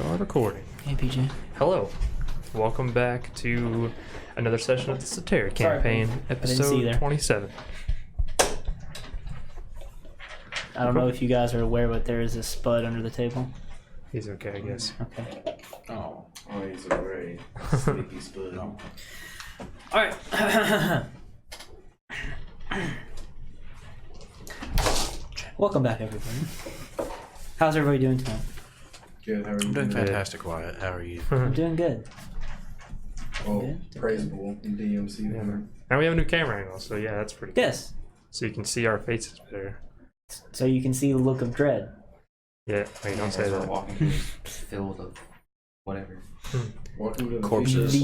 are recording. Hey, PJ. Hello. Welcome back to another session of the Statera campaign, episode 27. I don't know if you guys are aware, but there is a spud under the table. He's okay, I guess. Okay. Oh, he's a very sneaky spud. Alright. Welcome back, everybody. How's everybody doing tonight? Good, how are you? I'm doing doing? fantastic, Wyatt. How are you? I'm doing good. Oh, Good. praisable DMC winner. And we have a new camera angle, so yeah, that's pretty cool. Yes. So you can see our faces better. So you can see the look of dread. Yeah, wait, don't say that. Walking through field of whatever. Welcome to the Corpses.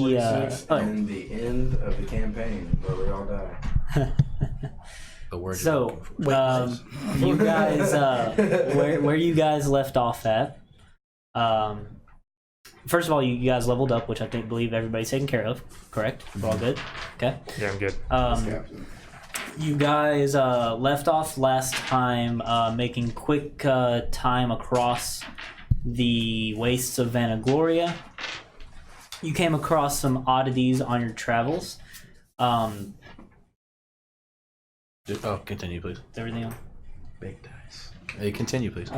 and the end of the campaign where we all die. The word So, you guys, where you guys left off at, first of all, you guys leveled up, which I believe everybody's taken care of, correct? We're all good? Okay. Yeah, I'm good. Captain. You guys left off last time making quick time across the wastes of Vanagloria. You came across some oddities on your travels. Continue, please. Is everything on? Big dice. Hey, continue, please.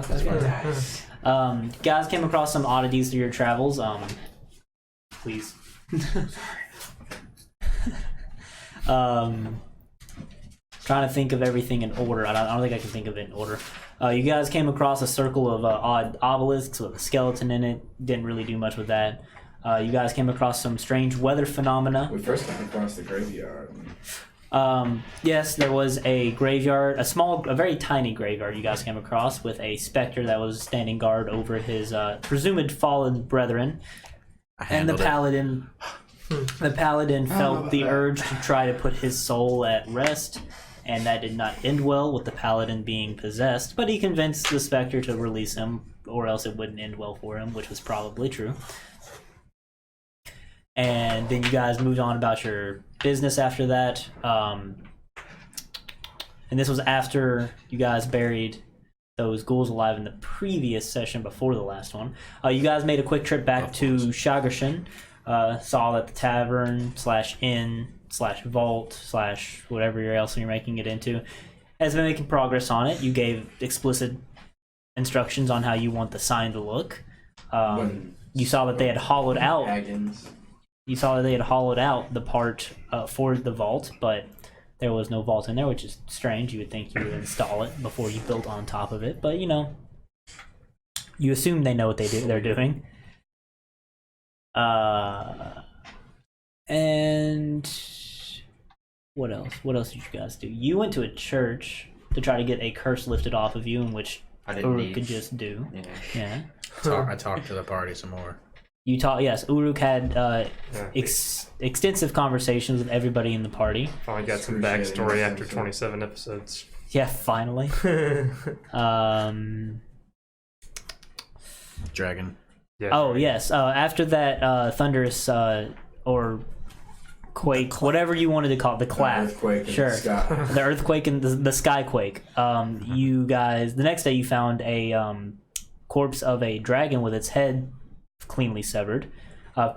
You guys came across some oddities through your travels. Please. Trying to think of everything in order. I don't think I can think of it in order. You guys came across a circle of odd obelisks with a skeleton in it. Didn't really do much with that. You guys came across some strange weather phenomena. We first came across the graveyard. Yes, there was a graveyard, a very tiny graveyard you guys came across with a specter that was standing guard over his presumed fallen brethren. And the paladin felt the urge to try to put his soul at rest, and that did not end well with the paladin being possessed, but he convinced the specter to release him, or else it wouldn't end well for him, which was probably true. And then you guys moved on about your business after that. And this was after you guys buried those ghouls alive in the previous session before the last one. You guys made a quick trip back to Shagashin. Saw that the tavern / inn / vault / whatever else you're making it into has been making progress on it. You gave explicit instructions on how you want the sign to look. You saw that they had hollowed out. You saw that they had hollowed out the part for the vault, but there was no vault in there, which is strange. You would think you would install it before you built on top of it, but you know, you assume they know what they're doing. And what else? What else did you guys do? You went to a church to try to get a curse lifted off of you, in which Uruk could just do. Yeah. I talked to the party some more. You talk. Yes, Uruk had extensive conversations with everybody in the party. Finally got some backstory after 27 episodes. Yeah, finally. Dragon. Yeah, Oh yes. After that thunderous or quake, whatever you wanted to call it, the clap. Earthquake in Sure. the sky. The earthquake and the skyquake. You guys. The next day, you found a corpse of a dragon with its head cleanly severed,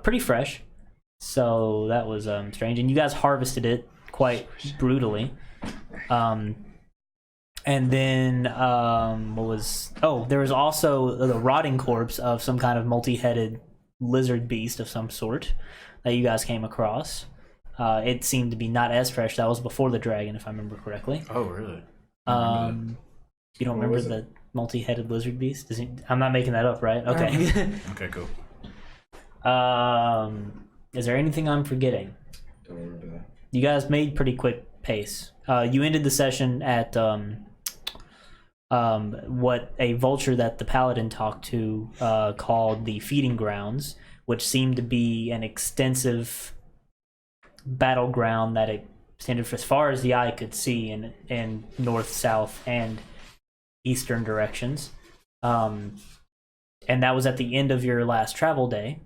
pretty fresh. So that was strange, and you guys harvested it quite brutally. And then what was? Oh, there was also the rotting corpse of some kind of multi-headed lizard beast of some sort that you guys came across. It seemed to be not as fresh. That was before the dragon, if I remember correctly. Oh, really? You don't remember the multi-headed lizard beast? I'm not making that up, right? Okay. Okay, cool. Is there anything I'm forgetting? Don't remember that. You guys made pretty quick pace. You ended the session at what a vulture that the paladin talked to called the feeding grounds, which seemed to be an extensive battleground that extended as far as the eye could see in north, south, and eastern directions. And that was at the end of your last travel day,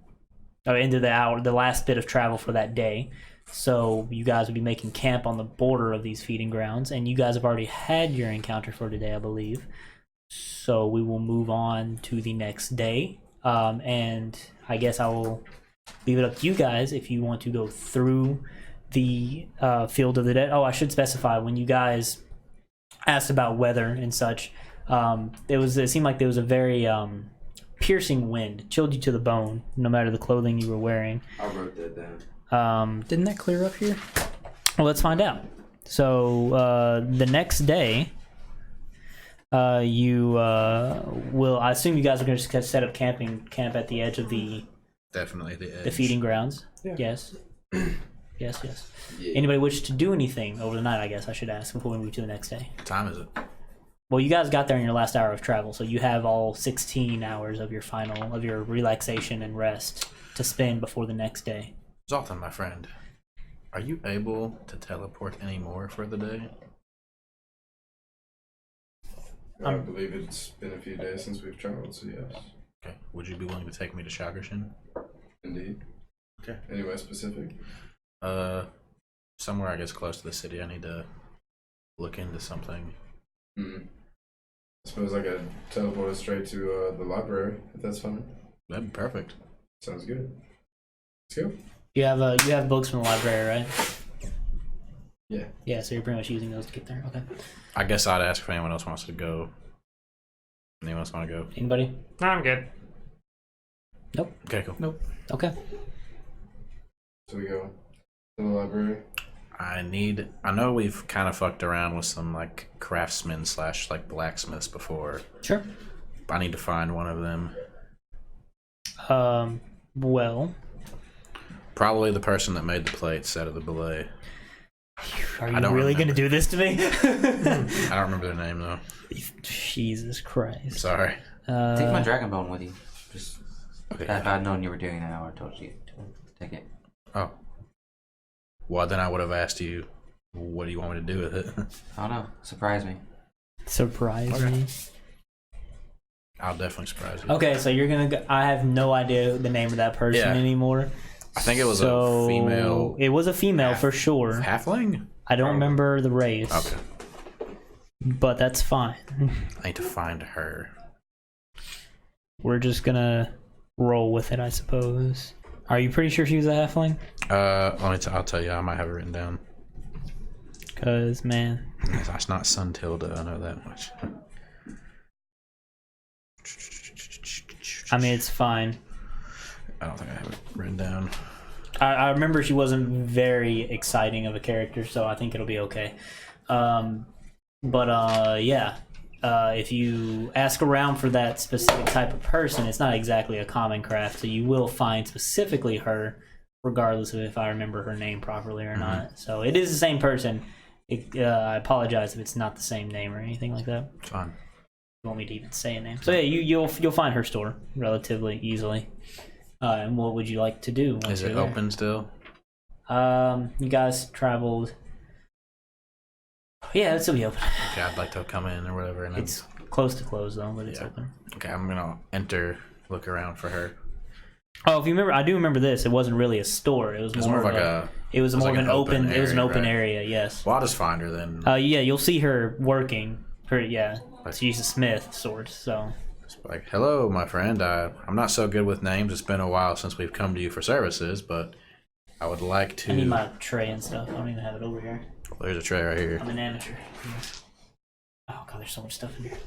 or end of the last bit of travel for that day. So you guys would be making camp on the border of these feeding grounds, and you guys have already had your encounter for today, I believe. So we will move on to the next day. and I guess I will leave it up to you guys if you want to go through the Field of the Dead. Oh, I should specify, when you guys asked about weather and such, it seemed like there was a very piercing wind, chilled you to the bone, no matter the clothing you were wearing. I wrote that down. Didn't that clear up here? Well, let's find out. So the next day, you will. I assume you guys are going to set up camp at the edge of the Definitely the edge. the feeding grounds. Yeah. Yes. Yes. Yeah. Anybody wish to do anything over the night? I guess I should ask before we move to the next day. What time is it? Well, you guys got there in your last hour of travel, so you have all 16 hours of your relaxation and rest to spend before the next day. Zoltan, my friend, are you able to teleport any more for the day? I believe it's been a few days since we've traveled, so yes. Okay. Would you be willing to take me to Shagershin? Indeed. Okay. Anywhere specific? Somewhere I guess close to the city. I need to look into something. I suppose I could teleport us straight to the library, if that's fine. That'd be perfect. Sounds good. Let's go. You have books from the library, right? Yeah. Yeah, so you're pretty much using those to get there. Okay. I guess I'd ask if anyone else wants to go. Anyone else want to go? Anybody? No, I'm good. Nope. Okay, cool. Nope. Okay. So we go to the library. I know we've kind of fucked around with some like craftsmen / like blacksmiths before. Sure. I need to find one of them. Well, Probably the person that made the plates out of the belay. are you really going to do this to me? I don't remember their name though. Jesus Christ. Sorry. Take my dragon bone with you. Just Okay. if I'd known you were doing that, I would have told you to take it. Oh. Well, then I would have asked you, what do you want me to do with it? I don't know. Surprise me. Surprise me. I'll definitely surprise you. Okay, so you're going to... I have no idea the name of that person Yeah. anymore. I think it was a female. It was a female for sure. Halfling? I don't remember the race. Okay. But that's fine. I need to find her. We're just going to roll with it, I suppose. Are you pretty sure she was a halfling? I'll tell you, I might have it written down. Because, man... It's not Sun Tilda, I know that much. I mean, it's fine. I don't think I have it written down. I remember she wasn't very exciting of a character, so I think it'll be okay. Yeah. If you ask around for that specific type of person, it's not exactly a common craft, so you will find specifically her, regardless of if I remember her name properly or not. So it is the same person. I apologize if it's not the same name or anything like that. It's fine. You want me to even say a name? So yeah, you'll find her store relatively easily. And what would you like to do? Is it open still? You guys traveled. Yeah, it'll still be open. Okay, I'd like to come in or whatever. And It's close to close though, but it's open. Okay, I'm gonna look around for her. Oh, if you remember, I do remember this. It wasn't really a store. It was more of an open. It was an open right? area. Yes. Well, I'll just find her then. Yeah, you'll see her working. She's a smith, sort. So. It's like, hello, my friend. I'm not so good with names. It's been a while since we've come to you for services, but I would like to. I need my tray and stuff. I don't even have it over here. Well, there's a tray right here. I'm an amateur. Oh god, there's so much stuff in here.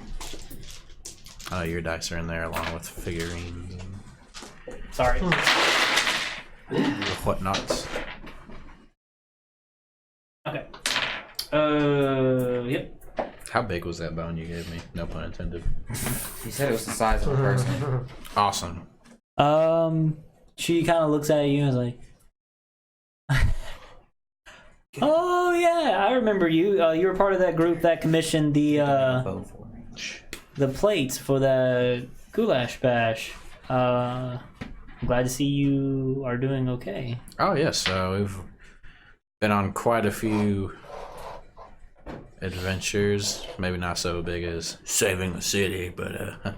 Oh, your dice are in there along with figurines and Sorry. whatnots. Okay. Yep. How big was that bone you gave me? No pun intended. He said it was the size of a person. Awesome. She kind of looks at you and is like, "Oh yeah, I remember you. You were part of that group that commissioned Bone for me. the plates for the goulash bash. I'm glad to see you are doing okay." Oh yes, we've been on quite a few adventures. Maybe not so big as saving the city, but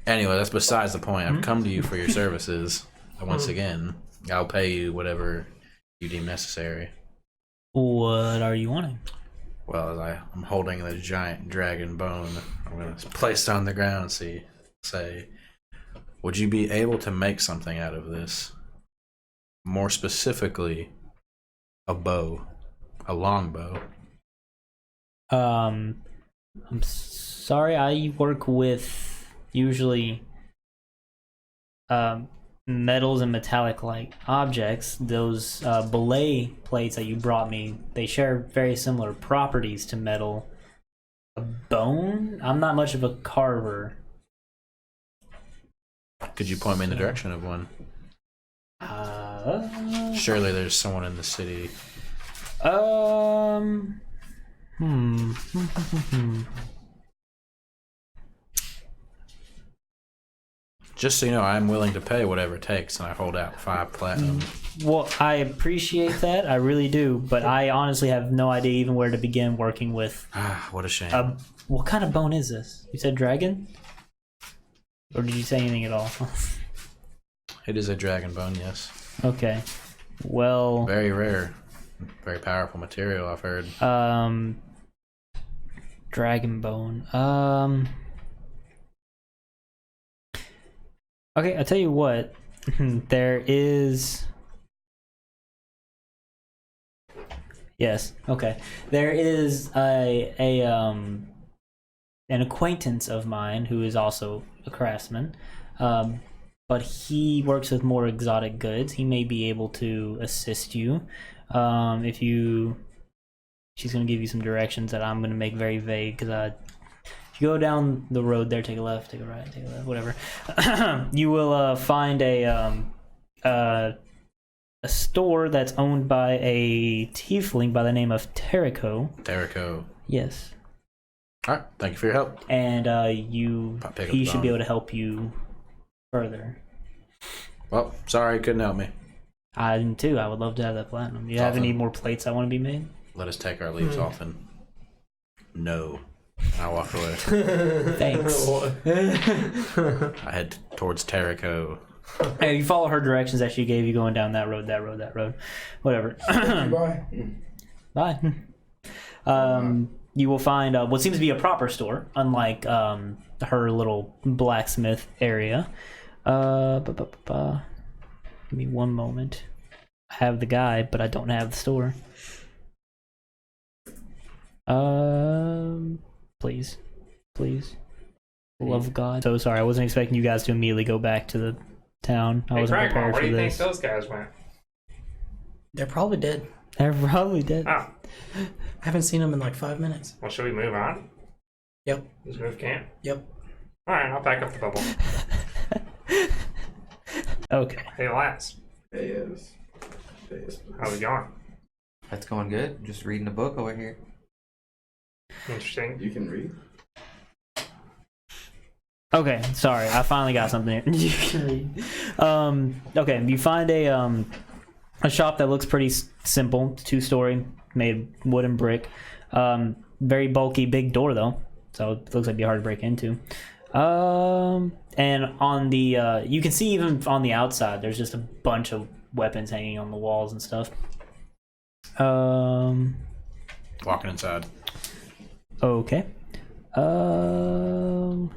anyway, that's besides the point. I've come to you for your services. Once again, I'll pay you whatever you deem necessary. What are you wanting? Well, as I'm holding the giant dragon bone, I'm going to place it on the ground and say, Would you be able to make something out of this? More specifically, a bow, a long bow. I'm sorry, I work with usually metals and metallic like objects. Those belay plates that you brought me, they share very similar properties to metal. A bone? I'm not much of a carver. Could you point me in the direction of one? Surely there's someone in the city. Just so you know, I'm willing to pay whatever it takes, and I hold out 5 platinum. Well, I appreciate that. I really do. But I honestly have no idea even where to begin working with. What a shame. What kind of bone is this? You said dragon? Or did you say anything at all? It is a dragon bone, yes. Okay. Well... Very rare. Very powerful material, I've heard. Dragon bone. Okay, I'll tell you what. There is... Yes, okay. There is an acquaintance of mine who is also a craftsman, but he works with more exotic goods. He may be able to assist you. She's going to give you some directions that I'm going to make very vague, because if you go down the road there, take a left, take a right, take a left, whatever, you will find a store that's owned by a tiefling by the name of Terrico. Yes. All right, thank you for your help. And he should be able to help you further. Well, sorry you couldn't help me. I didn't too. I would love to have that platinum. Do you have any more plates that want to be made? Let us take our leaves often. No. I walk away. Thanks. I head towards Terrico. Hey, you follow her directions that she gave you going down that road, whatever. Bye. You will find what seems to be a proper store, unlike her little blacksmith area. Give me one moment. I have the guy, but I don't have the store. Please. Love of God. So sorry, I wasn't expecting you guys to immediately go back to the town. I wasn't prepared for this. Where do you think those guys went? They're probably dead. They're probably dead. Oh. I haven't seen them in like 5 minutes. Well, should we move on? Yep. Just move camp? Yep. Alright, I'll pack up the bubble. Okay. Hey, lads. Yes. How's it going? That's going good. Just reading a book over here. Interesting. You can read? Okay, sorry. I finally got something here. You can read. Okay, you find a shop that looks pretty simple. 2-story, made wood and brick. Very bulky, big door though, so it looks like it'd be hard to break into. And on the you can see even on the outside, there's just a bunch of weapons hanging on the walls and stuff. Walking inside. Okay.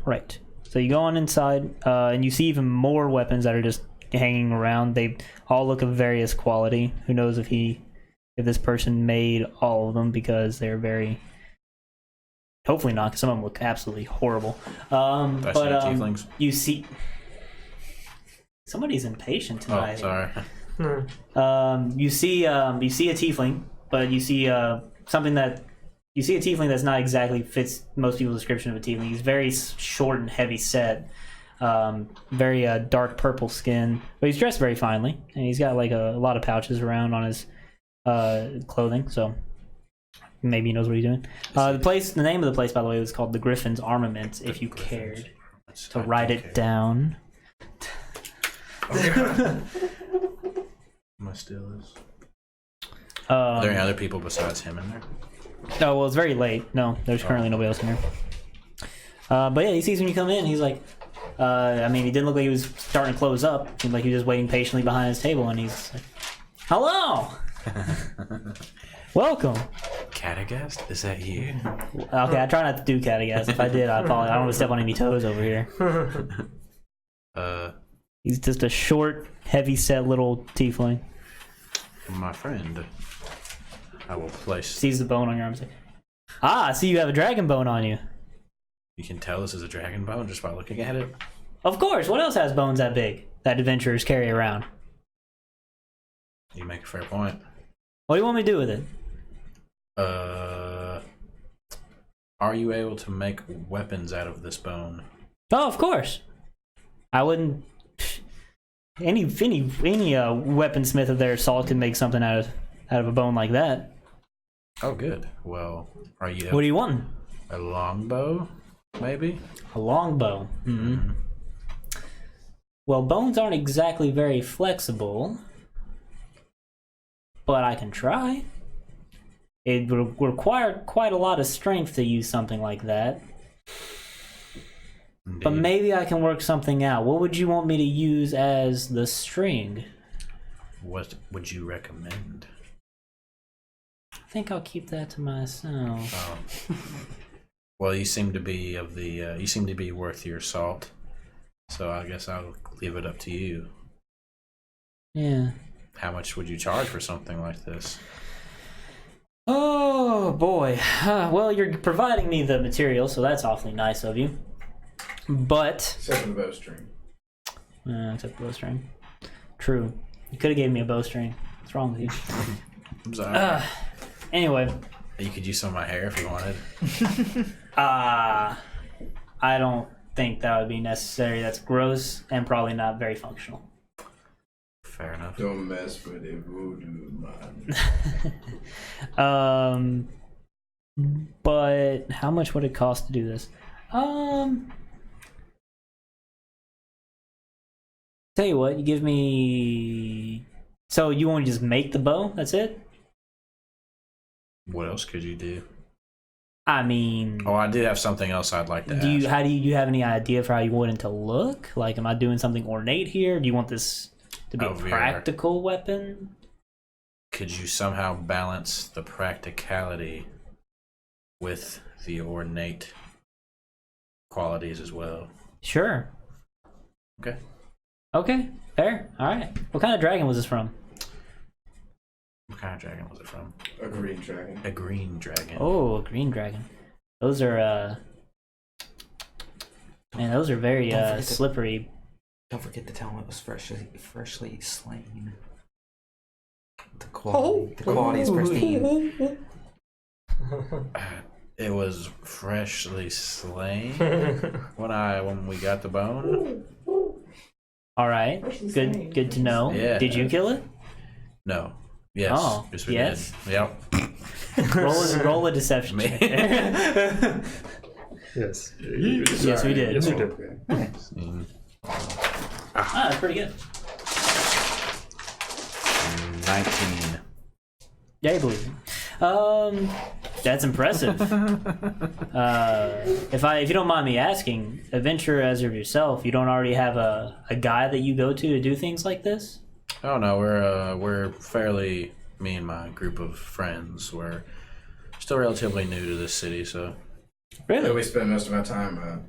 Right. So you go on inside, and you see even more weapons that are just hanging around. They all look of various quality. Who knows if this person made all of them, because they're very... Hopefully not, because some of them look absolutely horrible. Tieflings. You see... Somebody's impatient tonight. Oh, sorry. You see a tiefling, but you see something that... You see a tiefling that's not exactly fits most people's description of a tiefling. He's very short and heavy set, very dark purple skin, but he's dressed very finely, and he's got like a lot of pouches around on his clothing, so maybe he knows what he's doing. The name of the place, by the way, was called the Griffin's Armament. If you cared to write it down. My still is. Are there any other people besides him in there? Oh, well, it's very late. No, there's currently nobody else in here. But yeah, he sees when you come in. He's like, I mean, he didn't look like he was starting to close up. It seemed like he was just waiting patiently behind his table, and he's like, hello! Welcome! Catagast? Is that you? Okay, I try not to do catagast. If I did, I apologize. I don't want to step on any toes over here. He's just a short, heavy-set little tiefling. My friend, I will place. Sees the bone on your arm. Like, I see you have a dragon bone on you. You can tell this is a dragon bone just by looking at it. Of course. What else has bones that big that adventurers carry around? You make a fair point. What do you want me to do with it? Are you able to make weapons out of this bone? Oh, of course. I wouldn't. Any weaponsmith of their assault can make something out of a bone like that. Oh, good. Well, are you? What do you want? A longbow, maybe? A longbow. Mm-hmm. Well, bones aren't exactly very flexible, but I can try. It would require quite a lot of strength to use something like that. Indeed. But maybe I can work something out. What would you want me to use as the string? What would you recommend? I think I'll keep that to myself. Oh. Well, you seem to be you seem to be worth your salt. So I guess I'll leave it up to you. Yeah. How much would you charge for something like this? Oh, boy. Well, you're providing me the material, so that's awfully nice of you. But... Except for the bowstring. Except the bowstring. True. You could have gave me a bowstring. What's wrong with you? I'm sorry. Anyway. You could use some of my hair if you wanted. I don't think that would be necessary. That's gross and probably not very functional. Fair enough. Don't mess with it, voodoo man. But how much would it cost to do this? Tell you what, you give me... So you want to just make the bow? That's it? What else could you do? I mean... Oh, I did have something else I'd like to ask. Do you have any idea for how you want it to look? Like, am I doing something ornate here? Do you want this to be a practical weapon? Could you somehow balance the practicality with the ornate qualities as well? Sure. Okay. Okay, fair. All right. What kind of dragon was this from? What kind of dragon was it from? A green dragon. A green dragon. Oh, a green dragon. Those are, man, those are very, slippery. Don't forget to tell him it was freshly slain. The quality is pristine. It was freshly slain when we got the bone. All right, good to know. Yeah. Did you kill it? No. Yes. Oh, Yes, we yes? did. Yep. roll a deception check. Yes. Yes, we did. Yes, we did. Okay. That's pretty good. 19. Yeah, I believe it. That's impressive. If you don't mind me asking, adventurer as of yourself, you don't already have a guy that you go to do things like this? Oh no, we're fairly, me and my group of friends, we're still relatively new to this city, so. Really? Yeah, we spend most of our time,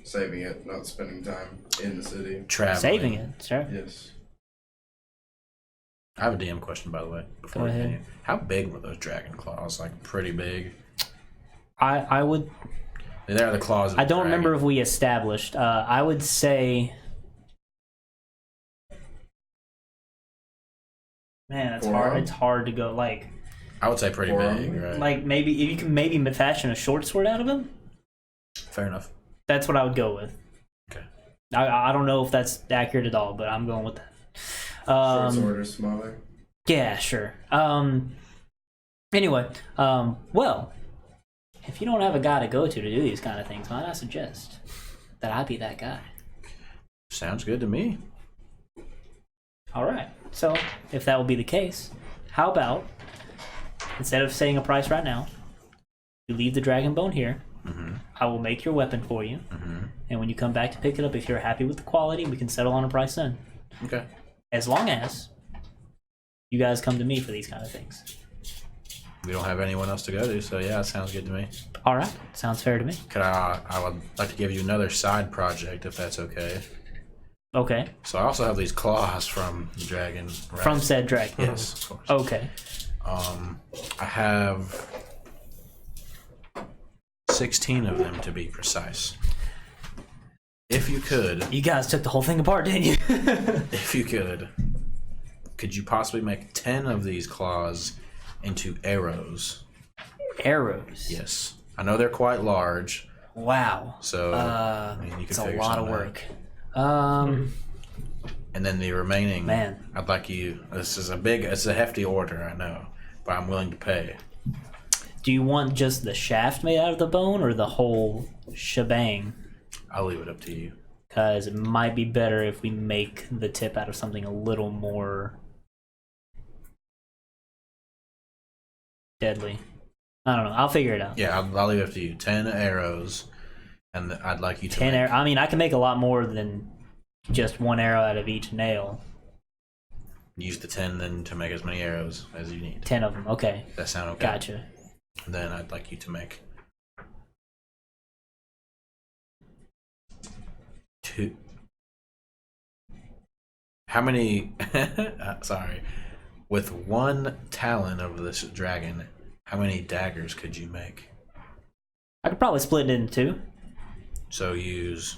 saving it, not spending time in the city. Traveling. Saving it, sure. Yes. I have a DM question, by the way. Before Go we ahead. continue. How big were those dragon claws? Like, pretty big? I would... They're the claws of I the don't dragon. remember if we established. I would say... Man, that's hard. Forearm? It's hard to go, like... I would say pretty Forearm? big, right? Like, maybe... If you can maybe fashion a short sword out of him, Fair enough. that's what I would go with. Okay. I don't know if that's accurate at all, but I'm going with that. Short sword or smaller. Yeah, sure. Anyway, well, if you don't have a guy to go to do these kind of things, might I suggest that I be that guy? Sounds good to me. All right. So, if that will be the case, how about instead of saying a price right now, you leave the dragon bone here. Mm-hmm. I will make your weapon for you, Mm-hmm. and when you come back to pick it up, if you're happy with the quality, we can settle on a price then. Okay. As long as you guys come to me for these kind of things. We don't have anyone else to go to, so yeah, it sounds good to me. All right. Sounds fair to me. I would like to give you another side project, if that's okay. Okay. So I also have these claws from the dragon. Right? From said dragon. Yes, of course. Okay. I have 16 of them to be precise. If you could, You guys took the whole thing apart, didn't you? if you could you possibly make 10 of these claws into arrows? Arrows. Yes. I know they're quite large, Wow. so I mean, you can It's a figure lot of something out. work. And then the remaining, Man. I'd like you. It's a hefty order, I know, but I'm willing to pay. Do you want just the shaft made out of the bone or the whole shebang? I'll leave it up to you. Because it might be better if we make the tip out of something a little more deadly. I don't know. I'll figure it out. Yeah, I'll leave it up to you. 10 arrows, and I'd like you to 10 make, arrows. I mean, I can make a lot more than just one arrow out of each nail. use the 10 then to make as many arrows as you need. 10 of them. Okay. Does that sound okay? Gotcha. Then I'd like you to make 2. How many? Sorry. With 1 talon of this dragon, how many daggers could you make? I could probably split it into 2. So use.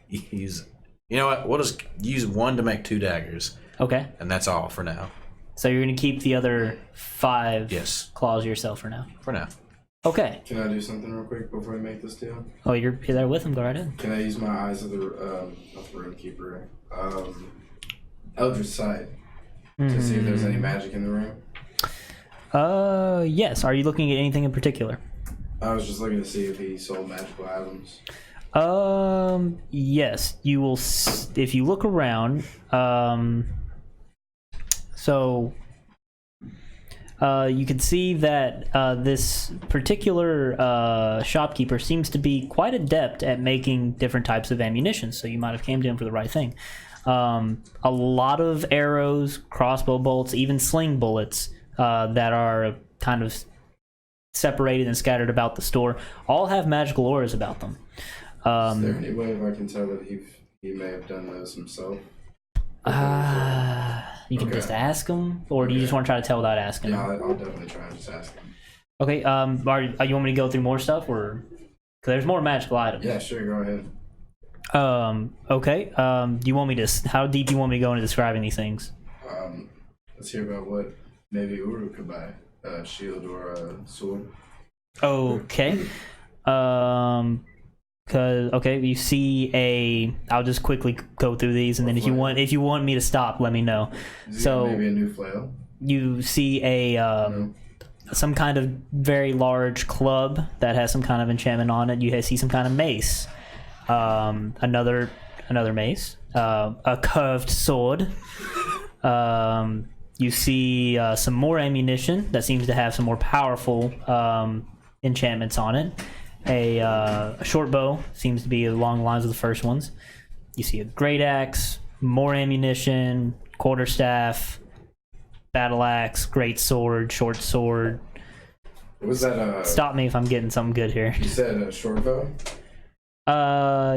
Use. You know what? We'll just use 1 to make 2 daggers, Okay. and that's all for now. So you're going to keep the other 5 Yes. claws yourself for now. For now. Okay. Can I do something real quick before we make this deal? Oh, you're there with him. Go right in. Can I use my eyes of the not the room keeper, Eldritch Sight to see if there's any magic in the room? Yes. Are you looking at anything in particular? I was just looking to see if he sold magical items. Yes. You will. If you look around, so you can see that this particular shopkeeper seems to be quite adept at making different types of ammunition. So you might have came to him for the right thing. A lot of arrows, crossbow bolts, even sling bullets that are kind of separated and scattered about the store all have magical auras about them. Is there any way if I can tell that he may have done those himself? You can Okay. just ask him, or do you just want to try to tell without asking? Yeah, I'll definitely try and just ask him. Okay. You want me to go through more stuff, or because there's more magical items? Yeah, sure, go ahead. Okay. Do you want me to? How deep do you want me to go into describing these things? Let's hear about what maybe Uru could buy. A shield or a sword. Okay. Okay, you see I'll just quickly go through these, and then if you want me to stop, let me know. Does he So have maybe a new flail. you see No. some kind of very large club that has some kind of enchantment on it. You see some kind of mace, another mace, a curved sword. You see some more ammunition that seems to have some more powerful enchantments on it. A short bow seems to be along the lines of the first ones. You see a great axe, more ammunition, quarterstaff, battle axe, great sword, short sword. Was that Stop me if I'm getting something good here. You said a short bow?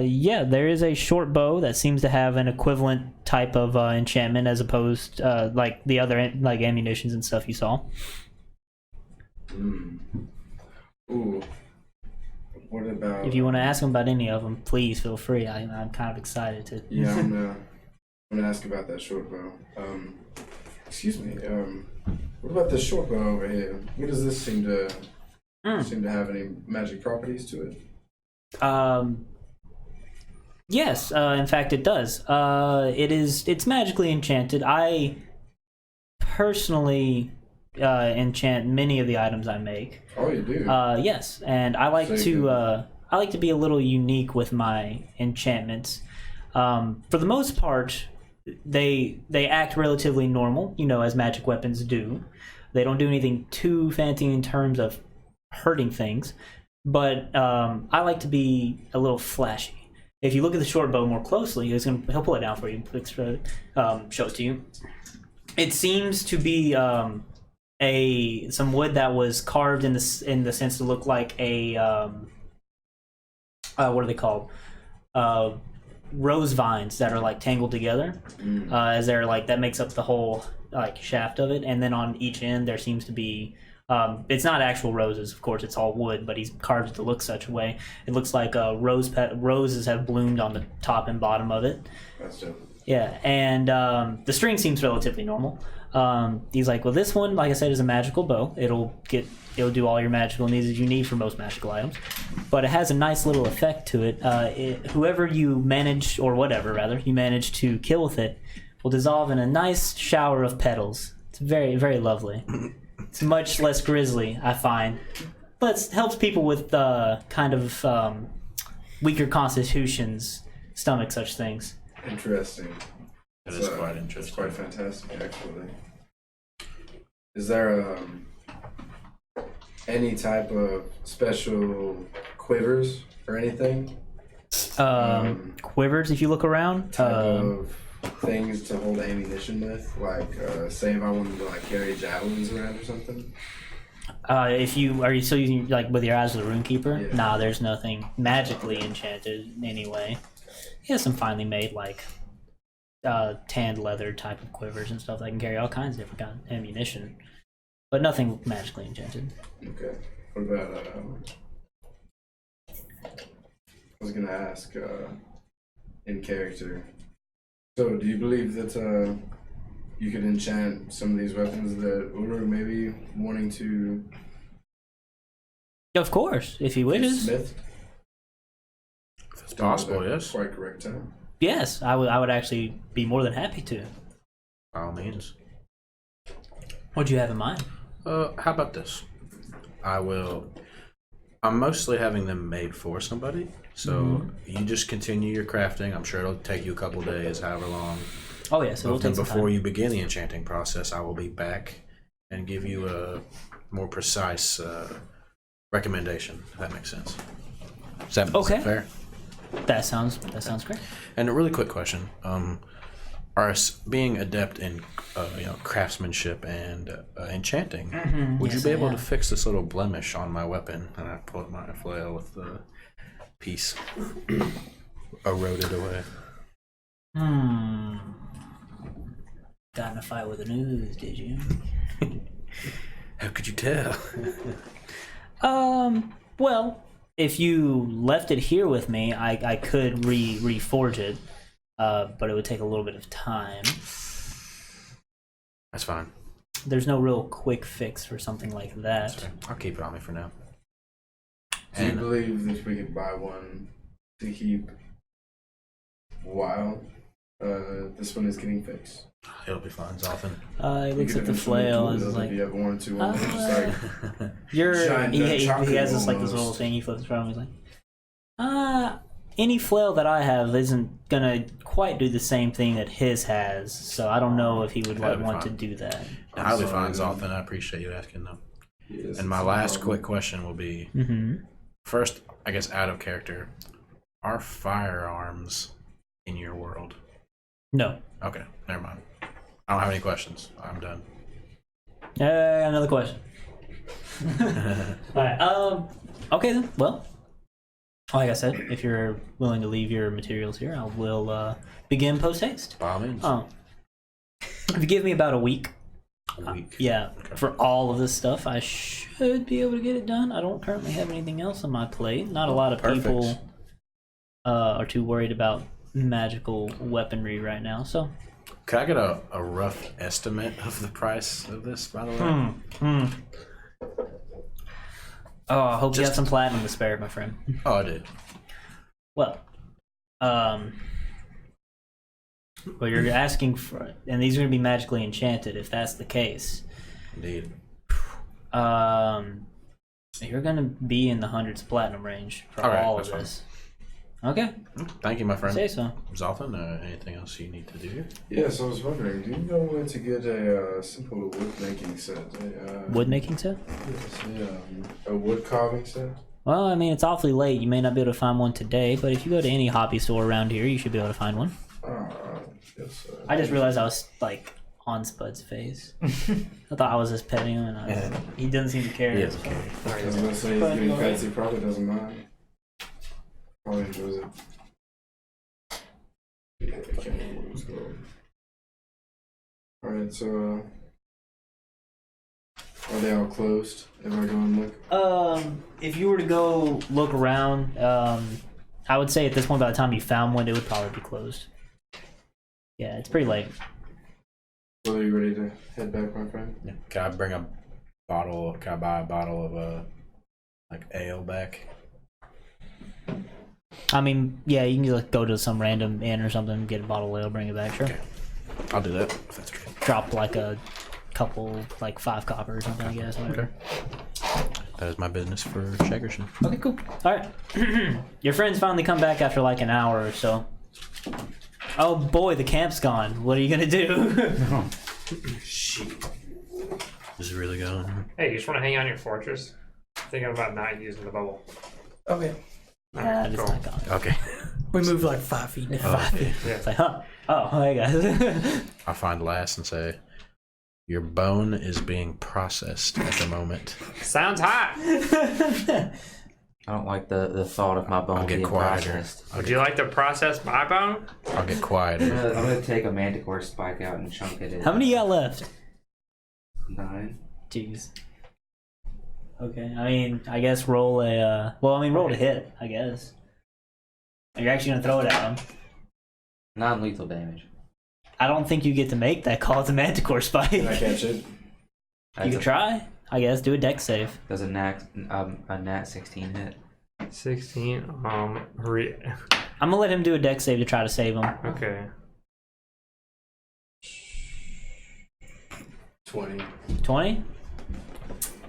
Yeah, there is a short bow that seems to have an equivalent type of enchantment as opposed like the other like ammunitions and stuff you saw. Ooh. What about? If you want to ask him about any of them, please feel free. I'm kind of excited to. Yeah, I'm gonna ask about that short bow. Excuse me. What about this short bow over here? What does this seem to have any magic properties to it? Yes, in fact it does. It's magically enchanted. I personally enchant many of the items I make. Oh, you do? Yes, and I like to be a little unique with my enchantments. For the most part, they act relatively normal, as magic weapons do. They don't do anything too fancy in terms of hurting things, but I like to be a little flashy. If you look at the short bow more closely, he'll pull it down for you. Show it to you. It seems to be some wood that was carved in the sense to look like a what are they called? rose vines that are like tangled together, as they're like that makes up the whole like shaft of it, and then on each end there seems to be. It's not actual roses, of course. It's all wood, but he's carved it to look such a way. It looks like roses have bloomed on the top and bottom of it. That's dope. Yeah, and the string seems relatively normal. He's like, well, this one, like I said, is a magical bow. It'll do all your magical needs that you need for most magical items, but it has a nice little effect to it. Whoever you manage, or whatever rather, you manage to kill with it, will dissolve in a nice shower of petals. It's very, very lovely. It's much less grisly, I find, but it helps people with kind of weaker constitutions stomach such things. Interesting. That is quite interesting. It's quite fantastic, actually. Is there any type of special quivers or anything? Quivers, if you look around. Type of things to hold ammunition with, like say if I wanted to like carry javelins around or something. Are you still using like with your eyes of the runekeeper? Yeah. Nah, there's nothing magically enchanted anyway. He has some finely made like tanned leather type of quivers and stuff that can carry all kinds of different kind of ammunition, but nothing magically enchanted. Okay. What about I was gonna ask in character. So, do you believe that you could enchant some of these weapons that Uru may be wanting to? Of course, if he wishes. Smith? If it's possible, yes. Quite correct time. Yes, I would actually be more than happy to. By all means. What do you have in mind? How about this? I'm mostly having them made for somebody, so you just continue your crafting. I'm sure it'll take you a couple days, however long. Oh yeah, so it'll take some time. Before you begin the enchanting process, I will be back and give you a more precise recommendation, if that makes sense. Is that fair? That sounds great. And a really quick question: being adept in craftsmanship and enchanting, would you be able to fix this little blemish on my weapon? And I pull up my flail with the piece eroded away. Got in a fight with an ooze, did you? How could you tell? Well, if you left it here with me, I could reforge it, but it would take a little bit of time. That's fine. There's no real quick fix for something like that. I'll keep it on me for now. Do you believe that we could buy one to keep while this one is getting fixed? It'll be fine, Zolfin. He looks at the flail and is like, if you have one or two on there, just like he has this like this little thing he flips around. He's like, any flail that I have isn't gonna quite do the same thing that his has, so I don't know if he would want to do that. I'll be fine, Zolfin. I appreciate you asking though. Yes, and my last quick question will be, first, I guess out of character, are firearms in your world? No. Okay, never mind. I don't have any questions. I'm done. Another question. Alright, okay then. Well, like I said, if you're willing to leave your materials here, I will begin post-haste. By all means. If you give me about a week. A week? Yeah, okay. For all of this stuff, I should be able to get it done. I don't currently have anything else on my plate. Not a lot of people are too worried about magical weaponry right now, so... Could I get a rough estimate of the price of this, by the way? Oh, I hope you have some platinum to spare, my friend. Oh, I did. Well, you're asking for... And these are going to be magically enchanted, if that's the case. Indeed. You're going to be in the hundreds of platinum range for all of this. Okay. Thank you, my friend. Say so. Zolfin, anything else you need to do? Yes, I was wondering, do you know where to get a simple wood making set? Wood making set? Yes, a wood carving set? Well, I mean, it's awfully late. You may not be able to find one today, but if you go to any hobby store around here, you should be able to find one. Yes. I just realized I was, like, on Spud's face. I thought I was just petting him, and he doesn't seem to care. He doesn't care. I was going to say, he's getting fancy, probably doesn't mind. Probably enjoys it. Yeah, I can't remember what it was called. Alright, so are they all closed? If I go and look? If you were to go look around, I would say at this point, by the time you found one, it would probably be closed. Yeah, it's pretty late. Well, are you ready to head back, my friend? Yeah. Can I bring a bottle? Can I buy a bottle of like ale back? I mean, yeah, you can just go to some random inn or something, get a bottle of ale, bring it back. Sure. Okay. I'll do that if that's okay. Drop like a couple, like 5 copper or something, I guess. Whatever. That is my business for Shakerson. Okay, cool. All right. Your friends finally come back after like an hour or so. Oh boy, the camp's gone. What are you gonna do? Shit. This is really going. Hey, you just want to hang out in your fortress? Thinking about not using the bubble. Okay. It's Cool. not gone. Okay. We moved like 5 feet down. Oh, okay. It's like, huh? Oh, hey guys. I'll find Lass and say, your bone is being processed at the moment. Sounds hot. I don't like the thought of my bone I'll get being quieter. processed. Would you like to process my bone? I'll get I'm quieter. gonna take a manticore spike out and chunk it in. How many you got left? 9. Jeez. Okay, I mean, I guess roll a, roll to hit, I guess. You're actually gonna throw it at him. Non-lethal damage. I don't think you get to make that call. It's a manticore spike. Can I catch it? You can try, I guess. Do a dex save. Does a nat 16 hit? 16. I'm gonna let him do a dex save to try to save him. Okay. 20. 20?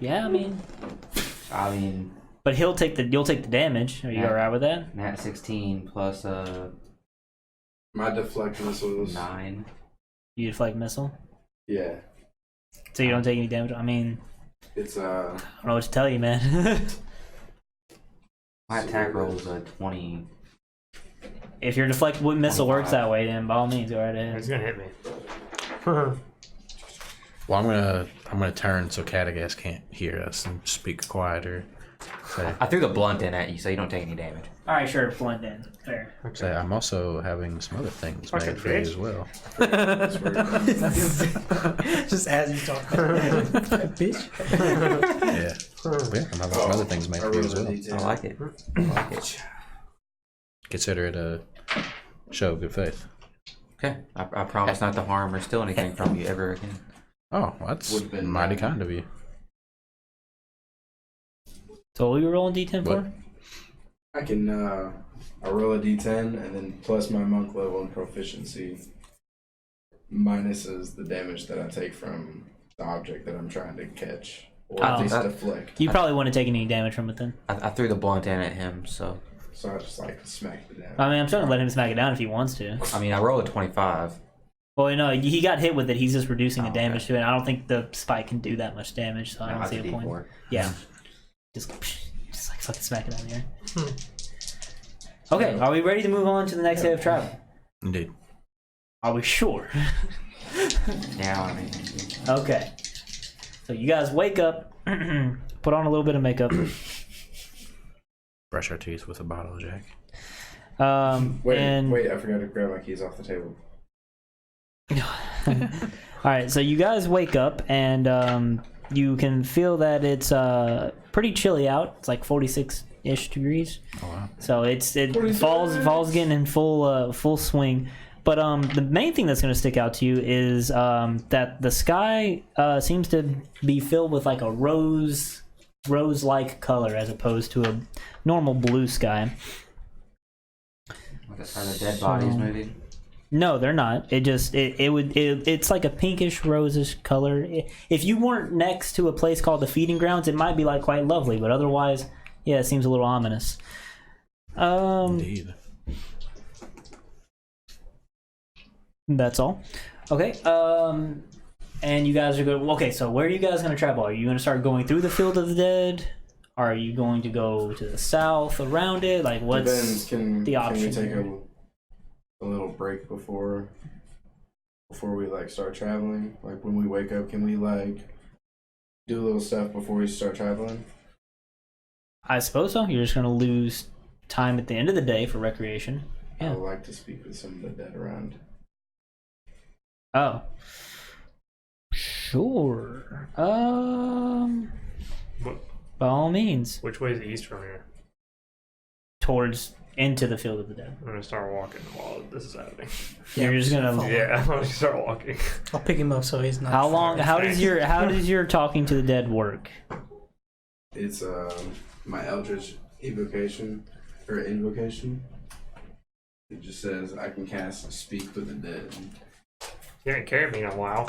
Yeah, I mean, but you'll take the damage. Are you Yeah. alright with that? Nat 16 plus My deflect missiles. 9. You deflect missile, Yeah. so you don't take any damage. I mean, It's I don't know what to tell you, man. My attack roll is a 20. If your deflect missile works that way, then by all means, go right ahead. It's gonna hit me. Well, I'm gonna turn so Catagas can't hear us and speak quieter. Say, I threw the blunt in at you, so you don't take any damage. All right, sure, blend in. Fair. say I'm also having some other things Fucking made for you bitch. as well. Just as you talk. Bitch. Yeah, I'm having some other things made for you as well. I like it. I like it. Consider it a show of good faith. Okay, I promise not to harm or steal anything from you ever again. Oh, well, that's Would've been mighty nice. kind of you. So what are you rolling D10 What? for? I can I roll a d10 and then plus my monk level and proficiency minuses the damage that I take from the object that I'm trying to catch. Or at Oh. least deflect. You probably wouldn't take any damage from it then. I threw the blunt in at him, so So I just like smacked it down. I mean, I'm still gonna let him smack it down if he wants to. I rolled a 25. Well, no, he got hit with it. He's just reducing the Oh, damage okay. to it. I don't think the spike can do that much damage, so I No, don't that's see a a point. D4. Yeah. Just like fucking smack it out here. Okay, are we ready to move on to the next day of travel? Indeed. Are we sure? Now, I mean, Okay. So you guys wake up, put on a little bit of makeup. Brush our teeth with a bottle of Jack. Wait, I forgot to grab my keys off the table. All right, so you guys wake up and you can feel that it's pretty chilly out. It's like 46-ish degrees. Oh wow. So it fall's getting in full swing. But the main thing that's going to stick out to you is that the sky seems to be filled with like a rose-like color as opposed to a normal blue sky. are the dead bodies moving? No, they're not. It's like a pinkish rosish color. If you weren't next to a place called the Feeding Grounds, it might be like quite lovely, but otherwise, yeah, it seems a little ominous. Indeed. That's all. Okay. And you guys are going. Okay, so where are you guys going to travel? Are you going to start going through the Field of the Dead? Are you going to go to the south around it? Like, what's Depends. the option Can we take here? a little break before we like start traveling? Like when we wake up, can we like do a little stuff before we start traveling? I suppose so. You're just going to lose time at the end of the day for recreation. I would like to speak with some of the dead around. Oh. Sure. By all means. Which way is the east from here? Towards into the field of the dead. I'm gonna start walking while this is happening. You're just gonna. Yeah, I'm gonna start walking. I'll pick him up so he's not. How long? How does your talking to the dead work? It's my Eldritch invocation. It just says I can cast Speak with the Dead. You haven't carried me in a while.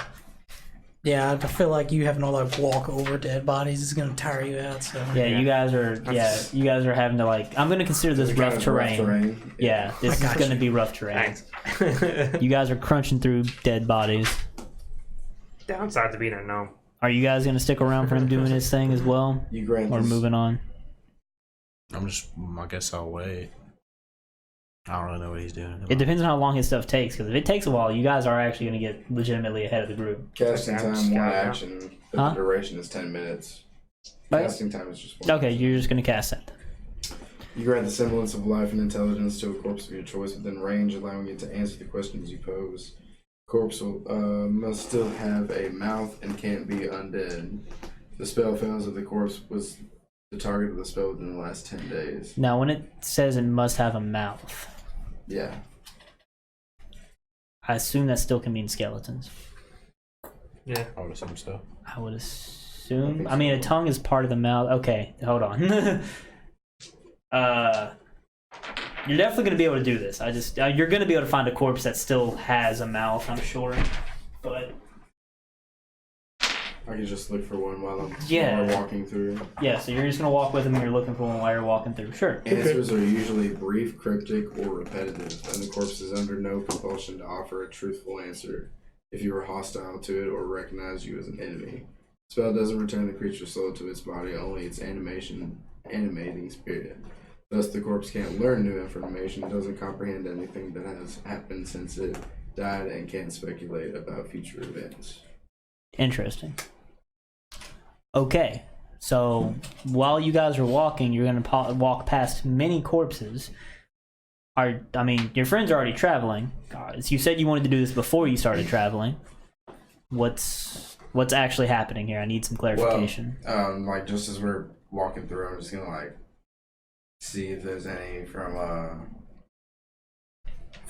Yeah, I feel like you having all that walk over dead bodies is gonna tire you out. So Yeah, you guys are. Yeah, you guys are having to like. I'm gonna consider this rough terrain. Yeah, this is gonna be rough terrain. You guys are crunching through dead bodies. Downside to being a gnome. Are you guys gonna stick around for him doing his thing as well, You grant or this, moving on? I guess I'll wait. I don't really know what he's doing. It depends on how long his stuff takes. Because if it takes a while, you guys are actually gonna get legitimately ahead of the group. casting Okay, I'm time, one scouting out. action, but Huh? the duration is 10 minutes. Right. Casting time is just 1 Okay, action. you're just gonna cast that. You grant the semblance of life and intelligence to a corpse of your choice within range, allowing it to answer the questions you pose. Corpse must still have a mouth and can't be undead. If the spell fails if the corpse was the target of the spell within the last 10 days. Now, when it says it must have a mouth, Yeah. I assume that still can mean skeletons. Yeah. I would assume so. I would assume. I I mean, a think so. tongue is part of the mouth. Okay, hold on. You're definitely gonna be able to do this. I just you're gonna be able to find a corpse that still has a mouth, I'm sure. But I could just look for one while I'm walking through. yeah, so you're just gonna walk with him and you're looking for one while you're walking through. Sure. Answers are usually brief, cryptic, or repetitive, and the corpse is under no compulsion to offer a truthful answer if you are hostile to it or recognize you as an enemy. Spell doesn't return the creature's soul to its body, only its animating spirit. Thus, the corpse can't learn new information, doesn't comprehend anything that has happened since it died, and can't speculate about future events. Interesting. Okay, so while you guys are walking, you're gonna walk past many corpses. Your friends are already traveling. You said you wanted to do this before you started traveling. What's actually happening here? I need some clarification. Like just as we're walking through, I'm just gonna see if there's any from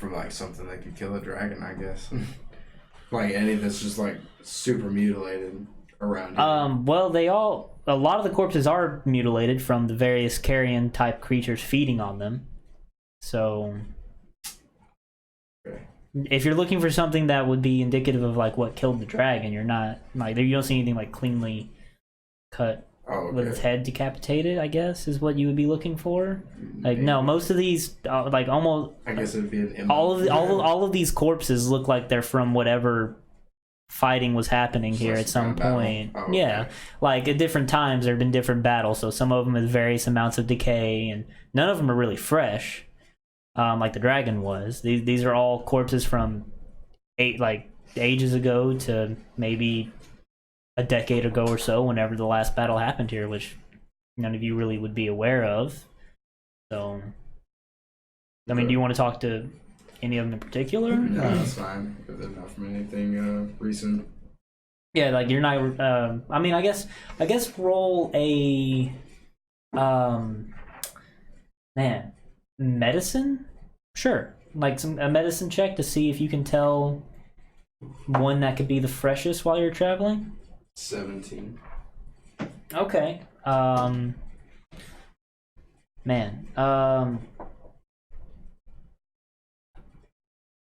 like something that could kill a dragon, I guess. Like any that's just like super mutilated around here. Well, a lot of the corpses are mutilated from the various carrion type creatures feeding on them. So Okay. if you're looking for something that would be indicative of like what killed the dragon, you're not you don't see anything like cleanly cut with its head decapitated, I guess is what you would be looking for. Like Maybe. no, most of these almost I guess it'd be an all of these corpses look like they're from whatever fighting was happening here at some point. Oh, okay. Yeah, like at different times there have been different battles, so some of them with various amounts of decay, and none of them are really fresh, like the dragon was. These are all corpses from ages ago to maybe a decade ago or so, whenever the last battle happened here, which none of you really would be aware of. So, I mean, do you want to talk to any of them in particular? No, that's fine. If they're not from anything recent. Yeah, like you're not. I guess roll a medicine. Sure, like a medicine check to see if you can tell one that could be the freshest while you're traveling. 17. Okay.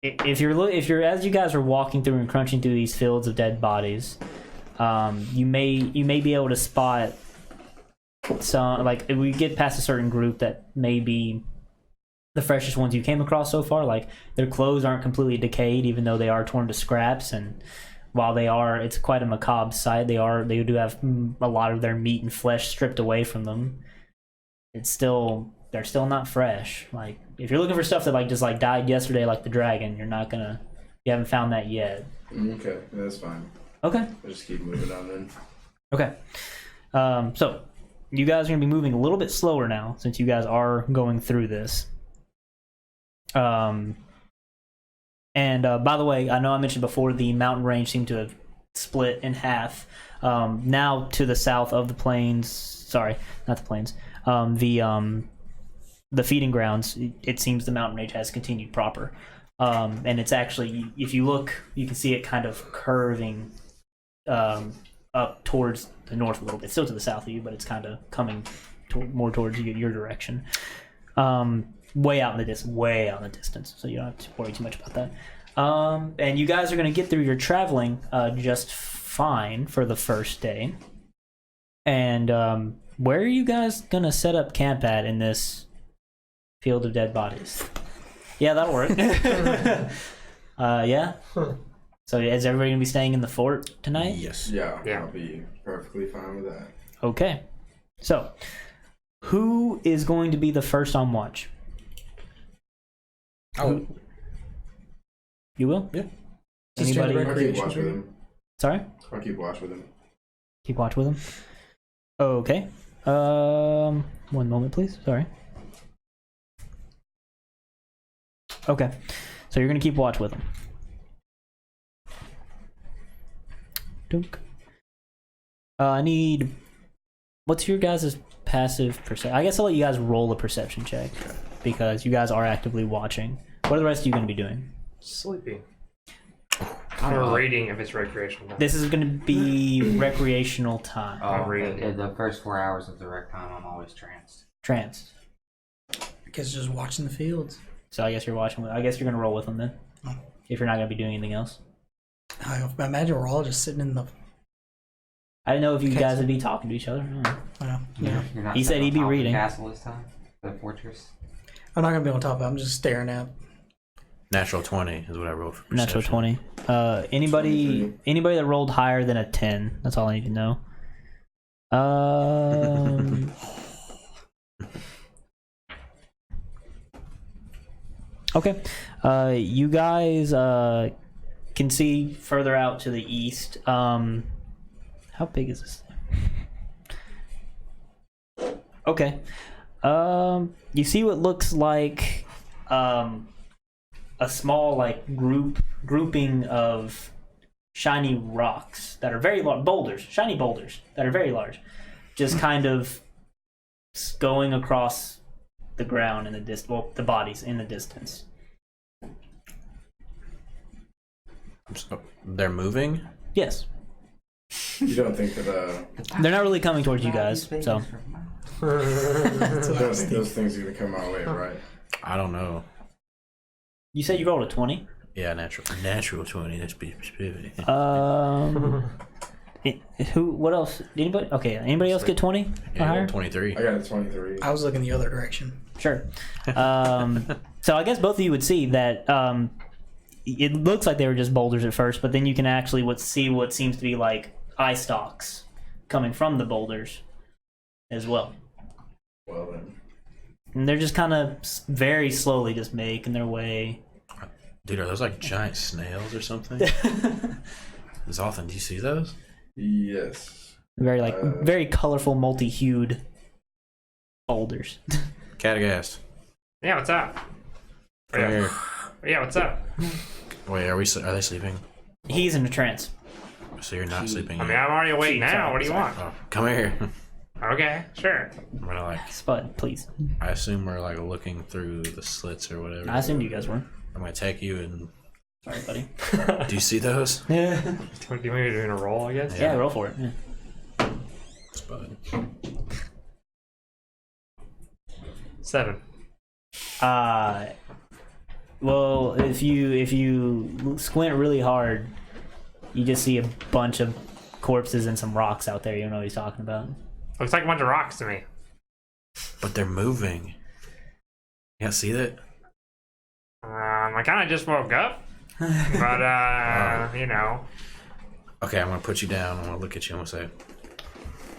If you're as you guys are walking through and crunching through these fields of dead bodies, you may be able to spot some, like if we get past a certain group that may be the freshest ones you came across so far. Like their clothes aren't completely decayed, even though they are torn to scraps, and while it's quite a macabre sight. They do have a lot of their meat and flesh stripped away from them. They're still not fresh. Like if you're looking for stuff that just died yesterday, like the dragon, you haven't found that yet. Okay, that's fine. Okay. I'll just keep moving on then. Okay. So you guys are gonna be moving a little bit slower now, since you guys are going through this. And by the way, I know I mentioned before the mountain range seemed to have split in half. Now to the south of the plains, sorry, not the plains, the feeding grounds, it seems the mountain range has continued proper. And it's actually, if you look, you can see it kind of curving up towards the north a little bit. Still to the south of you, but it's kind of coming more towards your direction. Way out in the distance, so you don't have to worry too much about that. And you guys are going to get through your traveling just fine for the first day. And where are you guys going to set up camp at in this field of dead bodies? Yeah, that'll work. Yeah? So is everybody going to be staying in the fort tonight? Yes. Yeah, I'll be perfectly fine with that. Okay. So, who is going to be the first on watch? Oh. You will? Yeah. Anybody? I'll keep watch with him. Sorry? I'll keep watch with him. Keep watch with him? Okay. One moment, please. Sorry. Okay. So you're going to keep watch with him. Dunk. I need... What's your guys' passive perception? I guess I'll let you guys roll a perception check. Because you guys are actively watching. What are the rest of you going to be doing? Sleeping. Or reading if it's recreational time. This is going to be recreational time. I'm reading. The first 4 hours of the rec time, I'm always tranced. Tranced. I guess just watching the fields. So I guess you're watching. I guess you're going to roll with them then. Oh. If you're not going to be doing anything else. I imagine we're all just sitting in the. I didn't know if you Okay. guys would be talking to each other. Yeah. You're not He said sitting he'd be on top of the reading. castle this time? The fortress? I'm not gonna be on top of it. I'm just staring at. Natural 20 is what I rolled for Natural perception. 20. Anybody that rolled higher than a 10. That's all I need to know. Okay. You guys can see further out to the east. How big is this thing? Okay. You see what looks like a small grouping of shiny rocks that are very large, shiny boulders that are very large, just kind of going across the ground in the the bodies in the distance. So they're moving? Yes, You don't think that they're not really coming towards you guys, so you don't think those things are gonna come our way, right? I don't know. you said you rolled a 20. Yeah, natural 20. That's be specific. Who? What else? Anybody? Okay. Anybody else get 20 or Yeah, higher? 23. I got a 23. I was looking the other direction. Sure. So I guess both of you would see that it looks like they were just boulders at first, but then you can actually see what seems to be like eye stalks coming from the boulders as well. Well then. And they're just kind of very slowly just making their way. Dude, are those like giant snails or something? Zoltan, do you see those? Yes. Very colorful, multi-hued boulders. Catagast. Yeah, what's up? Come here. Yeah, what's up? Wait, are they sleeping? He's in a trance. So you're not sleeping I yet? mean, I'm already awake now. What do you want? Oh, come here. Okay, sure. I'm gonna like. Spud, please. I assume we're like looking through the slits or whatever. I assumed you guys were. I'm gonna take you and. Sorry, buddy. Do you see those? Yeah. Do you want me to do a roll, I guess? Yeah, roll for it. Yeah. Spud. 7. Well, if you squint really hard, you just see a bunch of corpses and some rocks out there. You don't know what he's talking about. Looks like a bunch of rocks to me. But they're moving. You can't see that? I kind of just woke up, but you know. Okay, I'm gonna put you down. I'm gonna look at you and I'm gonna say,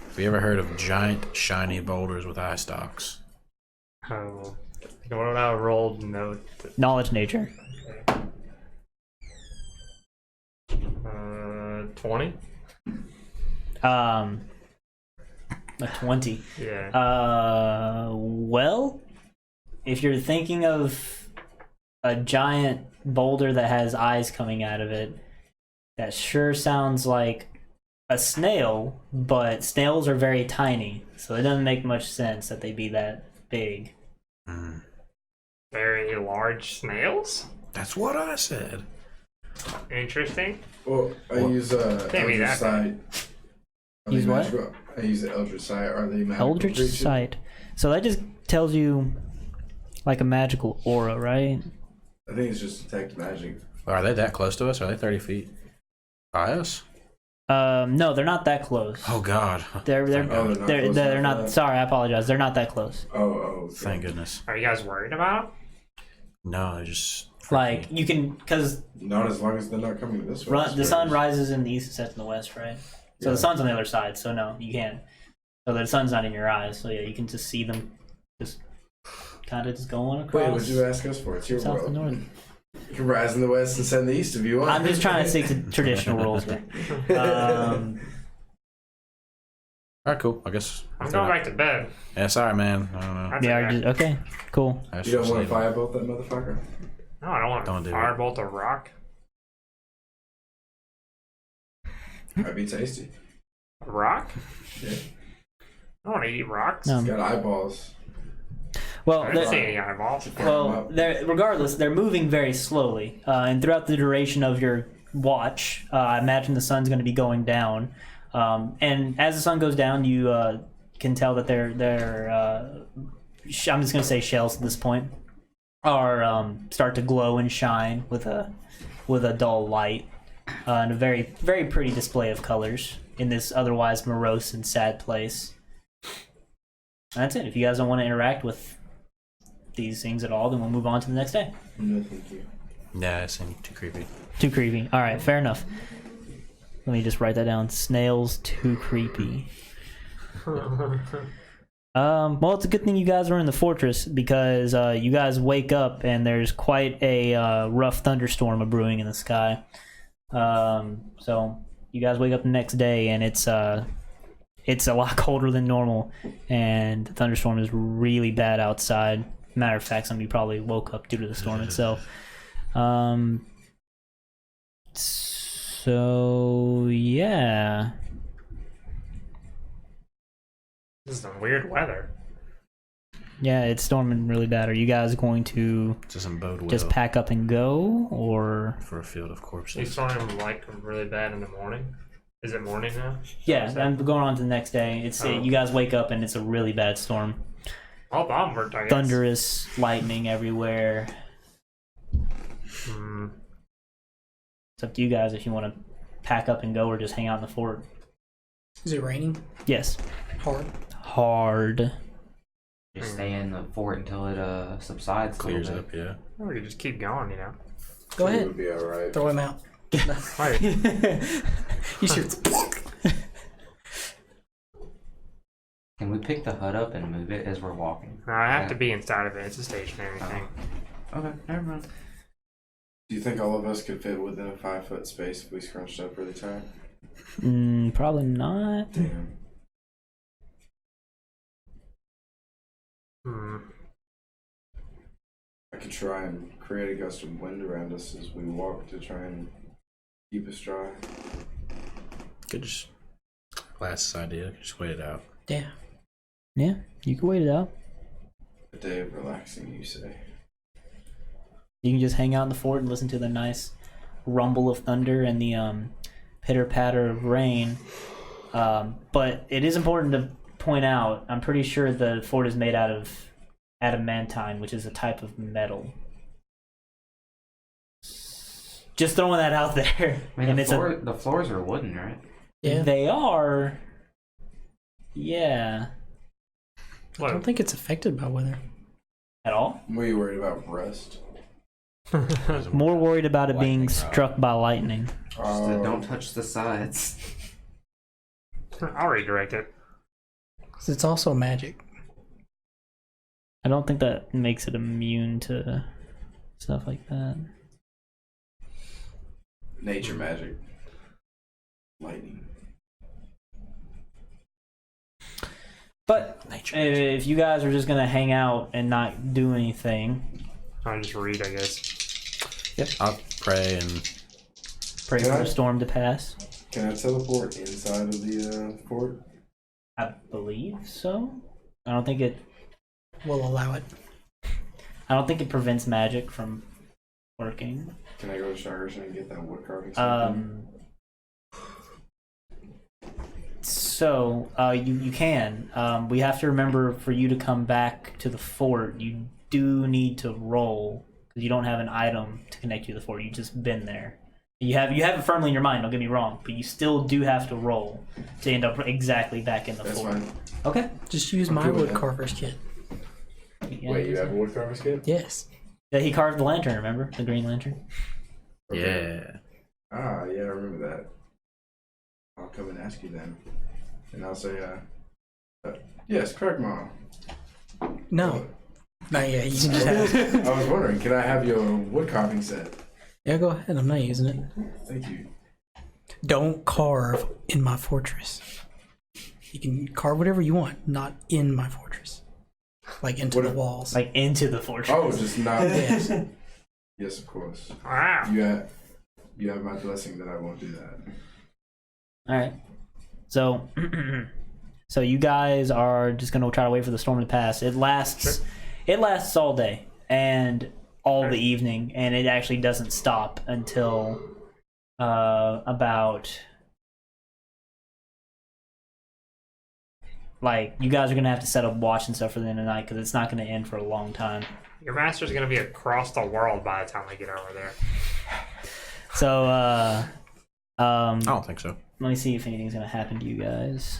have you ever heard of giant, shiny boulders with eye stalks? Oh, what would I have rolled? No. Knowledge nature. 20. A 20. Yeah. Well, if you're thinking of a giant boulder that has eyes coming out of it. That sure sounds like a snail, but snails are very tiny, so it doesn't make much sense that they be that big. Very large snails? That's what I said. Interesting. Well, I use Can't be Eldritch that Sight. Use what? I use the Eldritch Sight. Are they magical Eldritch creatures? Sight. So that just tells you like a magical aura, right? I think it's just detect magic. Are they that close to us? Are they 30 feet by us? No, they're not that close. Oh God. They're Oh, close they're enough not. for that. Sorry, I apologize. They're not that close. Oh, okay. Thank goodness. Are you guys worried about No, they're just Like you can, because Not as long as they're not coming this way. the sun rises in the east and sets in the west, right? So Yeah. the sun's on the other side. So no, you can't. So the sun's not in your eyes. So yeah, you can just see them, just kind of just going across. Wait, what'd you ask us for? It's your south world. and north. You can rise in the west and set in the east if you want. I'm just trying to stick to traditional rules here. Alright, cool. I guess. I'm going back to bed. Yeah, sorry, man. I don't know. That's Yeah, okay. okay, cool. I You don't should want to sleep. firebolt that motherfucker? No, I don't want Don't to do it. firebolt a rock. Might be tasty. A rock? Yeah. I don't want to eat rocks. No. It's got eyeballs. Well, I didn't they're- see any eyeballs. Well, regardless, they're moving very slowly, and throughout the duration of your watch, I imagine the sun's going to be going down. And as the sun goes down, you can tell that they're I'm just going to say shells at this point are start to glow and shine with a dull light, and a very very pretty display of colors in this otherwise morose and sad place. And that's it. If you guys don't want to interact with these things at all, then we'll move on to the next day. No, thank you. Yeah, it seemed too creepy. Too creepy. All right, fair enough. Let me just write that down. Snails too creepy. Well, it's a good thing you guys are in the fortress because you guys wake up and there's quite a rough thunderstorm brewing in the sky. So you guys wake up the next day and it's a lot colder than normal, and the thunderstorm is really bad outside. Matter of fact, some of you probably woke up due to the storm itself. So yeah. This is some weird weather. Yeah, it's storming really bad. Are you guys going to Doesn't bode well just pack up and go, or? for a field of You corpses. saw him like really bad in the morning. Is it morning now? Yeah, I'm going on to the next day. It's Oh. you guys wake up and it's a really bad storm. All onward, I guess. Thunderous lightning everywhere. Hmm. It's up to you guys if you want to pack up and go or just hang out in the fort. Is it raining Yes, hard? hard. Just stay in the fort until it subsides. Clears a little up, bit. yeah. Or you just keep going, you know. Go It ahead. would be alright. Throw him out. Wait, You should. Can we pick the hut up and move it as we're walking? no, I have to be inside of it. It's a stationary Oh. thing. Okay, never mind. Do you think all of us could fit within a 5-foot space if we scrunched up really tight? Probably not. Damn. Hmm. I could try and create a gust of wind around us as we walk to try and keep us dry. Could just last idea. Just wait it out. Yeah. Yeah, you can wait it out. A day of relaxing, you say? You can just hang out in the fort and listen to the nice rumble of thunder and the pitter patter of rain. But it is important to point out, I'm pretty sure the fort is made out of adamantine, which is a type of metal. Just throwing that out there. I mean, And the floors are wooden, right? Yeah. They are. Yeah. I What? don't think it's affected by weather. At all? Were you worried about rust? More worried about it being Lightning rod. struck by lightning. Just Oh. don't touch the sides. I'll redirect it. 'Cause it's also magic. I don't think that makes it immune to stuff like that. Nature magic. Lightning. But Nature. if you guys are just gonna hang out and not do anything, I'll just read, I guess. Yep. I'll pray and Pray for the storm to pass. Can I teleport inside of the fort? I believe so. I don't think it. We'll allow it. I don't think it prevents magic from working. Can I go to Shires and get that wood carving? So you can. We have to remember for you to come back to the fort, you do need to roll because you don't have an item to connect you to the fort. You've just been there. You have it firmly in your mind. Don't get me wrong, but you still do have to roll to end up exactly back in the That's fort. fine. Okay. Just use my wood carver's kit. Yeah, Wait, you have a wood carver's kit? Yes. Yeah, he carved the lantern. Remember the green lantern? Okay. yeah. Ah, yeah, I remember that. I'll come and ask you then. And I'll say, yes, correct, Mom. No. Not yet. You can just have. I was wondering, can I have your wood carving set? Yeah, go ahead. I'm not using it. Thank you. Don't carve in my fortress. You can carve whatever you want, not in my fortress. Like into the walls. Like into the fortress. Oh, just not. Yes. Yes, of course. Wow. You have my blessing that I won't do that. All right. So, so you guys are just gonna try to wait for the storm to pass. It lasts. Sure. It lasts all day and all the evening, and it actually doesn't stop until about. Like, you guys are gonna have to set up watch and stuff for the end of the night because it's not gonna end for a long time. Your master's gonna be across the world by the time we get over there. So, I don't think so. let me see if anything's gonna happen to you guys.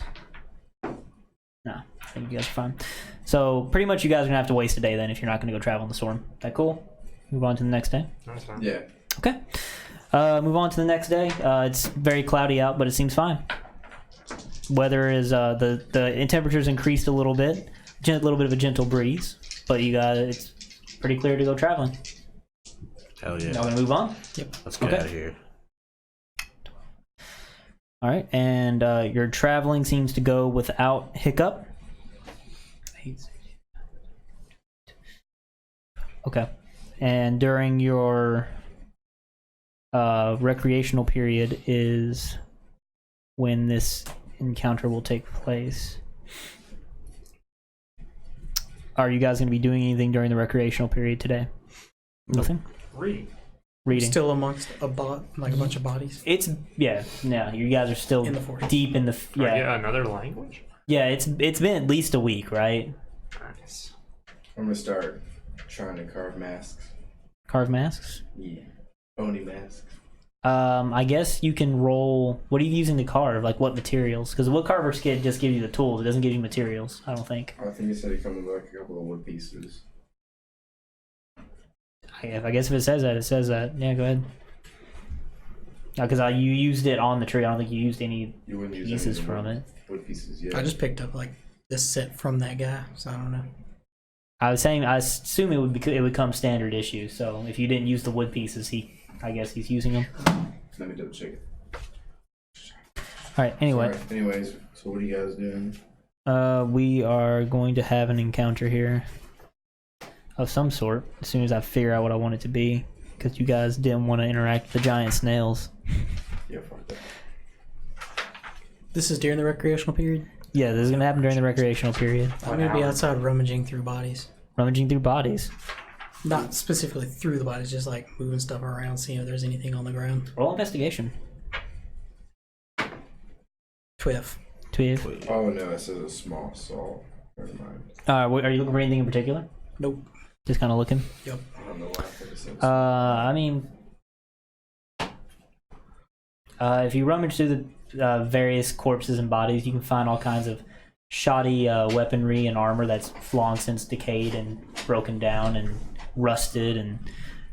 No, I think you guys are fine. So, pretty much you guys are gonna have to waste a day then if you're not gonna go travel in the storm. Is that cool? Move on to the next day. That's fine. Yeah. Okay. Move on to the next day. It's very cloudy out, but it seems fine. Weather is the temperature's increased a little bit of a gentle breeze, but you guys, it's pretty clear to go traveling. Hell yeah. Y'all gonna move on? Yep. Let's get Okay. out of here. All right, and your traveling seems to go without hiccup. Okay, and during your recreational period is when this encounter will take place. Are you guys going to be doing anything during the recreational period today? Nothing? Read. Reading. Still amongst a bunch of bodies. It's you guys are still In the forest. deep in the Another language? Yeah, it's been at least a week, right? Nice. I'm gonna start trying to carve masks. Carve masks? Yeah. Pony masks. I guess you can roll. What are you using to carve? Like what materials? Because the wood carver's kit just gives you the tools. It doesn't give you materials, I don't think. I think it said it comes with like a couple of wood pieces. I guess if it says that, it says that. Yeah, go ahead. Because you used it on the tree. I don't think you used any You wouldn't use pieces any from wood, it. wood pieces, yeah. I just picked up like this set from that guy, so I don't know. I assume it would come standard issue. So if you didn't use the wood pieces, I guess he's using them. Let me double check it. All right. Anyway, Alright, anyways, so what are you guys doing? we are going to have an encounter here of some sort as soon as I figure out what I want it to be. Because you guys didn't want to interact with the giant snails. Yeah, fuck that. This is during the recreational period. Yeah, this is gonna happen during the recreational period. I'm gonna be outside rummaging through bodies. Rummaging through bodies. Not specifically through the bodies, just like moving stuff around, seeing if there's anything on the ground. Roll investigation. 12. 12. Oh no, it says a small salt. Never mind. Are you looking for anything in particular? Nope. Just kind of looking. Yep. I don't know why I thought it said I mean, if you rummage through the various corpses and bodies, you can find all kinds of shoddy weaponry and armor that's long since decayed and broken down and rusted and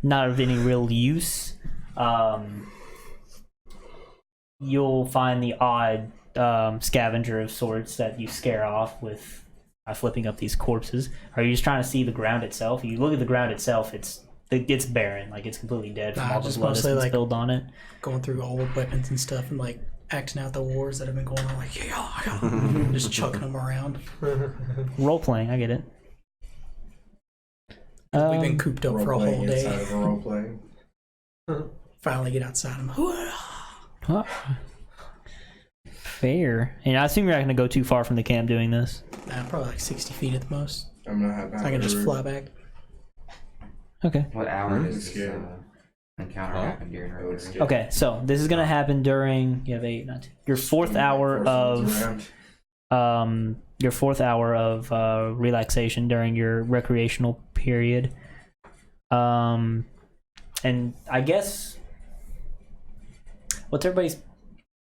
not of any real use. You'll find the odd scavenger of sorts that you scare off with flipping up these corpses. Are you just trying to see the ground itself? If you look at the ground itself, it's barren, like it's completely dead from all the just blood that's been mostly, spilled on it. Going through old weapons and stuff and like acting out the wars that have been going on, like yeah. Just chucking them around. Role playing, I get it. We've been cooped up for a whole Role-playing inside day. of a role-playing. Finally get outside. I'm Huh. Fair. And I assume you're not going to go too far from the camp doing this. probably like 60 feet at the most. I'm gonna have So I can just fly back. Okay. What hour Hmm? does this encounter happen during regular? Okay, so this is going to happen during you have 8, 9, 10, your fourth hour of relaxation during your recreational period. And I guess what's everybody's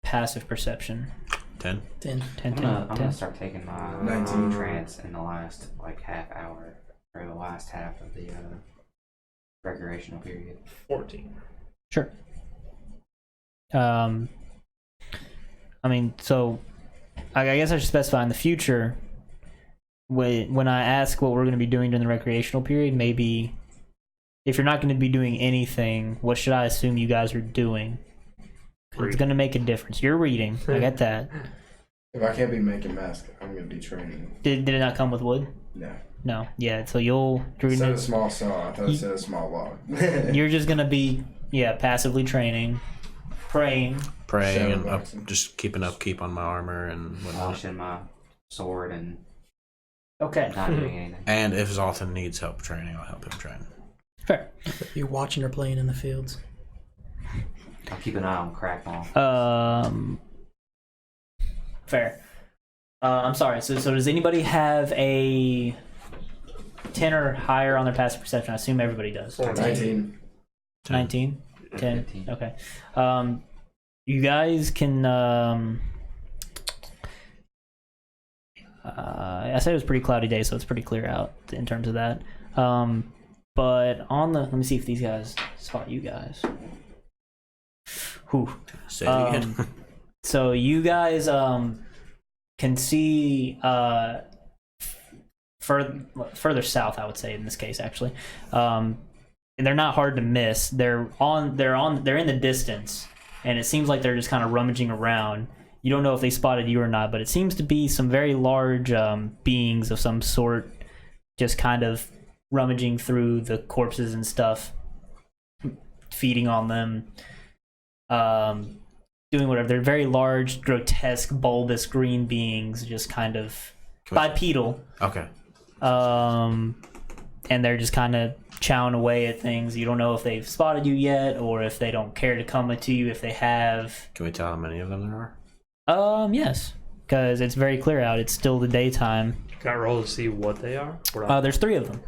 passive perception? 10. 10, 10, 10, I'm 10. gonna start taking my 19. trance in the last half hour or the last half of the recreational period. 14. Sure. I mean, so I guess I should specify in the future when I ask what we're going to be doing during the recreational period, maybe if you're not going to be doing anything, what should I assume you guys are doing? 'Cause it's going to make a difference. You're reading. I get that. If I can't be making masks, I'm gonna be training. Did it not come with wood? No. No. Yeah. So you're Instead gonna, of small saw, I thought it said a small log. you're just gonna be passively training, praying. Praying and Shadowboxing. just keeping upkeep on my armor and whatnot. Polishing my sword and Okay. not doing anything. And if Zoltan needs help training, I'll help him train. Fair. You're watching or playing in the fields. I'll keep an eye on Crackball. Fair. I'm sorry. So does anybody have a 10 or higher on their passive perception? I assume everybody does. 19. 19? 10? 15. Okay. You guys can... I said it was a pretty cloudy day, so it's pretty clear out in terms of that. But on the... Let me see if these guys spot you guys. Whew. Say it again. So you guys can see further south, I would say in this case actually, and they're not hard to miss. They're in the distance, and it seems like they're just kind of rummaging around. You don't know if they spotted you or not, but it seems to be some very large beings of some sort, just kind of rummaging through the corpses and stuff, feeding on them. Doing whatever. They're very large, grotesque, bulbous green beings, just kind of bipedal. Okay. And they're just kind of chowing away at things. You don't know if they've spotted you yet, or if they don't care to come to you. If they have, Can we tell how many of them there are? yes, because it's very clear out. It's still the daytime. Can I roll to see what they are? There's 3 of them.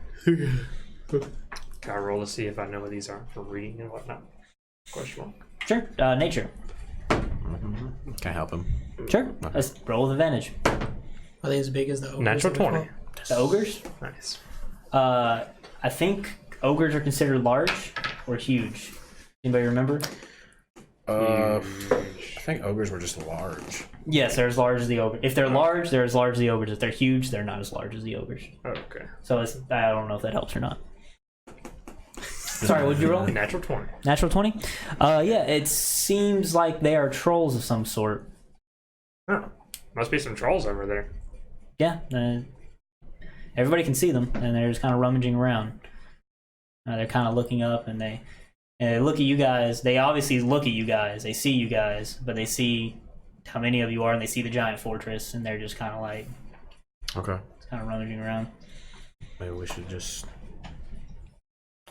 Can I roll to see if I know what these are for reading and whatnot? Question mark. Sure. Nature. Can I help him? Sure. Okay. Let's roll with advantage. Are they as big as the ogres? Natural that we 20. fought? The ogres. Nice. I think ogres are considered large or huge. Anybody remember? I think ogres were just large. Yes, they're as large as the ogre. If they're large, they're as large as the ogres. If they're huge, they're not as large as the ogres. Okay. So I don't know if that helps or not. Sorry, what'd you roll? Natural 20. Natural 20? Yeah, it seems like they are trolls of some sort. Oh. Must be some trolls over there. Yeah, everybody can see them, and they're just kind of rummaging around. They're kind of looking up, and they look at you guys. They obviously look at you guys. They see you guys, but they see how many of you are, and they see the giant fortress, and they're just kind of like... Okay. kind of rummaging around. Maybe we should just...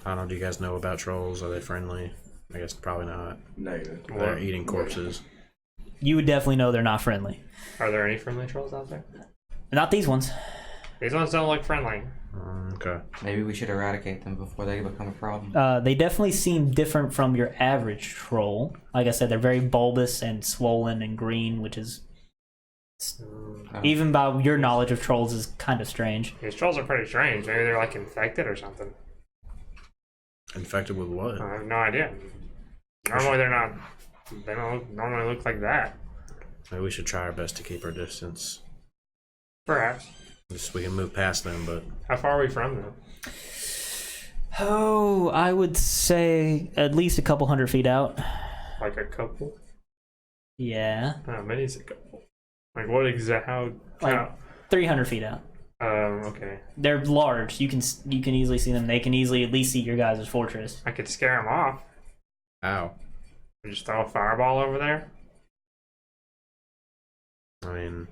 I don't know, do you guys know about trolls? Are they friendly? I guess probably not. Negative. They're eating corpses. You would definitely know they're not friendly. Are there any friendly trolls out there? Not these ones. These ones don't look friendly. Okay. Maybe we should eradicate them before they become a problem. They definitely seem different from your average troll. Like I said, they're very bulbous and swollen and green, which is, even by your knowledge of trolls, is kind of strange. These trolls are pretty strange. Maybe they're like infected or something. Infected with what? I have no idea. Normally they're not. They don't normally look like that. Maybe we should try our best to keep our distance. Perhaps. Just we can move past them, but How far are we from them? Oh, I would say at least a couple 100 feet out. Like a couple? Yeah. How many is a couple? Like what exact? How? Like 300 feet out. Okay. They're large. You can easily see them. They can easily at least see your guys' fortress. I could scare them off. Ow. You just throw a fireball over there? I mean,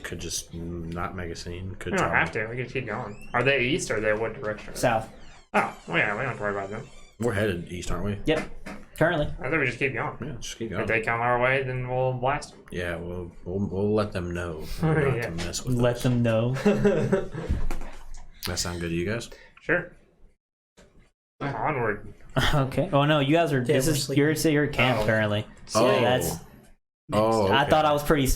could just not make a scene. Could We don't try. have to. We can keep going. Are they east or are they what direction? South. Oh, well, yeah, we don't have to worry about them. We're headed east, aren't we? Yep. Currently. I think we just keep going. Yeah, just keep If going. they come our way, then we'll blast them. Yeah, we'll let them know not Yeah. to mess with Let us. them know. That sound good to you guys? Sure. Onward. Okay. Oh no, you guys are. Yeah, This we're is sleeping. you're at camp Oh. currently. Oh. Yeah, that's. Oh, I okay. thought I was pretty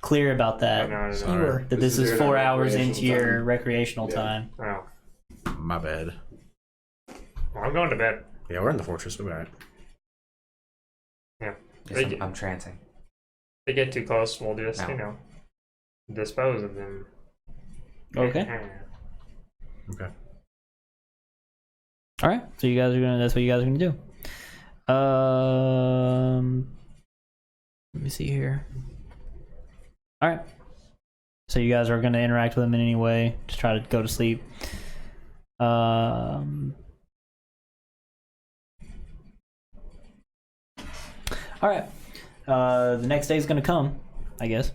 clear about that. No. You were. That this is during 4 our hours into recreational your time. recreational Yeah. time. Oh. My bad. Well, I'm going to bed. Yeah, we're in the fortress. We're alright. Yes, They- I'm trancing. If they get too close, we'll just, No. dispose of them. Okay. Okay. All right. So you guys are gonna. That's what you guys are gonna do. Let me see here. All right. So you guys are gonna interact with them in any way. Just try to go to sleep. All right. The next day is gonna come, I guess.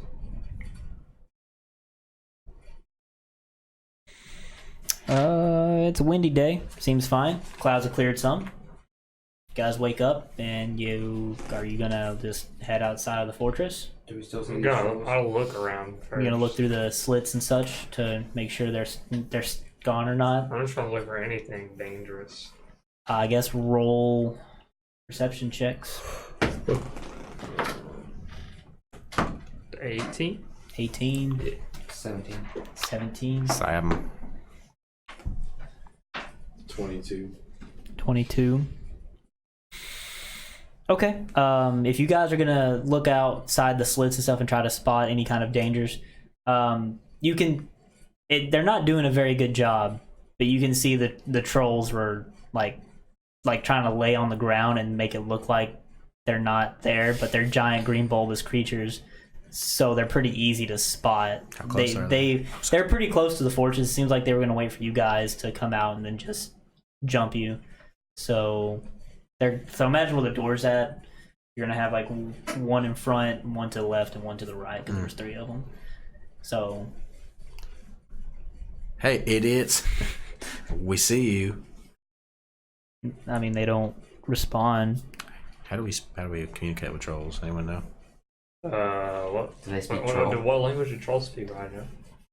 It's a windy day. Seems fine. Clouds have cleared some. You guys wake up and are you gonna just head outside of the fortress? Do we still see I'm these gonna, trolls? I'll look around first. You're gonna look through the slits and such to make sure they're gone or not. I'm just trying to look for anything dangerous. I guess roll perception checks. 18? 18, 17. 17, Sam. 22. 22. Okay. If you guys are gonna look outside the slits and stuff and try to spot any kind of dangers, you can. They're not doing a very good job, but you can see that the trolls were like trying to lay on the ground and make it look like they're not there, but they're giant green bulbous creatures, so they're pretty easy to spot. How close are They're pretty close to the fortress. It seems like they were gonna wait for you guys to come out and then just jump you. So imagine where the door's at. You're gonna have like one in front, one to the left, and one to the right because there's 3 of them. So Hey, idiots. We see you. I mean, they don't respond. How do we communicate with trolls? Anyone know? What? Do they speak What troll? language do trolls speak right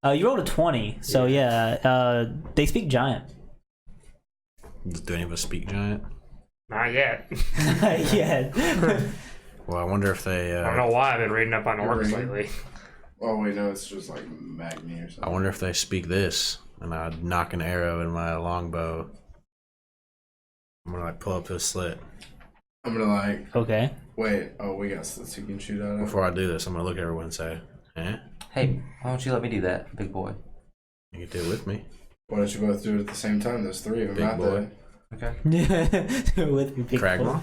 now? You rolled a 20, so yeah. They speak giant. Do any of us speak giant? Not yet. Yeah. Well, I wonder if they. I don't know why I've been reading up on orcs reading? lately. Oh wait, no, it's just like Magni or something. I wonder if they speak this, and I'd knock an arrow in my longbow. I'm gonna pull up this slit. I'm gonna Okay. wait. Oh, we got slits you can shoot out of. Before I do this, I'm gonna look at everyone and say, "Eh, Hey, why don't you let me do that, big boy? you can do it with me." Why don't you both do it at the same time? There's 3 of them Big out boy. there. Okay. With me, big Cragma? boy.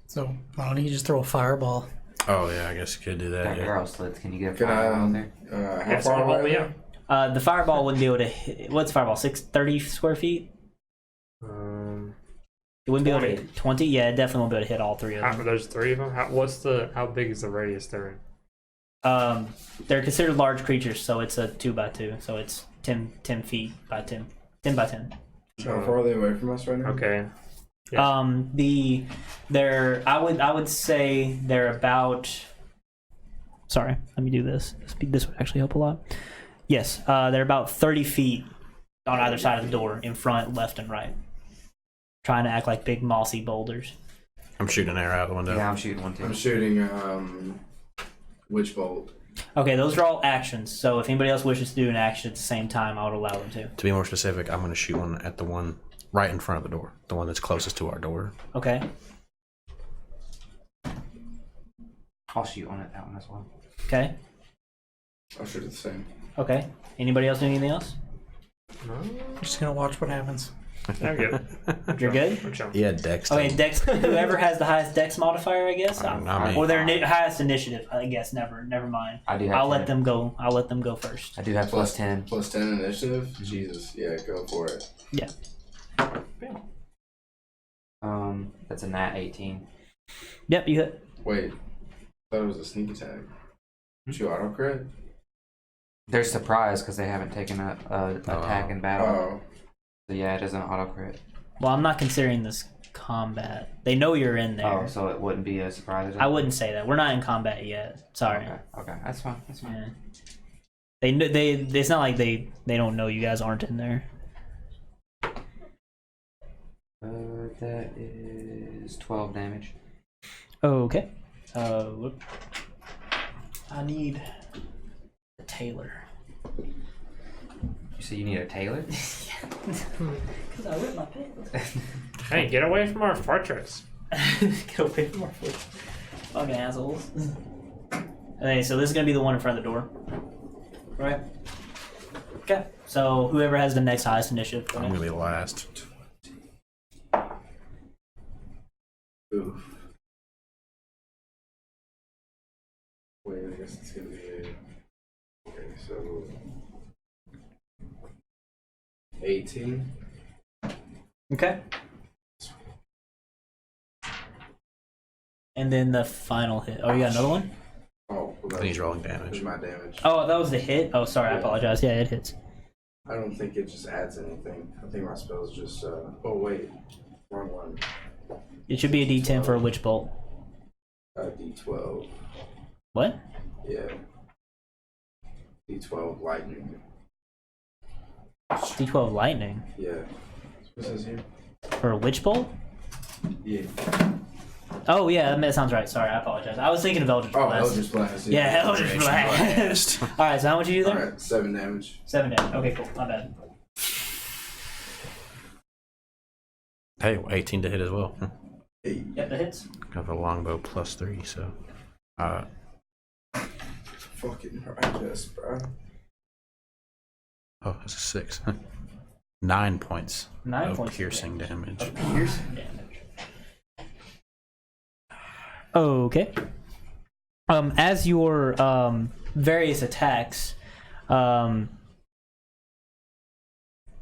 So why don't you just throw a fireball? Oh yeah, I guess you could do that. Got Yeah. arrow slits. Can you get a Can fire out I? there? How Yeah, far someone hold away? me are up. they? The fireball wouldn't be able to hit. What's fireball? 30 square feet? It wouldn't be able to 20. hit 20? Yeah, it definitely won't be able to hit all 3 of them. There's 3 of them. How big is the radius they're in? They're considered large creatures, so it's a 2x2. So it's 10 feet by 10. 10 by 10. How far are they away from us right now? Okay. Yeah. I would say they're about. Sorry, let me do this. This would actually help a lot. Yes, they're about 30 feet on either side of the door, in front, left, and right. Trying to act like big mossy boulders. I'm shooting an arrow out the window. Yeah, I'm shooting one too. I'm shooting Witch Bolt. Okay, those are all actions. So if anybody else wishes to do an action at the same time, I would allow them to. To be more specific, I'm gonna shoot one at the one right in front of the door, the one that's closest to our door. Okay. I'll shoot on it, that one as well. Okay. I'll shoot it the same. Okay. Anybody else do anything else? I'm just gonna watch what happens. I'm good. You're good? I'm chilling. Yeah, Dex. Okay, Dex. Whoever has the highest Dex modifier, I guess. Not me. Or their highest initiative, I guess. Never mind. I do have I'll 10. let them go. I'll let them go first. I do have plus 10. Plus 10 initiative? Jesus. Yeah, go for it. Yeah. That's a nat 18. Yep, you hit. Wait, I thought it was a sneak attack. Did you auto crit? They're surprised because they haven't taken a attack in battle. Oh, So yeah, it isn't auto crit. Well, I'm not considering this combat. They know you're in there. Oh, so it wouldn't be a surprise. I wouldn't say that. We're not in combat yet. Sorry. Okay, that's fine. That's fine. Yeah. They. It's not like they don't know you guys aren't in there. That is 12 damage. Okay. Whoop. I need a tailor. So you need a tailor? Because I ripped my pants. Hey, get away from our fortress. Get away from our foot. Fucking assholes. Okay, so this is gonna be the one in front of the door. Right? Okay. So whoever has the next highest initiative. I'm gonna be last. oof. Wait, I guess it's gonna be. Okay, so 18. Okay. And then the final hit. Oh, you got another one? Oh, well, I think he's rolling that's damage. my damage. Oh, that was the hit? Oh, sorry, I Yeah. apologize. Yeah, it hits. I don't think it just adds anything. I think my spells just. Oh wait, wrong one. It should be a D10 for a witch bolt. D12. What? Yeah. D12 lightning. D12 lightning? Yeah. What says here? For a witch bolt? Yeah. Oh, yeah, that sounds right. Sorry, I apologize. I was thinking of Eldritch Oh, Blast. Eldritch Blast. Yeah, Eldritch Blast. Alright, so how much did you do there? Alright, 7 damage. 7 damage. Okay, cool. My bad. Hey, 18 to hit as well. Hey. Yep, that hits. Got a longbow +3, so. Fucking righteous, bro. Oh, that's a 6. 9 points 9 of points. piercing damage. Of piercing damage. Okay. As your various attacks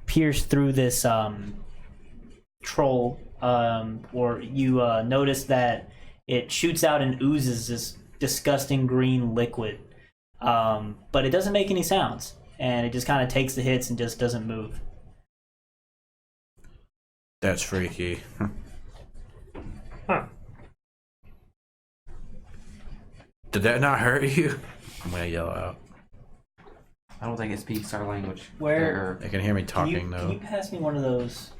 pierce through this troll, or you notice that it shoots out and oozes this disgusting green liquid, but it doesn't make any sounds, and it just kind of takes the hits and just doesn't move. That's freaky. Huh. Did that not hurt you? I'm gonna yell out. I don't think it speaks our language. Where- They can hear me talking Can though. you pass me one of those?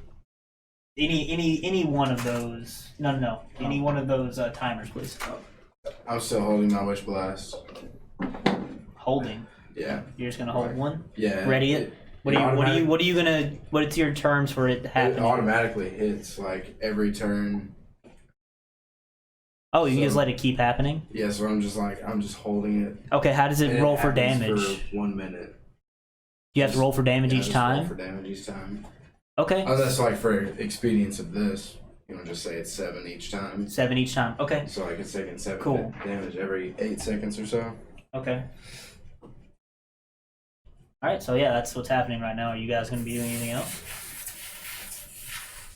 Any one of those? No. Any one of those timers, please. I'm still holding my Wish Blast. Holding. Yeah. You're just gonna hold one. Yeah. Ready it. What are you gonna? What's your terms for it It happening? automatically hits like every turn. Oh, you can just so- let it keep happening. Yeah, so I'm just holding it. Okay, how does it and roll for happens damage? For 1 minute. You have to roll for damage Yeah, each just roll time. for damage each time. Okay, Unless, like, for expedience of this, just say it's 7 each time. 7 each time. Okay, So like it's taking 7 Cool. damage every 8 seconds or so. okay. All right, so yeah, that's what's happening right now. Are you guys gonna be doing anything else?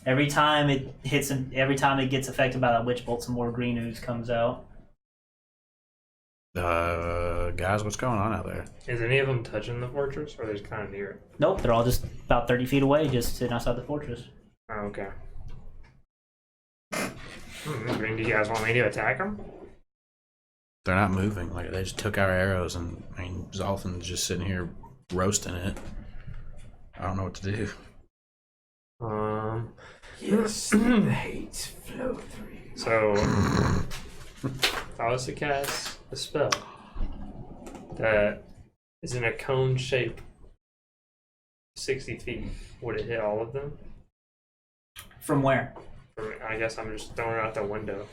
Every time it hits, every time it gets affected by that witch bolt, some more green ooze comes out. Guys, what's going on out there? Is any of them touching the fortress, or are they just kind of near it? Nope, they're all just about 30 feet away, just sitting outside the fortress. Oh, okay. Do you guys want me to attack them? They're not moving. Like they just took our arrows, and I mean, Zoltan's just sitting here roasting it. I don't know what to do. Yes, the hate flow through. So, if I was to cast a spell that is in a cone shape 60 feet, would it hit all of them? From where? Or I guess I'm just throwing it out the window.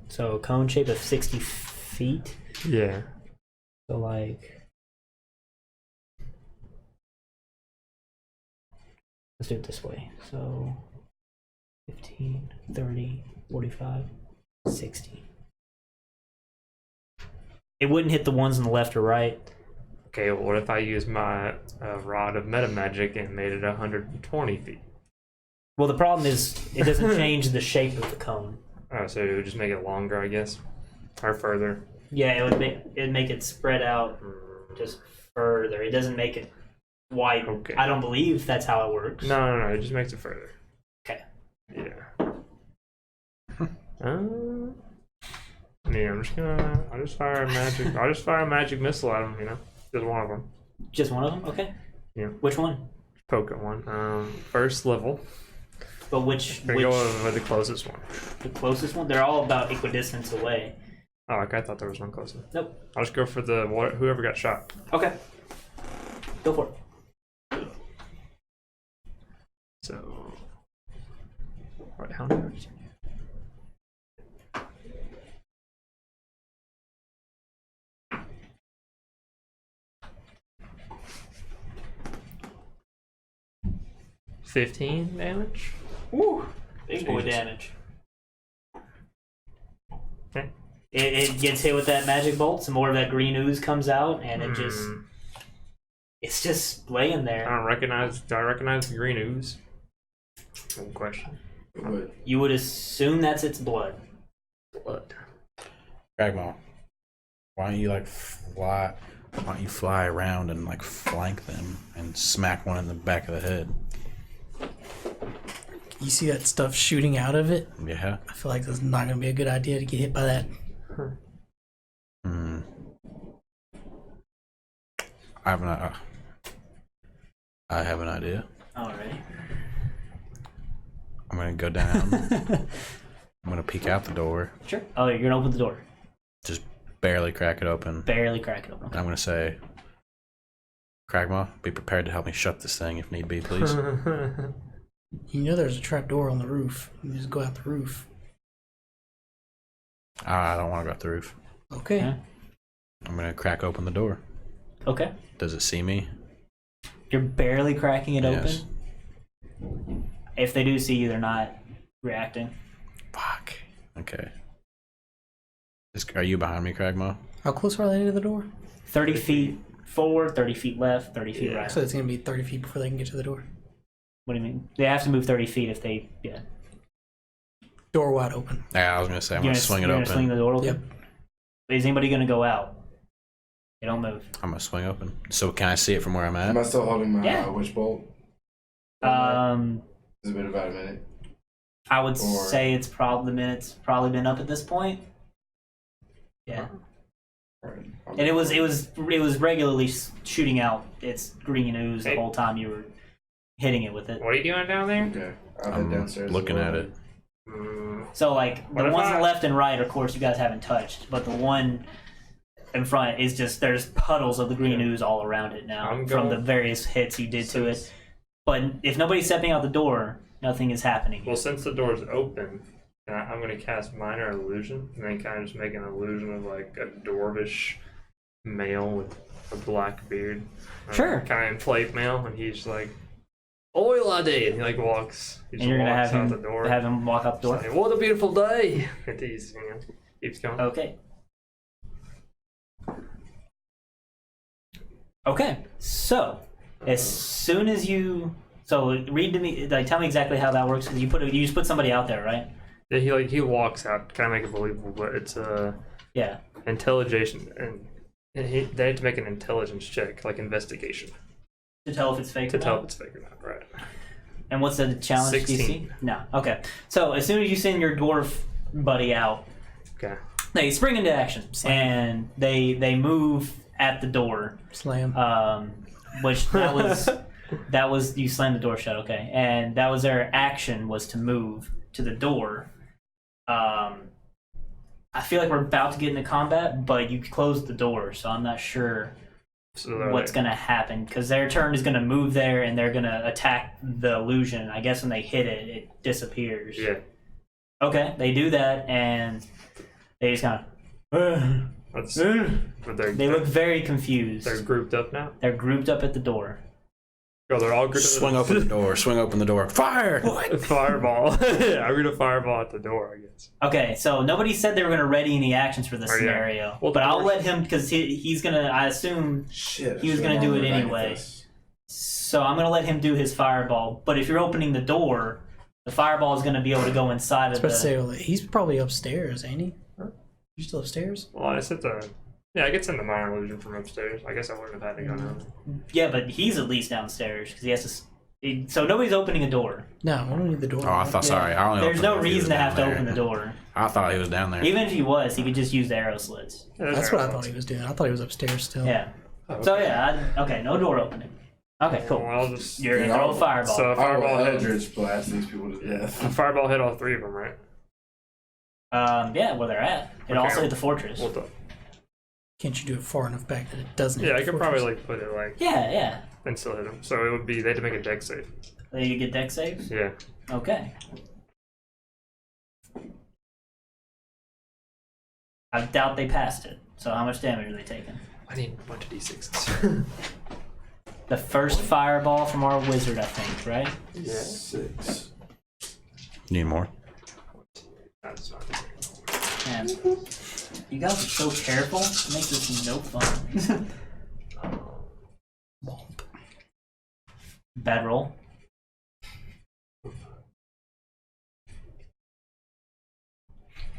So cone shape of 60 feet. Yeah. So like, let's do it this way. So 15, 30, 45, 60. It wouldn't hit the ones on the left or right. Okay, well, what if I use my rod of meta magic and made it 120 feet? Well, the problem is it doesn't change the shape of the cone. Oh, so it would just make it longer, I guess, or further. Yeah, it'd make it spread out just further. It doesn't make it wide. Okay. I don't believe that's how it works. No, it just makes it further. Okay. Yeah. Yeah, I'll just fire a magic missile at him, you know? Just one of them. Just one of them? Okay. Yeah. Which one? Poke at one. First level. But which Go with the closest one. the closest one? They're all about equidistance away. Oh, okay, I thought there was one closer. Nope. I'll just go for whoever got shot. Okay. Go for it. So, what? How many? $15 damage. Woo! Big boy Jesus. damage. Okay. It gets hit with that magic bolt. Some more of that green ooze comes out, and it just it's just laying there. Do I recognize the green ooze? Good question. But You would assume that's its blood. Blood. Cragmaw, why don't you fly around and like flank them and smack one in the back of the head? You see that stuff shooting out of it? Yeah. I feel like that's not going to be a good idea to get hit by that. Hmm. I have an idea. Alright. I'm gonna go down. I'm gonna peek out the door. Sure. Oh, you're gonna open the door. Just barely crack it open. Barely crack it open. And I'm gonna say, Cragmaw, be prepared to help me shut this thing if need be, please. You know there's a trap door on the roof. You just go out the roof. I don't want to go up the roof. Okay. Yeah. I'm gonna crack open the door. Okay. Does it see me? You're barely cracking it Yes. open. If they do see you, they're not reacting. Fuck. Okay. Are you behind me, Cragmaw? How close are they to the door? 30 feet forward, 30 feet left, 30 feet Yeah. right. So it's going to be 30 feet before they can get to the door. What do you mean? They have to move 30 feet if they, yeah. Door wide open. Yeah, I was gonna say I'm You're gonna swing it you're open. gonna swing the door open? Yep. Is anybody gonna go out? They don't move. I'm gonna swing open. So can I see it from where I'm am I at? still holding my Yeah. witch bolt? It's been about a minute. I would Or- say it's probably been up at this point. Yeah. Alright. And it was regularly shooting out its green ooze the Hey. whole time you were hitting it with it. What are you doing down there? Okay. I'll head I'm downstairs. as looking well. at it. So like What the if ones on I- the left and right, of course, you guys haven't touched, but the one in front is just there's puddles of the green ooze all around it now I'm from going- the various hits you did to it. But if nobody's stepping out the door, nothing is happening. Well, since the door's open, I'm going to cast Minor Illusion and then kind of just make an illusion of like a dwarvish male with a black beard. Sure. Kind of inflate male, and he's like, "Oil I did." He like walks. He And just you're gonna walks have out him the door. have him walk out the door. Saying, "What a beautiful day!" And he's keeps going. Okay. Okay. So as soon as you read to me, like tell me exactly how that works because you just put somebody out there, right? Yeah, he walks out, kind of make it believable, but it's Yeah. intelligence, and they have to make an intelligence check, like investigation, To tell if it's fake. to or tell not? if it's fake or not. Right. And what's the challenge? 16. DC? No. Okay. So as soon as you send your dwarf buddy out, Okay. they spring into action and they move at the door. Slam. Which that was you slammed the door shut. Okay, and that was their action was to move to the door. I feel like we're about to get into combat, but you closed the door, so I'm not sure So what's gonna happen because their turn is gonna move there and they're gonna attack the illusion. I guess when they hit it, it disappears. Yeah. Okay, they do that and they just kind of. That's, but They look very confused. they're grouped up now. They're grouped up at the door. Yo, they're all good. Swing open the door. Swing open the door. Fire! Fireball. I'm gonna fireball at the door, I guess. Okay, so nobody said they were going to ready any actions for this Oh, yeah. scenario. Well, but the I'll door's- let him, because he's going to, I assume, Shit. He was gonna do it anyway. so I'm going to let him do his fireball. But if you're opening the door, the fireball is going to be able to go inside of But the... say, he's probably upstairs, ain't he? You still upstairs? Well, I said the. Yeah, I could send the minor illusion from upstairs. I guess I wouldn't have had to go down. Yeah, but he's at least downstairs, because he has to... So nobody's opening a door. No, we don't need the door. Oh, I thought. Sorry, I only. There's opened no it if he was reason to down have to there. open the door. I thought he was down there. Even if he was, he could just use the arrow slits. Yeah, That's what I thought he was doing. I thought he was upstairs still. Yeah. Oh, So yeah, okay, no door opening. Okay, cool. Well, I'll just. You're gonna throw a fireball. So a I will fireball hit. Eldritch blast these people to death. A fireball hit all three of them, right? Yeah, where they're at. It Okay. also hit the fortress. Well done. Can't you do it far enough back that it doesn't? Yeah, hit I the could fortress? probably like put it like Yeah. and still hit them. So it would be they had to make a dex save. You get deck saves? Yeah. Okay. I doubt they passed it. So how much damage are they taking? I need a bunch of d6s. The first fireball from our wizard, I think, right? Yeah. 6. Need more? That's fine. Man, you guys are so careful. It makes this no fun. Bad roll.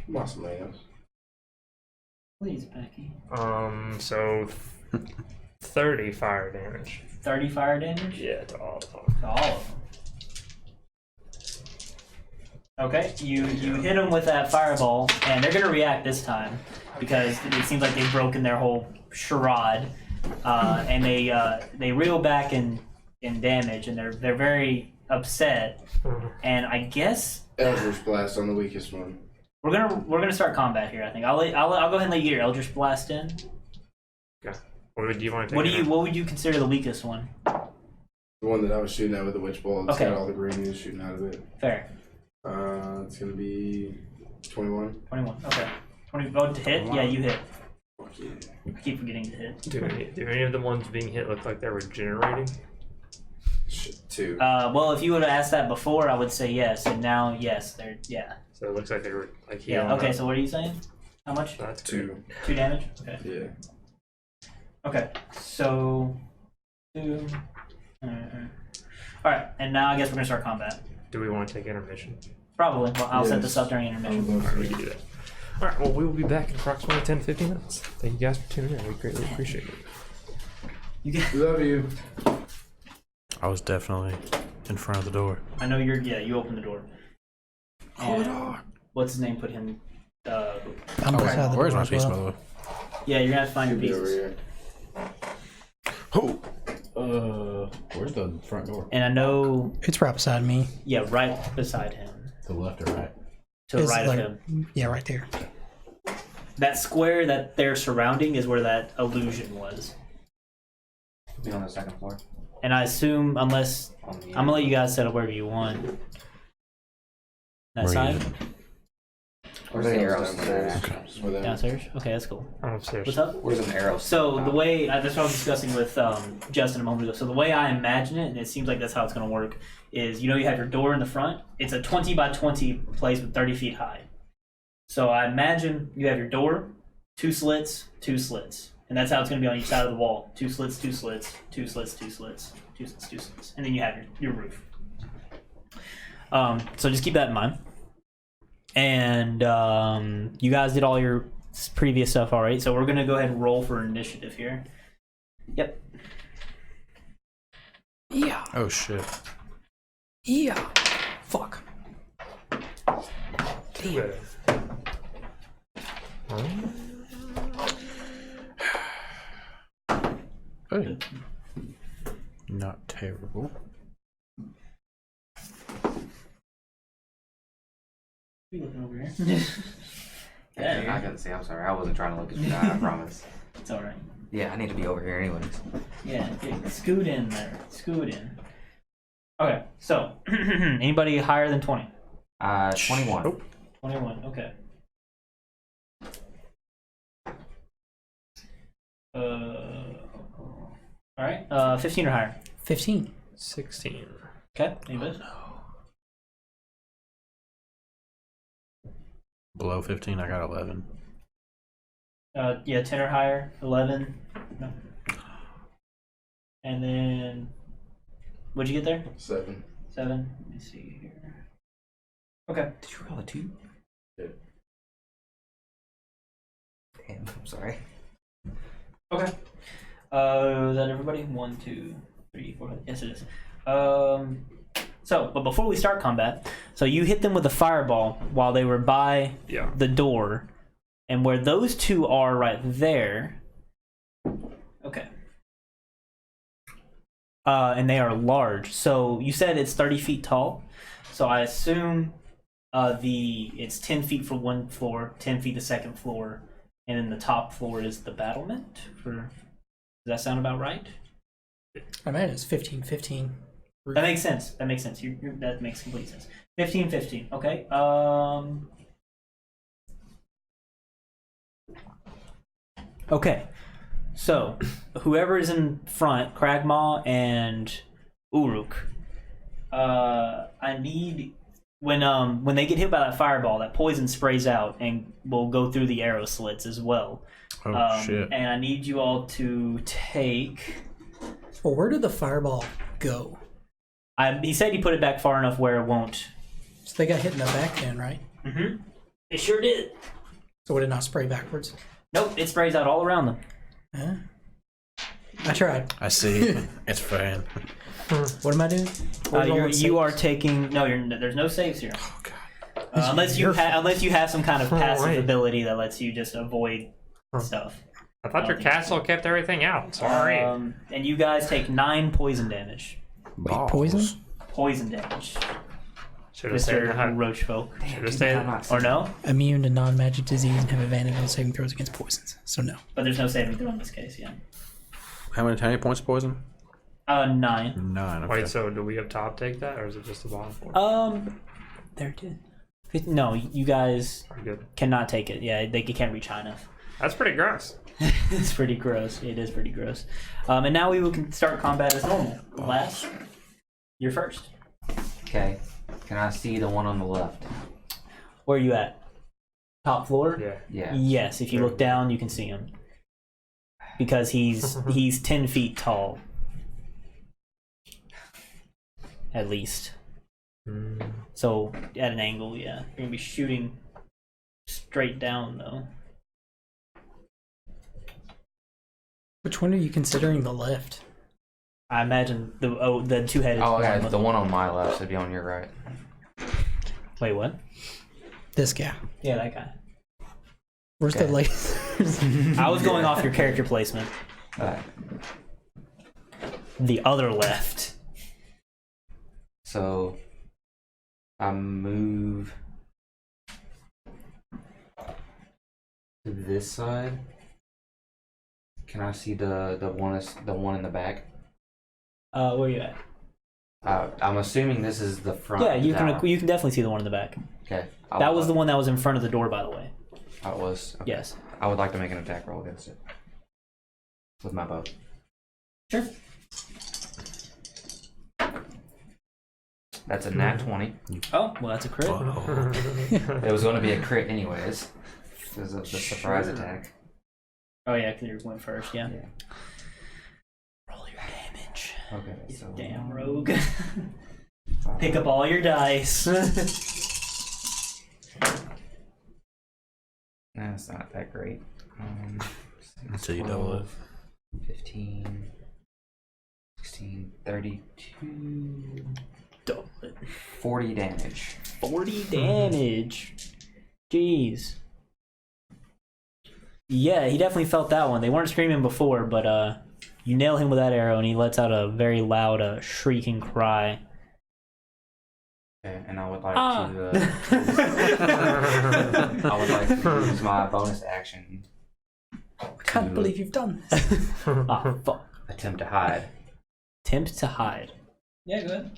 Lost my ass. Please, Becky. So 30 fire damage. 30 fire damage? Yeah, to all of them. To all of them. Okay, you hit them with that fireball, and they're gonna react this time because it seems like they've broken their whole charade, and they reel back in damage, and they're very upset. And I guess Eldritch blast on the weakest one. we're gonna start combat here. I think I'll go ahead and let you get your Eldritch Blast in. Okay. What do you want to take? What would you consider the weakest one? The one that I was shooting at with the witch ball. It's Okay. got all the green news shooting out of it. Fair. It's gonna be 21. 21. Okay. 20. Oh, to hit? Yeah, you hit. Fuck yeah. I keep forgetting to hit. Do any of the ones being hit look like they're regenerating? Shit, 2. Well, if you would have asked that before, I would say yes, and now yes, they're yeah. So it looks like they were like healing. Yeah. Okay. up. So what are you saying? How much? That's 2. 2 damage. Okay. Yeah. Okay. So 2. All right, and now I guess we're gonna start combat. Do we want to take intermission? Probably. Well, I'll set Yes. this up during I would intermission. love We to. can do that. All right. Well, we will be back in approximately 10-15 minutes. Thank you guys for tuning in. We greatly appreciate it. You get. Love you. I was definitely in front of the door. I know you're. Yeah, you open the door. Hold And on. what's his name? Put him. I'm beside the Where's door my as piece, well. by the way? Yeah, you're gonna have to find your Should be over pieces. here. Oh. Where's the front door? And I know. It's right beside me. Yeah, right beside him. To the left or right? To the It's right like- of him. Yeah, right there. That square that they're surrounding is where that illusion was. Be on the second floor. And I assume, unless On the I'm gonna let you guys set up wherever you want. That Where side? you- Where's the arrows? Downstairs. Okay. Just with them. Downstairs? Okay, that's cool. I'm upstairs. What's up? Where's an arrow? So the way that's what I was discussing with Justin a moment ago. So the way I imagine it, and it seems like that's how it's going to work, is you have your door in the front. It's a 20 by 20 place with 30 feet high. So I imagine you have your door, 2 slits, 2 slits, and that's how it's going to be on each side of the wall. 2 slits, 2 slits, 2 slits, 2 slits, 2 slits, 2 slits, and then you have your roof. So just keep that in mind. And you guys did all your previous stuff, all right? So we're gonna go ahead and roll for initiative here. Yep. Yeah. Oh shit. Yeah. Fuck. Damn. Hey. Not terrible. What are you looking over here? I Yeah, couldn't see. I'm sorry. I wasn't trying to look at you. I promise. it's all right. Yeah, I need to be over here anyways. Yeah, scoot in there. Scoot in. Okay, so anybody higher than 20? 21. Oh. 21. Okay. All right. 15 or higher. 15. 16. Okay, anybody? Below 15, I got 11. Yeah, 10 or higher. 11. No. And then, what'd you get there? 7. 7. Let me see here. Okay. Did you roll a 2? Yeah. Damn, I'm sorry. Okay. Is that everybody? 1, 2, 3, 4. Yes, it is. So, but before we start combat, so you hit them with a fireball while they were by Yeah. the door, and where those two are right there. Okay. And they are large. So you said it's 30 feet tall. So I assume it's 10 feet for one floor, 10 feet the second floor, and then the top floor is the battlement. Does that sound about right? I imagine it's 15-15. That makes sense. That makes sense. That makes complete sense. 15-15. Okay. Okay. So, whoever is in front, Kragmaw and Uruk, I need when they get hit by that fireball, that poison sprays out and will go through the arrow slits as well. Oh, shit. And I need you all to take. Well, where did the fireball go? He said he put it back far enough where it won't. So they got hit in the back then, right? Mm-hmm. It sure did. So would it not spray backwards? Nope, it sprays out all around them. Huh? I tried. I see. It's fine. What am I doing? You are taking there's no saves here. Oh, God. Unless you have some kind of passive ability that lets you just avoid stuff. I thought your castle kept everything out. Sorry. And you guys take 9 poison damage. Balls. Poison? Poison damage. Should have said Mr. that. Roachfolk. Should have said. Or no? Immune to non-magic disease and have advantage on saving throws against poisons. So no. But there's no saving throw in this case, yeah. How many points of poison? 9. 9. Okay. Wait, so do we up top take that, or is it just the bottom floor? There it is. No, you guys Pretty good. cannot take it. Yeah, they can't reach high enough. That's pretty gross. It's pretty gross. It is pretty gross. And now we can start combat as normal. Last, you're first. Okay. Can I see the one on the left? Where are you at? Top floor? Yeah. Yeah. Yes, if you look down, you can see him. Because he's 10 feet tall. At least. So, at an angle, yeah. You're going to be shooting straight down, though. Which one are you considering the left? I imagine the two-headed Oh, okay. one. The one on my left should be on your right. Wait, what? This guy. Yeah, that guy. Where's Okay. the lasers? I was going off your character placement. Alright. The other left. So I move to this side. Can I see the one in the back? Where are you at? I'm assuming this is the front. Yeah, you tower. can definitely see the one in the back. Okay. That was the one that was in front of the door, by the way. Oh, it was. Okay. Yes. I would like to make an attack roll against it with my bow. Sure. That's a nat 20. Oh, well, that's a crit. It was going to be a crit anyways. Because of the surprise attack. Oh, yeah, because you went first, yeah. Yeah. Roll your damage. Okay. You So damn rogue. Pick up all your dice. That's not that great. Until you double it. 15, 16, 32, Double it. 40 damage. 40 damage. Jeez. Yeah, he definitely felt that one. They weren't screaming before, but you nail him with that arrow, and he lets out a very loud, shrieking cry. Okay, and I would like Ah. to. I would like to use my bonus action. I can't believe you've done this. Ah, fuck. Attempt to hide. Attempt to hide. Yeah, go ahead.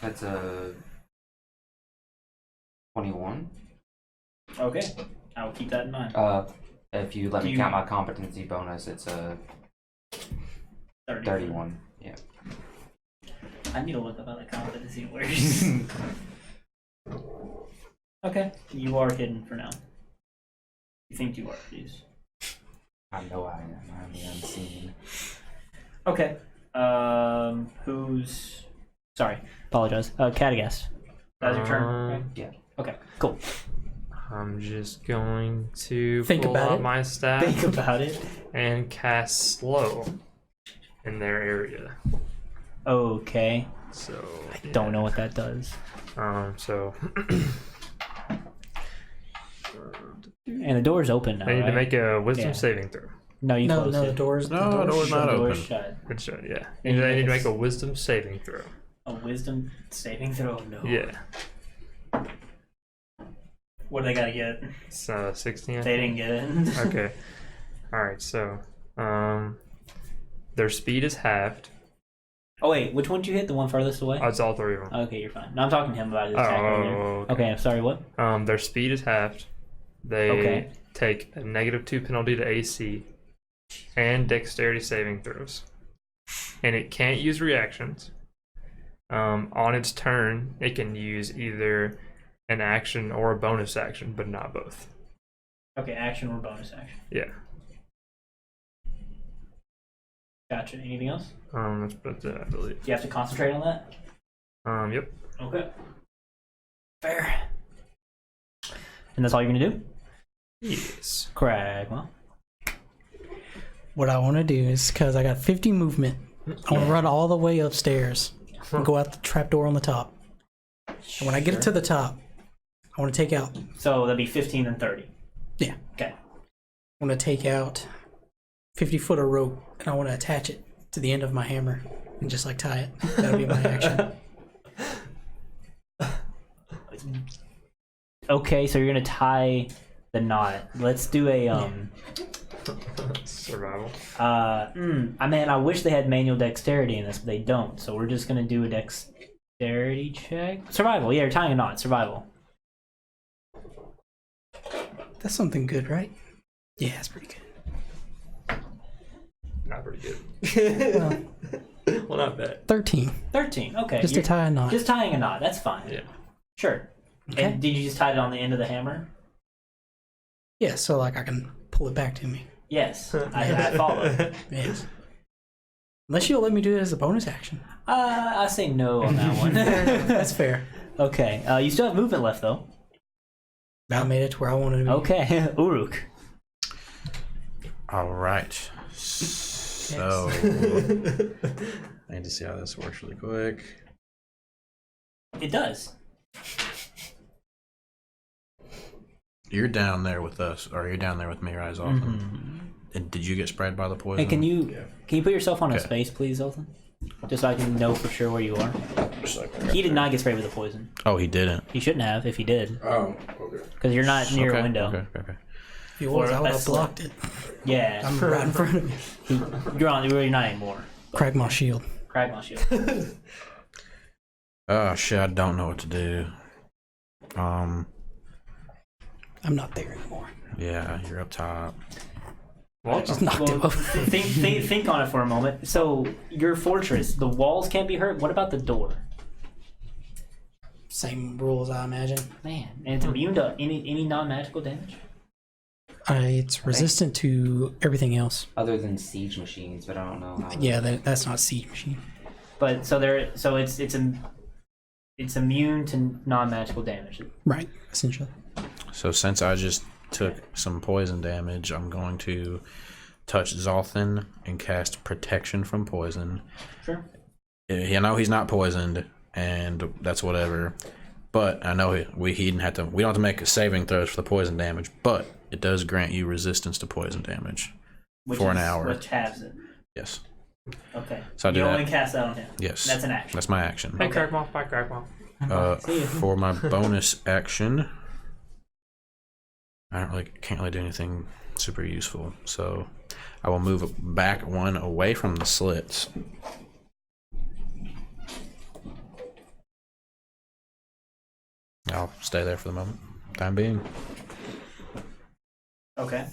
That's a 21. Okay, I will keep that in mind. If you let Do me you- count my competency bonus, it's a 31. Yeah. I need to look up how the competency works. Okay, you are hidden for now. You think you are, please. I know I am. I'm the unseen. Okay. Who's? Sorry, apologize. Catagast. That was your turn. Right? Yeah. Okay, cool. I'm just going to Think pull about out it. my staff Think about it. and cast slow in their area. Okay. So I don't know what that does. So And the door's open now. I need to right? make a wisdom Yeah. saving throw. No, you No, closed no, it. the door's No, the door's shut. not The door's open. shut. Good shot, yeah. And you I need to make make a wisdom saving throw. A wisdom saving throw. No. Yeah. What do they gotta get? It's 16. I They think. didn't get it. Okay. Alright, so their speed is halved. Oh wait, which one did you hit? The one farthest away? Oh, it's all three of them. Okay, you're fine. No, I'm talking to him about his attack earlier. okay. Okay, I'm sorry. What? Their speed is halved. They Okay. take a -2 penalty to AC and dexterity saving throws. And it can't use reactions. On its turn, it can use either an action or a bonus action, but not both. Okay, action or bonus action. Yeah. Gotcha. Anything else? That's I believe. Do you have to concentrate on that? Yep. Okay. Fair. And that's all you're gonna do? Yes. Crag. Well, What I want to do is, because I got 50 movement, I want to run all the way upstairs and go out the trapdoor on the top. And when I get to the top, I want to take out. so that'd be 15 and 30. Yeah. Okay. I want to take out 50 foot of rope and I want to attach it to the end of my hammer and just like tie it. That'll be my action. Okay, so you're gonna tie the knot. Let's do a Survival. I wish they had manual dexterity in this, but they don't. So we're just gonna do a dexterity check. Survival. Yeah, you're tying a knot. Survival. That's something good, right? Yeah, it's pretty good. Not pretty good. Well, Well, not bad. 13. 13. Okay. Just to you're tie a knot. just tying a knot. That's fine. Yeah. Sure. Okay. And did you just tie it on the end of the hammer? Yeah, so like I can pull it back to me. Yes. I follow. Yes. Unless you'll let me do it as a bonus action. I say no on that one. That's fair. Okay. You still have movement left though. I made it to where I wanted to be. Okay. Uruk. All right. So I need to see how this works really quick. It does. You're down there with us, or you're down there with me, right, Zoltan? Mm-hmm. And did you get sprayed by the poison? Hey, can you put yourself on a Okay. space, please, Zoltan? Just so I can know for sure where you are. Just like He did not get sprayed with the poison. Oh, he didn't. He shouldn't have if he did, Oh, okay. because you're not near okay, a window. Okay. If it was, Or I would a have slit. blocked it. Yeah, I'm right in front of you. you're not anymore. Crack my shield. Crag my shield. Oh shit! I don't know what to do. I'm not there anymore. Yeah, you're up top. Well, Just knocked him Well, over. think on it for a moment. So your fortress, the walls can't be hurt. What about the door? Same rules, I imagine. Man, and it's immune to any non-magical damage. It's resistant to everything else. Other than siege machines, but I don't know how. Yeah, that's not siege machine. But it's immune to non-magical damage. Right, essentially. So since I just took some poison damage, I'm going to touch Zoltan and cast protection from poison. Sure. I know he's not poisoned, and that's whatever. But I know we don't have to make saving throws for the poison damage, but it does grant you resistance to poison damage for an hour. Which halves it. Yes. Okay. So I do you that. only cast that on him. Yes. That's an action. That's my action. Hey, Cragmaw, bye, Cragmaw. See you. For my bonus action, I can't really do anything super useful. So I will move back one away from the slits. I'll stay there for the moment, time being. Okay.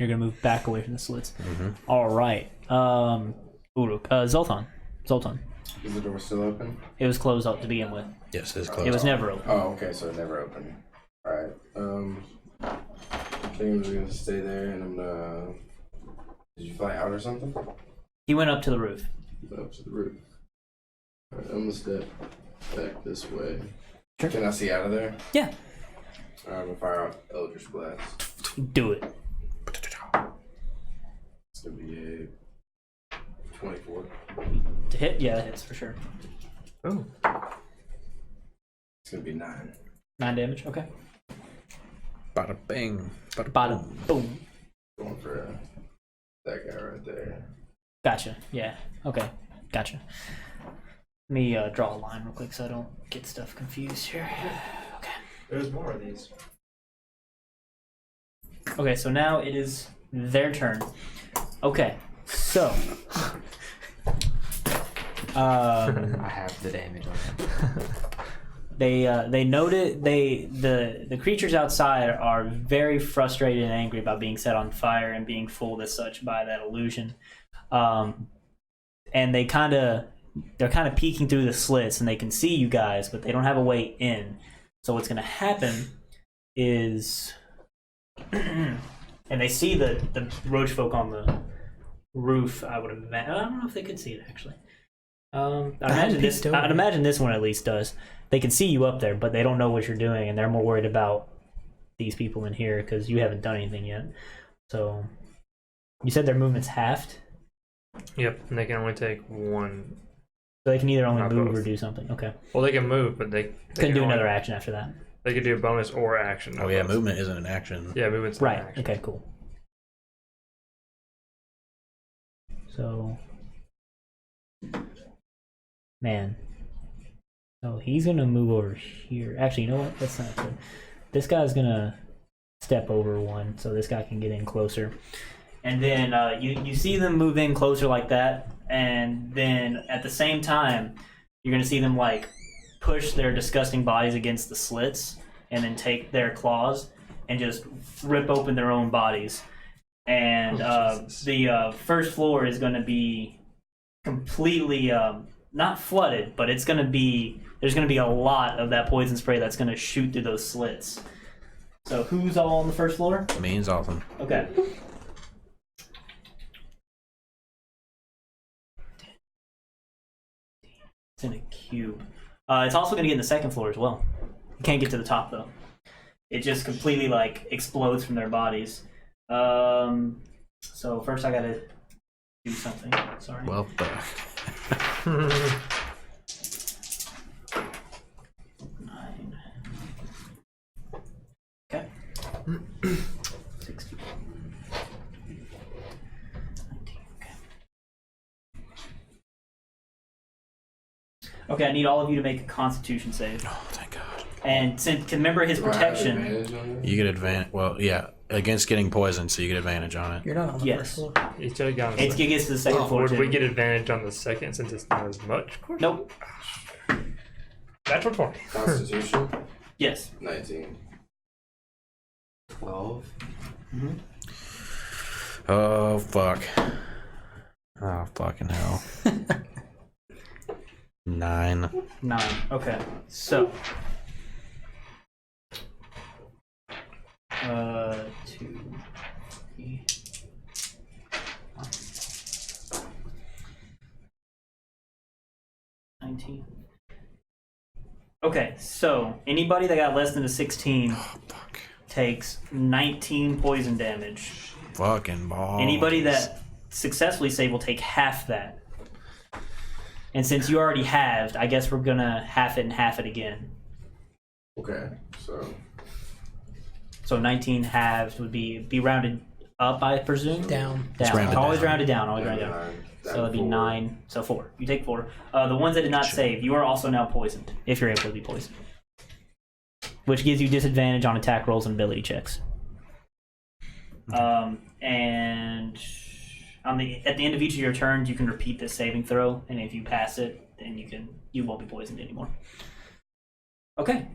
You're gonna move back away from the slits. Mm-hmm. All right. Uruk. Zoltan. Zoltan. Is the door still open? It was closed up to begin with. Yes, it's closed. It was never open. Oh, okay, so it never opened. Alright. I think I'm just gonna stay there and I'm gonna. Did you fly out or something? He went up to the roof. Up to the roof. Alright, I'm gonna step back this way. Sure. Can I see out of there? Yeah. I'm gonna fire off Eldritch Blast. Do it. It's gonna be a 24. To hit? Yeah, that hits for sure. Oh. It's gonna be 9. 9 damage. Okay. Bada bing. Bada boom. Going for that guy right there. Gotcha. Yeah. Okay. Gotcha. Let me draw a line real quick so I don't get stuff confused here. Okay. There's more of these. Okay, so now it is their turn. Okay, so I have the damage on him. they noted the creatures outside are very frustrated and angry about being set on fire and being fooled as such by that illusion, and they're kind of peeking through the slits and they can see you guys, but they don't have a way in. So what's going to happen is, and they see the roach folk on the roof. I would imagine. I don't know if they could see it actually. I'd imagine this one at least does. They can see you up there, but they don't know what you're doing, and they're more worried about these people in here because you haven't done anything yet. So, you said their movement's halved, Yep, and they can only take one. so they can either only Not move both. or do something. Okay, Well, they can move, but they couldn't do only- another action after that. They could do a bonus or action. Oh yeah, movement isn't an action. Yeah, movement's not Right. an action. Okay. Cool. So, man. So he's gonna move over here. Actually, you know what? That's not good. This guy's gonna step over one, so this guy can get in closer. And then you see them move in closer like that, and then at the same time, you're gonna see them like push their disgusting bodies against the slits, and then take their claws and just rip open their own bodies. And the first floor is gonna be completely not flooded, but it's gonna be there's gonna be a lot of that poison spray that's gonna shoot through those slits. So who's all on the first floor? Me and Zoltan. Okay. It's in a cube. It's also gonna get in the second floor as well. You can't get to the top though. It just completely like explodes from their bodies. So first I gotta do something. Sorry. Well, Nine. Okay. 16. 19. Okay. Okay, I need all of you to make a Constitution save. oh, thank God. And since remember his Do I have protection. advantage on it? You get advantage. Well, yeah, against getting poisoned, so you get advantage on it. You're not on the Yes. first floor. Each other got It gets to the second floor Would too. we get advantage on the second since it's not as much? Of course. Nope. That's for 20. Constitution? Yes. 19. 12. Oh fuck. Oh fucking hell. 9. 9. Okay. So. 2. 3. 19. Okay, so anybody that got less than a 16 Oh fuck. takes 19 poison damage. Fucking balls. Anybody that successfully save will take half that. And since you already halved, I guess we're gonna half it and half it again. Okay, so. So 19 halved would be rounded up, I presume. Down. Down. rounded Always down. rounded down. Always rounded down. So it'd be 9. So 4. You take 4. The ones that did not save, you are also now poisoned if you're able to be poisoned, which gives you disadvantage on attack rolls and ability checks. And at the end of each of your turns, you can repeat this saving throw, and if you pass it, then you won't be poisoned anymore. Okay.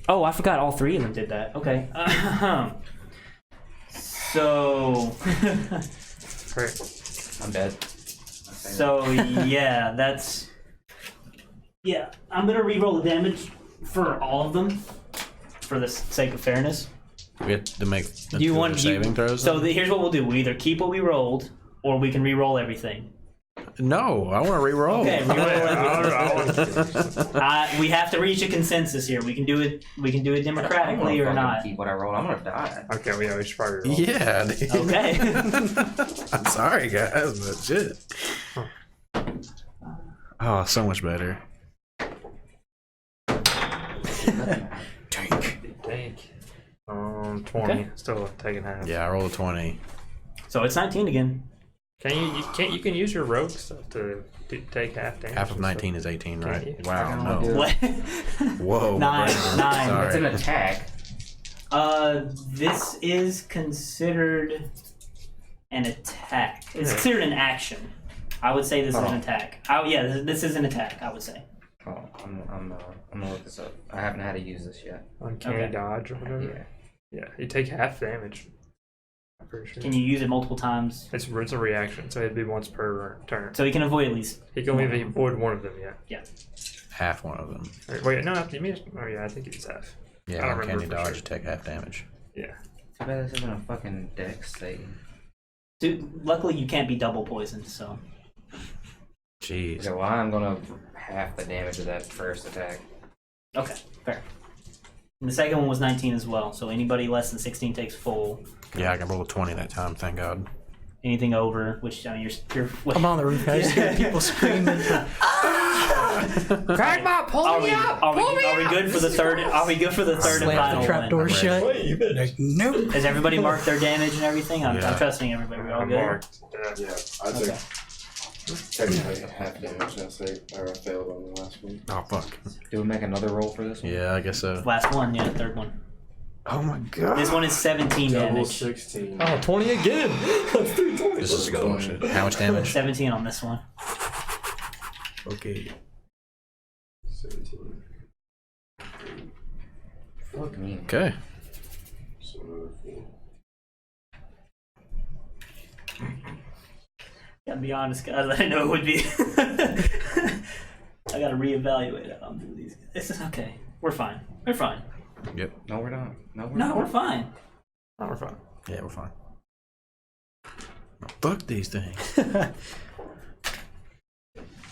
Oh, I forgot all 3 of them did that. Okay. So, Great. I'm dead. so yeah, that's yeah. I'm gonna reroll the damage for all of them, for the sake of fairness. We have to make Do you want saving throws? So here's what we'll do: we either keep what we rolled, or we can re-roll everything. No, I want to re-roll. Okay, we have to reach a consensus here. We can do it. We can do it democratically or not. Keep what I rolled. I'm gonna die. Okay, we should probably roll. Yeah. Dude. Okay. I'm sorry, guys, but shit. Oh, so much better. Think. 20. Okay. Still taking half. Yeah, I rolled a 20. So it's 19 again. You can use your rogue stuff to take half damage. Half of and 19 stuff. is 18, Can't right? you? Wow, I no. don't What? Whoa. Nine. Brandon. It's an Sorry. attack. This is considered an attack. It's considered an action. I would say this is an attack. Yeah, this is an attack. I would say. Oh, I'm gonna look this up. I haven't had to use this yet. Uncanny Okay. dodge or whatever. Yeah. Yeah, you take half damage. I'm pretty sure. Can you use it multiple times? It's a reaction, so it'd be once per turn. So you can avoid at least. He can only avoid one of them, yeah. Half one of them. Wait, no, you mean? Oh yeah, I think it's half. I Yeah, don't uncanny remember for dodge, sure. take half damage. Yeah. Too bad this isn't a fucking dex save. Dude, luckily you can't be double poisoned. So. Jeez. Okay, well I'm gonna half the damage of that first attack. Okay, fair. And the second one was 19 as well. So anybody less than 16 takes full. Yeah, I can roll a 20 that time, thank God. Anything over, which I mean, you're I'm on the roof. I just hear people screaming. Crackbot, pull Are we good for the third? Are we good for the third and Slam final the trap one? door shut. Like, nope. Has everybody marked their damage and everything? I'm Yeah. trusting everybody. We're all I'm good. marked. Yeah, I took Okay. technically half damage. I failed on the last one. Oh, fuck. Do we make another roll for this one? Yeah, I guess so. Last one, yeah, third one. Oh my God. This one is 17 damage. 16. Oh, 20 again. Let's do 20. This is bullshit. How much damage? 17 on this one. Okay. 17. Fuck me. Okay. So another 4. Gotta be honest, guys. I didn't know it would be. I gotta reevaluate it. I'll do these. This is okay. We're fine. We're fine. Yep. No, we're not. No, we're fine. Oh, we're fine. Yeah, we're fine. Fuck these things.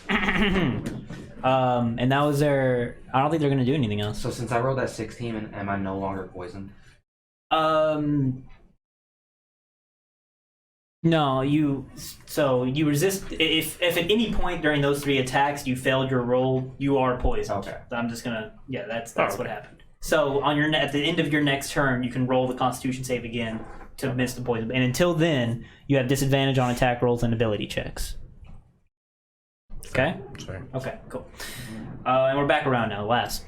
And that was their. I don't think they're gonna do anything else. So since I rolled that 16, am I no longer poisoned? No, you resist if at any point during those 3 attacks you failed your roll, you are poisoned. Okay. I'm just gonna that's okay. what happened. So on your at the end of your next turn, you can roll the Constitution save again to miss the poison. And until then, you have disadvantage on attack rolls and ability checks. Okay. Sorry. Okay. Cool. And we're back around now. Last.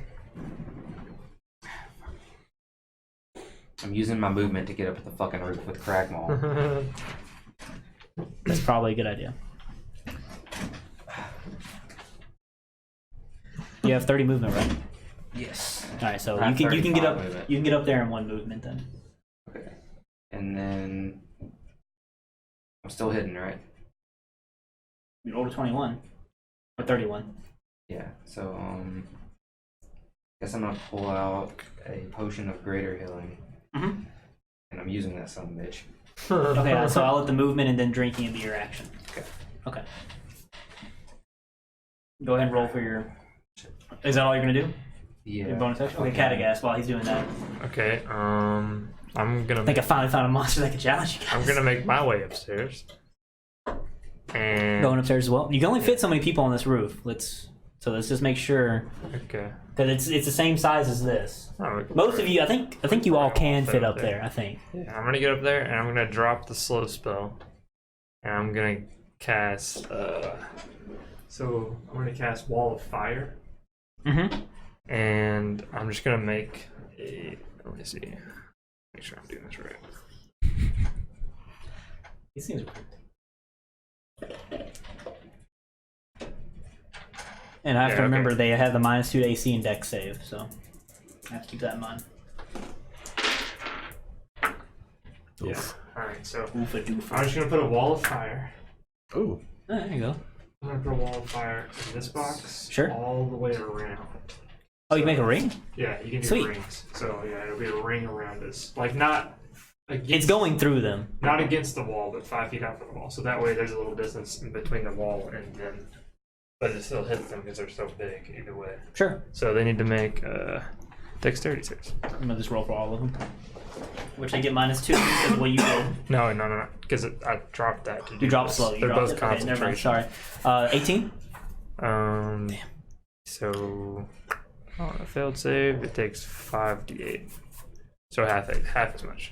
I'm using my movement to get up at the fucking roof with Cragmaw. That's probably a good idea. You have 30 movement, right? Yes. All right, so I have you can get 35 up movement. you can get up there in 1 movement then. Okay. And then I'm still hidden, right? You rolled a 21 or 31. Yeah. So guess I'm gonna pull out a potion of greater healing. Mm-hmm. And I'm using that son of a bitch. Okay, so I'll let the movement and then drinking be your action. Okay. Okay. Go ahead and roll for your. Is that all you're gonna do? Yeah. Your bonus action. Okay, Catagast. While he's doing that, Okay, I'm gonna. I think I finally found a monster that can challenge you guys. I'm gonna make my way upstairs. And Going upstairs as well. You can only fit so many people on this roof. Let's just make sure okay. because it's the same size as this. Oh, Most of you, I think you all can fit up there. I think. Yeah, I'm gonna get up there and I'm gonna drop the slow spell, and I'm gonna cast. So I'm gonna cast Wall of Fire, Mm-hmm. and I'm just gonna make a. Let me see. Make sure I'm doing this right. These things are cool. And I have Yeah, to remember okay. they have the -2 to AC and Dex save, so I have to keep that in mind. Yeah. Alright, so Oofa doofa. I'm just gonna put a wall of fire. Ooh. Oh, there you go. I'm gonna put a wall of fire in this box. Sure. All the way around. Oh, you make a ring? Yeah, you can do Sweet. rings. So yeah, it'll be a ring around us. Like not against, It's going through them. not against the wall, but 5 feet out from the wall. So that way there's a little distance in between the wall and them. But it still hits them because they're so big either way. Sure. So they need to make dexterity saves. I'm gonna just roll for all of them. Which I get -2 because of what you did. No. Because I dropped that. To do You dropped this. slow. You They're dropped both it. Okay, never mind. concentration. Sorry. 18? Damn. So on a failed save, it takes 5d8. So half as much.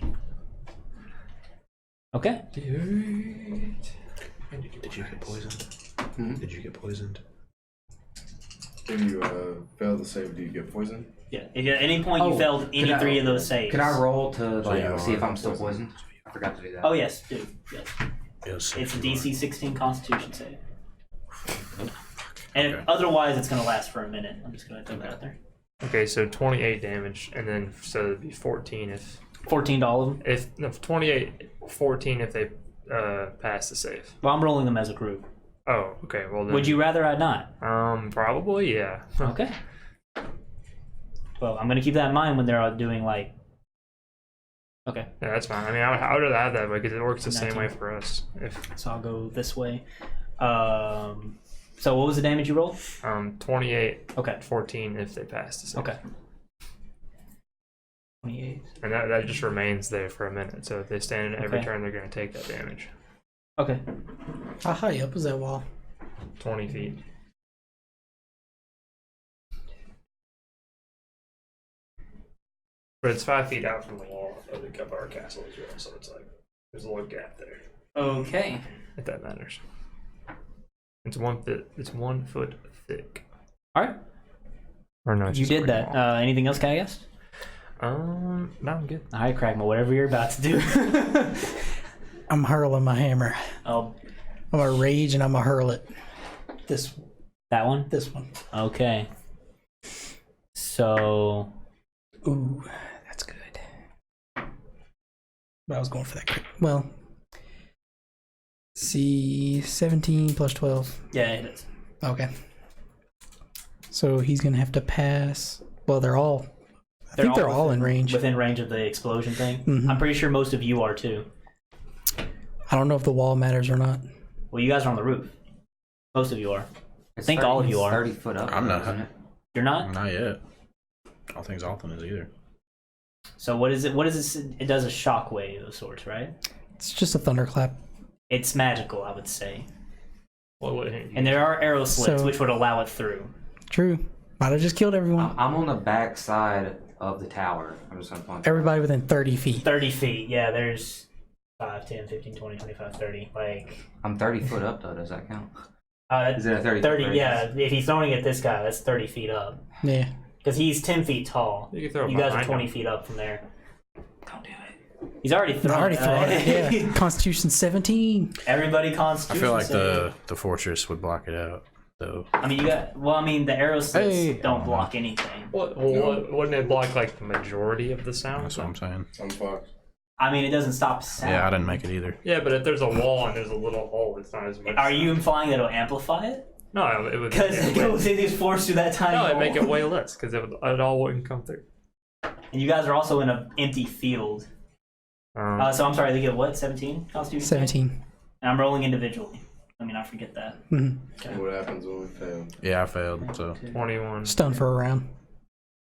Okay. Did you get poisoned? Did you get poisoned? If you fail the save, do you get poisoned? Yeah. If at any point you Oh, failed any can I- 3 of those saves. Can I roll to like you see if are I'm still poisoned. poisoned? I forgot to do that. Oh, yes, do. Yes. Yes. It's a DC 16 Constitution save. And Okay. otherwise, it's going to last for a minute. I'm just going to throw that out there. Okay, so 28 damage, and then so it'd be 14 if 14 to all of them. if no 28, 14 if they pass the save. Well, I'm rolling them as a group. Oh, okay. Well then. Would you rather I not? Probably yeah. Okay. Well, I'm going to keep that in mind when they're doing like. Okay. Yeah, that's fine. I mean, I would rather have that way because it works the same 19. way for us. If So I'll go this way. So what was the damage you rolled? 28, Okay. 14 if they pass the save. Okay. 28. And that just remains there for a minute. So if they stand in every Okay. turn, they're going to take that damage. Okay. How high up is that wall? 20 feet. But it's 5 feet out from the wall of our castle as well, so it's like there's a little gap there. Okay. If that matters. It's 1 foot. It's 1 foot thick. All right. Or no, it's You just a did brick that. wall. Anything else, Cagast? No, I'm good. All right, Cragma, whatever you're about to do. I'm hurling my hammer. Oh, I'm gonna rage and I'm gonna hurl it. This that one? this one. Okay. So, Ooh, that's good. But I was going for that crit. Well, see, 17 plus 12. yeah, it is. Okay. So he's gonna have to pass. Well, they're all. I think they're all in range. Within range of the explosion thing. Mhm. I'm pretty sure most of you are too. I don't know if the wall matters or not. Well, you guys are on the roof. Most of you are. It's think all of you are. 30 foot up. I'm not. Isn't it? You're not? Not yet. I don't think Zoltan is either. So what is it? What is it? It does a shockwave of sorts, right? It's just a thunderclap. It's magical, I would say. What would hit you? And there are arrow slits So- which would allow it through. True. Might have just killed everyone. I'm on the back side of the tower. I'm just gonna punch. Everybody within 30 feet. 30 feet. Yeah, there's 5, 10, 15, 20, 25, 30. Like, I'm 30 foot up though. Does that count? Is it a 30 30, foot yeah. radius? If he's throwing at this guy, that's 30 feet up. Yeah. Because he's 10 feet tall. You can throw it You guys are behind 20 him. feet up from there. Don't do it. He's already I'm thrown. already throwing it. Yeah. Constitution 17. Everybody I constitution. feel like save. the fortress would block it out, though. I mean, you got. Well, I mean, the arrow slits Hey. don't block anything. Wouldn't it block like the majority of the sound? That's what I'm saying. I'm fucked. I mean, it doesn't stop sound. Yeah, I didn't make it either. Yeah, but if there's a wall and there's a little hole, it's not as much. Are you sound. implying that it'll amplify it? No, it would. Because it goes in these force through that tiny No, hole. it'd make it way less because it all wouldn't come through. And you guys are also in an empty field. So I'm sorry, they get what? 17 Constitution? 17. And I'm rolling individually. I mean, I forget that. Mhm. And what happens when we fail? Yeah, I failed, so. 21. Stun for a round.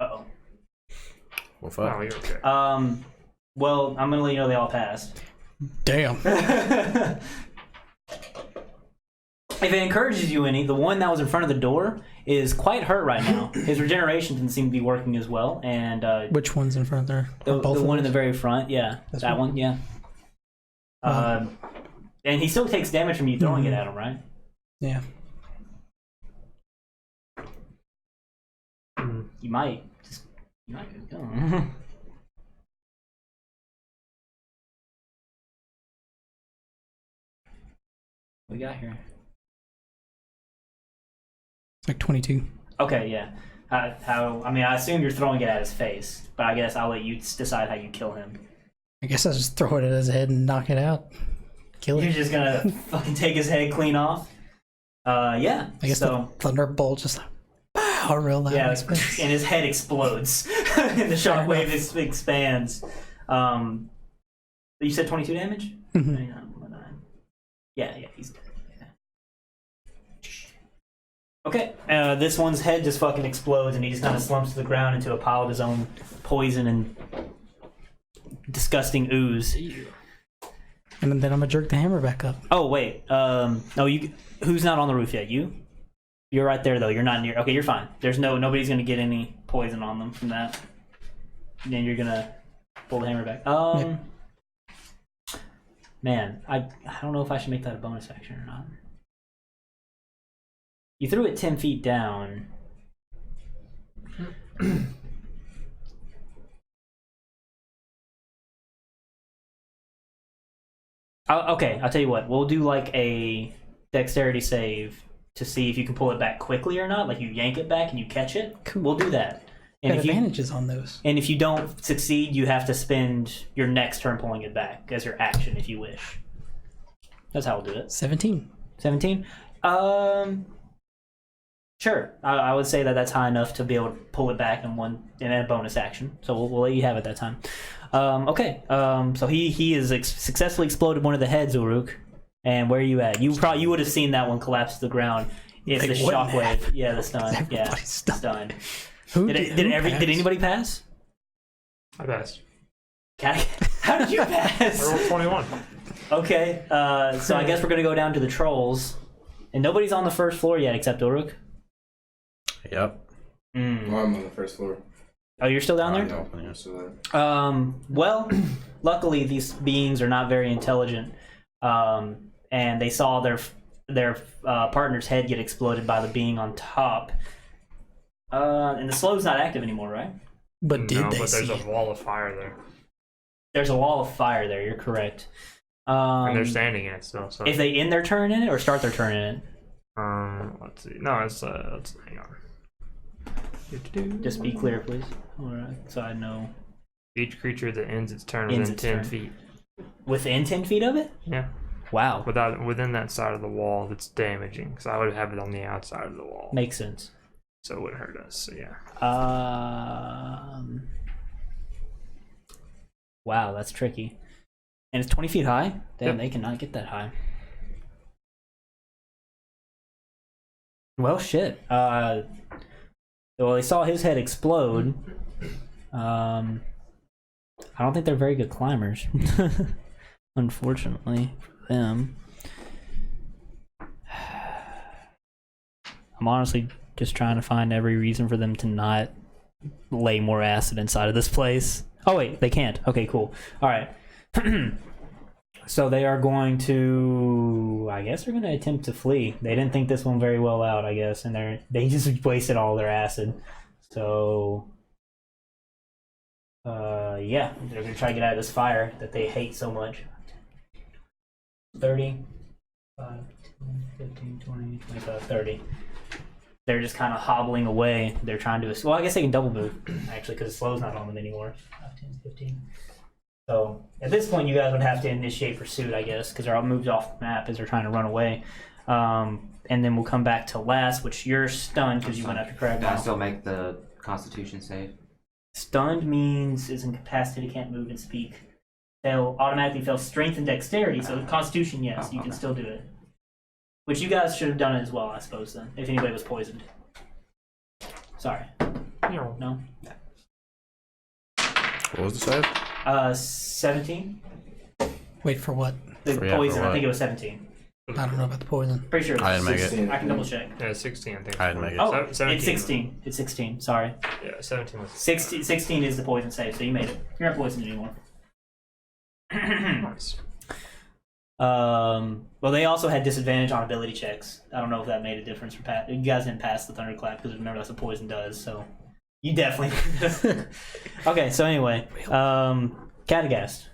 Uh-oh. Well, fuck. Oh, you're okay. Well, I'm going to let you know they all passed. Damn. If it encourages you any, the one that was in front of the door is quite hurt right now. His regeneration didn't seem to be working as well, and Which one's in front there? the Both of one in the those? very front, yeah, This that one, yeah. And he still takes damage from you throwing it at him, right? Yeah. You might go. What we got here? It's like 22. Okay, yeah. I mean, I assume you're throwing it at his face, but I guess I'll let you decide how you kill him. I guess I'll just throw it at his head and knock it out. Kill You're it. just gonna fucking take his head clean off. Yeah. I guess so. the thunderbolt just like, pow, real loud. Yeah, and his head explodes, and the shockwave expands. You said 22 damage? Mhm. Yeah, he's dead. Yeah. Okay, this one's head just fucking explodes, and he just kind of slumps to the ground into a pile of his own poison and disgusting ooze. And then I'm gonna jerk the hammer back up. Oh wait, no, you. Who's not on the roof yet? You? You're right there though. You're not near. Okay, you're fine. There's nobody's gonna get any poison on them from that. Then you're gonna pull the hammer back. Yeah. Man, I don't know if I should make that a bonus action or not. You threw it 10 feet down. Okay, I'll tell you what. We'll do like a dexterity save to see if you can pull it back quickly or not. Like you yank it back and you catch it. Cool. We'll do that. And Got if you, advantages on those. and if you don't succeed, you have to spend your next turn pulling it back as your action if you wish. That's how we'll do it. 17. 17? Sure. I would say that's high enough to be able to pull it back in a bonus action. So we'll let you have it that time. Okay. So he has successfully exploded one of the heads, Uruk. And where are you at? You would have seen that one collapse to the ground if Like, the what shockwave. happened? Yeah, the stun. Yeah, Everybody's stunned. stun. Who Did who did anybody pass? I passed. How did you pass? I rolled 21. Okay. So I guess we're gonna go down to the trolls, and nobody's on the first floor yet except Uruk. Yep. Mm. Well, I'm on the first floor. Oh, you're still down there? No, I'm still there. Well, luckily these beings are not very intelligent, and they saw their partner's head get exploded by the being on top. And the slow's not active anymore, right? But did no, they but there's see a wall of fire there. There's a wall of fire there. You're correct. And they're standing in it still. So. If they end their turn in it or start their turn in it, let's see. No, let's hang on. just be clear, please. All right, so I know. Each creature that ends its turn Ends within its 10 turn. feet. Within 10 feet of it? Yeah. Wow. Within that side of the wall that's damaging. Because I would have it on the outside of the wall. Makes sense. So it wouldn't hurt us. So yeah. Wow, that's tricky. And it's 20 feet high? Damn, Yep. they cannot get that high. Well, shit. Well, they saw his head explode. I don't think they're very good climbers. Unfortunately for them. I'm honestly just trying to find every reason for them to not lay more acid inside of this place. Oh wait, they can't. Okay, cool. All right. So they are going to, I guess they're going to attempt to flee. They didn't think this one very well out, I guess, and they just wasted all their acid. So yeah, they're going to try to get out of this fire that they hate so much. 30, 5, 10, 15, 20, 25, 30. They're just kind of hobbling away. They're trying to... Well, I guess they can double move, actually, because the slow's not on them anymore. 5, 10, 15. So, at this point, you guys would have to initiate pursuit, I guess, because they're all moved off the map as they're trying to run away. And then we'll come back to last, which you're stunned because you went after Cragdaddies. Can I still make the Constitution save? Stunned means is incapacitated, can't move and speak. They'll automatically fail strength and dexterity, so Constitution, yes, you can still do it. Which you guys should have done it as well, I suppose, then, if anybody was poisoned. Sorry. No? What was the save? 17? Wait for what? The Forgot poison, for I what? think it was 17. I don't know about the poison. Pretty sure it was I didn't make it. 16. I can double check. Yeah, 16, I think. I didn't make it. Oh, 17. it's 16. It's 16, sorry. Yeah, 17 was. 16 is the poison save, so you made it. You're not poisoned anymore. Nice. Well, they also had disadvantage on ability checks. I don't know if that made a difference for Pat. You guys didn't pass the thunderclap because remember that's what poison does. So you definitely. Okay, so anyway, Catagast.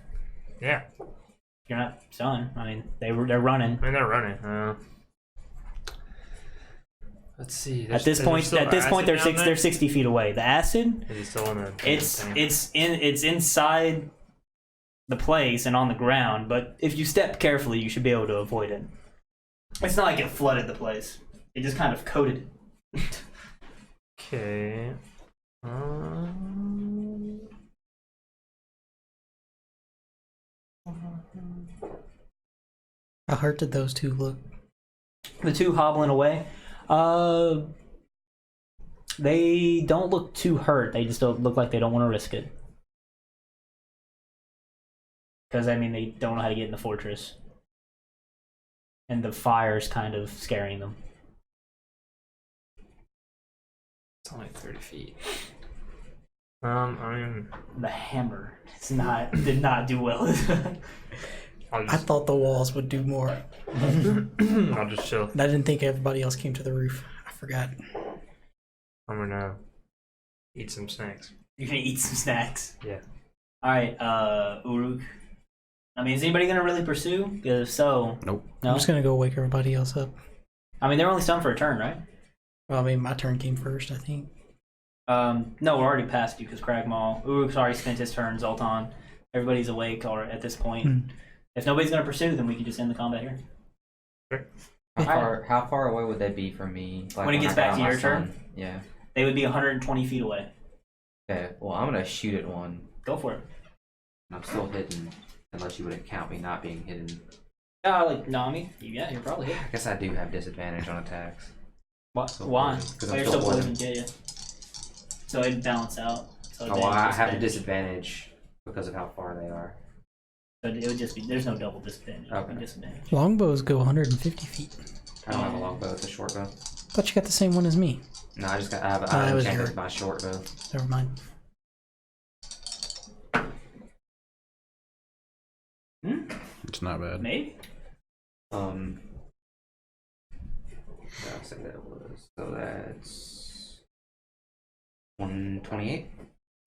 Yeah. You're not stunned. I mean, they're running. I mean, they're running. Let's see. At this point, they're 60 feet away. The acid, Is it still in the? it's inside the place and on the ground, but if you step carefully, you should be able to avoid it. It's not like it flooded the place. It just kind of coated it. Okay. How hurt did those two look? The two hobbling away, they don't look too hurt. They just don't look like they don't want to risk it. Because, I mean, they don't know how to get in the fortress. And the fire's kind of scaring them. It's only 30 feet. I mean, The hammer did not do well. I'll I just, thought the walls would do more. I'll just chill. And I didn't think everybody else came to the roof. I forgot. I'm gonna eat some snacks. You're gonna eat some snacks. Yeah. Alright, Uruk. I mean, is anybody gonna really pursue? Because if so... Nope. No? I'm just gonna go wake everybody else up. I mean, they're only stunned for a turn, right? Well, I mean, my turn came first, I think. No, we're already past you because Cragmaw. Uruk's already spent his turn, Zoltan. Everybody's awake or at this point. If nobody's gonna pursue, then we can just end the combat here. How far away would they be from me? Like, When it gets I back got to my your turn? son? Yeah. They would be 120 feet away. Okay. Well, I'm gonna shoot at one. Go for it. I'm still hidden, unless you wouldn't count me not being hidden. Like, no, I mean, yeah, you're probably hit. I guess I do have disadvantage on attacks. What? Still Why? poisoned, 'cause Oh, I'm you're still still poisoned, yeah. So it'd balance out. So Oh, well, I have a disadvantage because of how far they are. But it would just be, there's no double disadvantage. It would be Okay. disadvantage. Longbows go 150 feet. I don't have a longbow; it's a short bow. Thought you got the same one as me. No, I have that was enchanted your- my short bow. Never mind. It's not bad. Maybe? What did I say that was? So that's 128.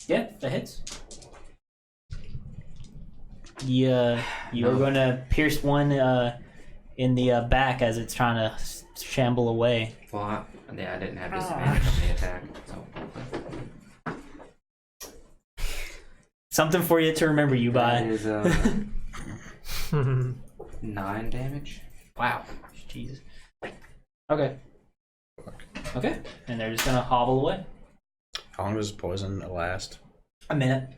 Yeah, that hits. Yeah, you're No. gonna pierce one in the back as it's trying to shamble away. Well, I didn't have disadvantage on the attack. So Something for you to remember you that by. is 9 damage. Wow. Jesus. Okay. Okay. And they're just gonna hobble away. How long does poison last? A minute.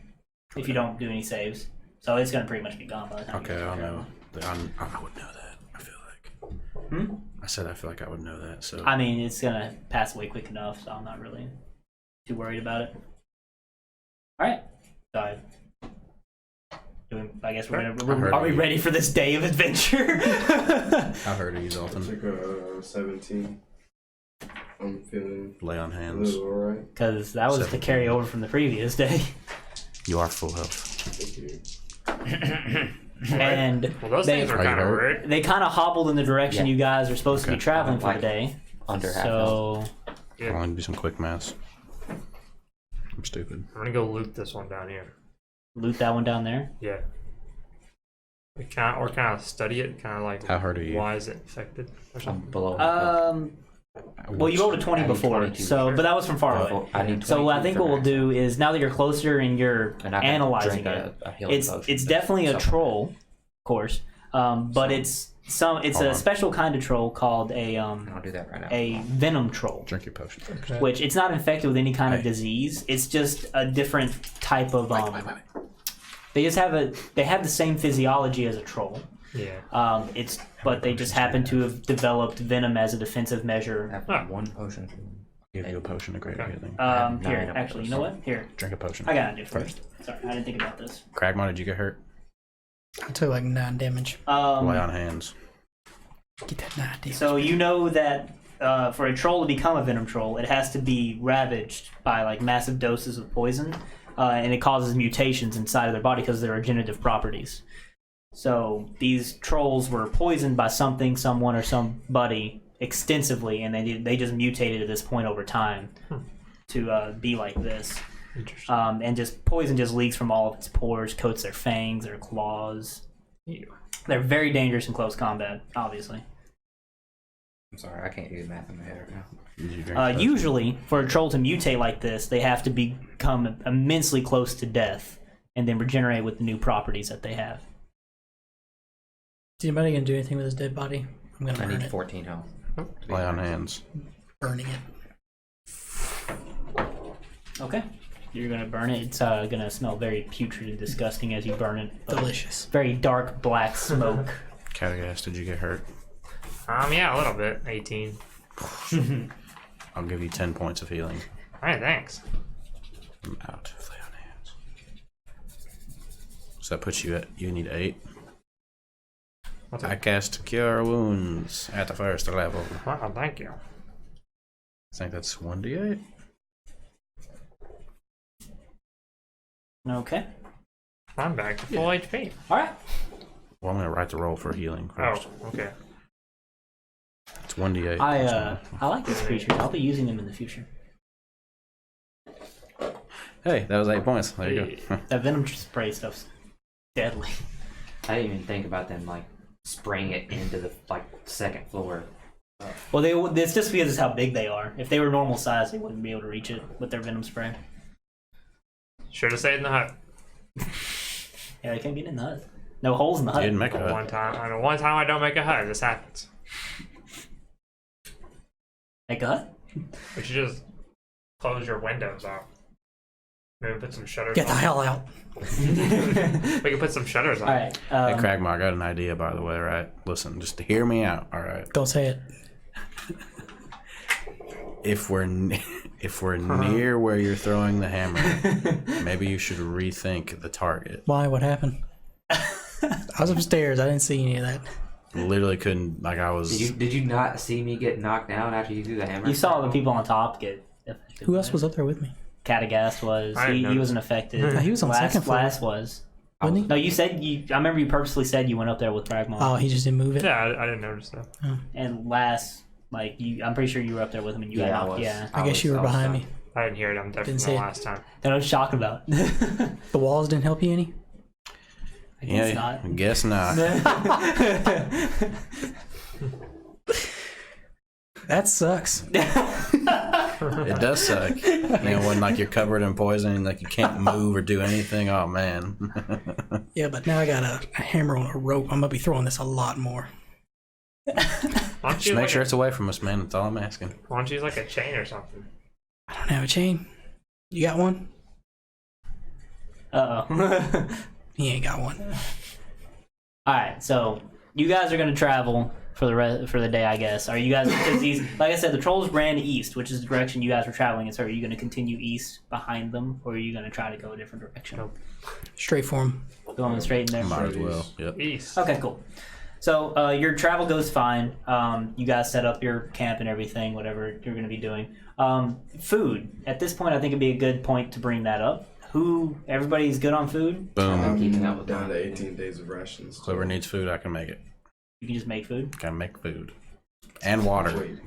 If you don't do any saves. So it's gonna pretty much be gone by the time. Okay, you get I there. know. I would know that. I feel like. Hmm? I said I feel like I would know that. So I mean, it's gonna pass away quick enough, so I'm not really too worried about it. Alright. So I guess are we ready for this day of adventure? how hurt are you, I Zoltan? took a 17. I'm feeling Lay on a hands. little alright. Because that was the carryover from the previous day. You are full health. Thank you. And Well, those they, things are Are you kind of hurt? weird. they kind of hobbled in the direction Yeah. you guys are supposed to be Okay. traveling for the Like day. under half health. So Yeah. I'm going to do some quick maths. I'm stupid. I'm gonna go loot this one down here. loot that one down there. Yeah. We kind of study it, kind of like How hard are you? why is it affected or I'm something. below. half Well, you rolled a 20 I need before, 22. so but that was from far away. health. I need So I 22 think for what we'll max do is now that you're closer and you're And I can analyzing drink it, a healing it's potion. definitely a Something. troll, of course, but it's Hold a on. special kind of troll called I'll do that right now. a venom troll, Drink your potion. which it's not infected with any kind of Hey. disease. It's just a different type of Wait. They just have the same physiology as a troll. Yeah. But they just happen to have developed venom as a defensive I measure. have Huh. one potion. Give you a potion to great Okay. healing. have Here, 9 actually, you know what? Here, Drink a potion. I got to do first. Sorry, I didn't think about this. Cragmon, did you get hurt? I took like 9 damage. Lay on hands. Get that 9 damage. So you know that for a troll to become a venom troll, it has to be ravaged by like massive doses of poison, and it causes mutations inside of their body because of their regenerative properties. So these trolls were poisoned by something, someone, or somebody extensively, and they just mutated at this point over time to be like this. Interesting. And just poison just leaks from all of its pores, coats their fangs, their claws. Ew. They're very dangerous in close combat, obviously. I'm sorry, I can't do the math in my head right now. Did you drink the potion? Usually, for a troll to mutate like this, they have to become immensely close to death and then regenerate with the new properties that they have. Is anybody gonna do anything with his dead body? I'm gonna I burn need it. 14 health. Lay on hands. Burning it. Okay. You're gonna burn it. It's gonna smell very putrid and disgusting as you burn it. Delicious. Very dark black smoke. Cragdaddies, did you get hurt? Yeah, a little bit. 18. I'll give you 10 points of healing. Alright, thanks. I'm out. Lay on hands. So that puts you at, you need 8. I'll I take cast Cure Wounds at the first level. Wow, thank you. I think that's 1d8. Okay. I'm back to full HP. All right. Well, I'm gonna write the roll for healing first. Oh, okay. It's 1d8. I like these creatures. I'll be using them in the future. Hey, that was 8 points. There you go. That venom spray stuff's deadly. I didn't even think about them like spraying it into the second floor. Well, it's just because it's how big they are. If they were normal size, they wouldn't be able to reach it with their venom spray. Should have stayed in the hut. Yeah, they can't get in the hut. No holes in the You hut. didn't make a hut. One time I don't make a hut. This happens. Make a hut? We should just close your windows out. Maybe put some shutters Get the on. hell out. We can put some shutters on. All right. Hey, Cragmar, I got an idea, by the way, right? Listen, just hear me out, all right? Don't say it. If we're near where you're throwing the hammer, maybe you should rethink the target. Why? What happened? I was upstairs. I didn't see any of that. Literally couldn't, like I was... Did you not see me get knocked down after you threw the hammer? You saw the people on top get affected. Who else was up there with me? Catagast was. I didn't He notice. wasn't affected. No, he was on the second floor. Last was. Wasn't he? No, you said you. I remember you purposely said you went up there with Pragma. Oh, he just didn't move it. Yeah, I didn't notice that. And last, like you, I'm pretty sure you were up there with him, and you Yeah, got I knocked. was. Yeah. I guess you were was behind done. me. I didn't hear it. I'm definitely Didn't see the it. last time. That I was shocked about. I The walls didn't help you any? guess Yeah, not. I guess not. That sucks. It does suck. You know, when like you're covered in poison and like you can't move or do anything. Oh man. Yeah, but now I got a hammer on a rope. I'm gonna be throwing this a lot more. Why don't Just you make like sure a, it's away from us, man. That's all I'm asking. Why don't you use like a chain or something? I don't have a chain. You got one? Uh-oh. He ain't got one. All right, so you guys are gonna travel for the day, I guess. Are you guys? Because these, like I said, the trolls ran east, which is the direction you guys were traveling. And so, are you gonna continue east behind them, or are you gonna try to go a different direction? Nope. Straight for him. Going straight in there. Might as well. Yep. East. Okay, cool. So your travel goes fine. You guys set up your camp and everything, whatever you're going to be doing. Food. At this point, I think it'd be a good point to bring that up. Everybody's good on food? Boom. Keeping up with Down them. to 18 days of rations. Whoever needs food, I can make it. You can just make food. Can make food and water. Wait,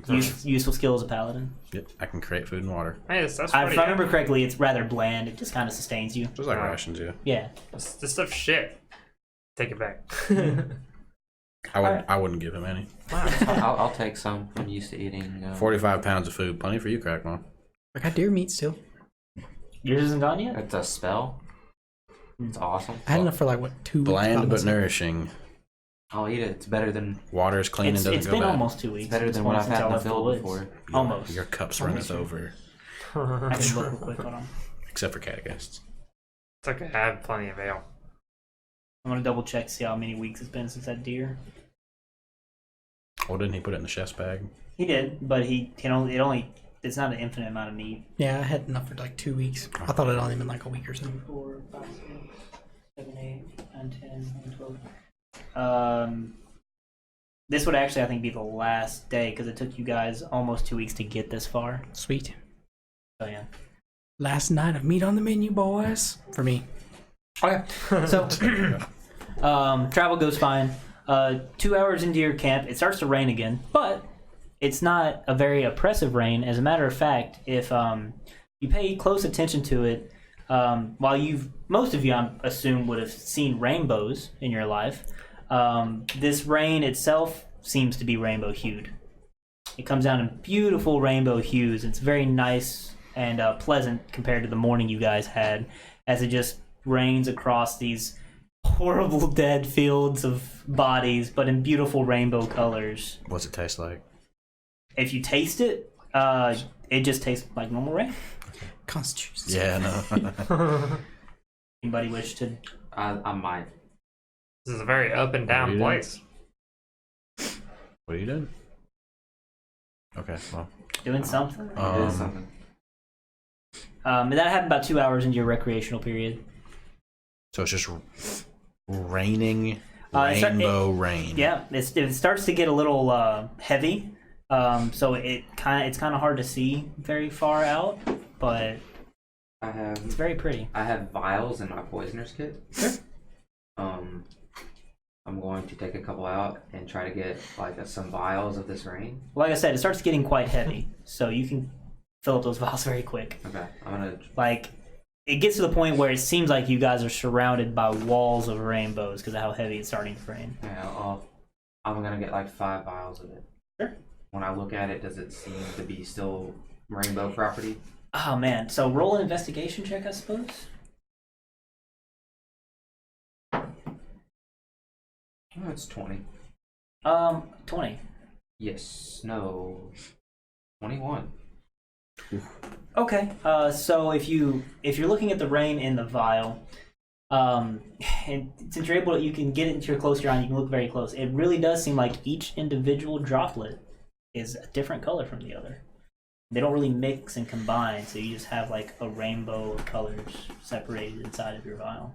Useful skill as a paladin. Yep, I can create food and water. Hey, that's If pretty I remember correctly, it's rather bland. It just kind of sustains you. Just like Wow. rations, yeah. Yeah. This stuff's shit. Take it back. I wouldn't give him any. I'll take some. I'm used to eating. 45 pounds of food, plenty for you, Crackmon. I got deer meat still. Yours isn't gone yet? It's a spell. It's awesome. I had enough for like, what, 2 weeks? Bland but Honestly. nourishing. I'll eat it. It's better than Water is clean It's and it's doesn't been go bad. almost 2 weeks. it's better It's than been what I've since had in y'all the left field woods. before. Almost. Your cup's runneth over, I can look real quick. Hold on. except for cataghasts. It's okay. I have plenty of ale. I'm gonna double check, see how many weeks it's been since that deer. Well, didn't he put it in the chest bag? He did, but he can only. It's not an infinite amount of meat. Yeah, I had enough for like 2 weeks. I thought it only been like a week or so. 4, 5, 6, 7, 8, 9, 10, 11, 12. This would actually, I think, be the last day because it took you guys almost 2 weeks to get this far. Sweet. So yeah. Last night of meat on the menu, boys. For me. Okay. So travel goes fine. 2 hours into your camp, it starts to rain again, but it's not a very oppressive rain. As a matter of fact, if you pay close attention to it, while most of you, I assume, would have seen rainbows in your life, this rain itself seems to be rainbow hued. It comes down in beautiful rainbow hues. It's very nice and pleasant compared to the morning you guys had, as it just rains across these horrible dead fields of bodies, but in beautiful rainbow colors. What's it taste like? If you taste it, it just tastes like normal rain. Constitution. Yeah, no. Anybody wish to? I might. This is a very up and down What are you place. What are you doing? Okay, well. Doing something. It is something. That happened about 2 hours into your recreational period. So it's just raining It rainbow rain. Yeah, it starts to get a little heavy. So it's kind of hard to see very far out, but it's very pretty. I have vials in my poisoner's kit. Sure. I'm going to take a couple out and try to get like some vials of this rain. Like I said, it starts getting quite heavy, so you can fill up those vials very quick. Okay, I'm gonna. Like, it gets to the point where it seems like you guys are surrounded by walls of rainbows because of how heavy it's starting to rain. Yeah, I'm gonna get like 5 vials of it. Sure. When I look at it, does it seem to be still rainbow property? Oh man, so roll an investigation check, I suppose. Oh, it's 20. 20. Yes. No. 21. Okay. So if you're looking at the rain in the vial, and since you're able, you can get it into your close your eye. You can look very close. It really does seem like each individual droplet is a different color from the other. They don't really mix and combine, so you just have like a rainbow of colors separated inside of your vial.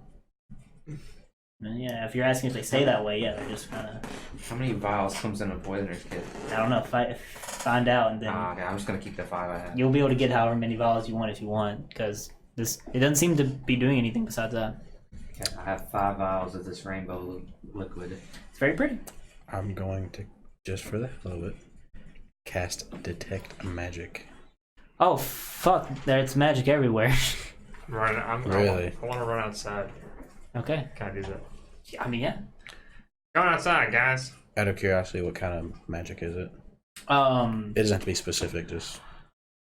And yeah, if you're asking if they stay that way, yeah, they're just kind of. How many vials comes in a poisoner's kit? I don't know. Find out, and then Okay, I'm just gonna keep the 5 I have. you'll be able to get however many vials you want if you want, because it doesn't seem to be doing anything besides that. Okay, I have 5 vials of this rainbow liquid. It's very pretty. I'm going to, just for the hell of it, cast Detect Magic. Oh fuck! There's magic everywhere. Really? I want to run outside. Okay. Can I do that? Yeah, I mean, yeah. Going outside, guys. Out of curiosity, what kind of magic is it? It doesn't have to be specific, just...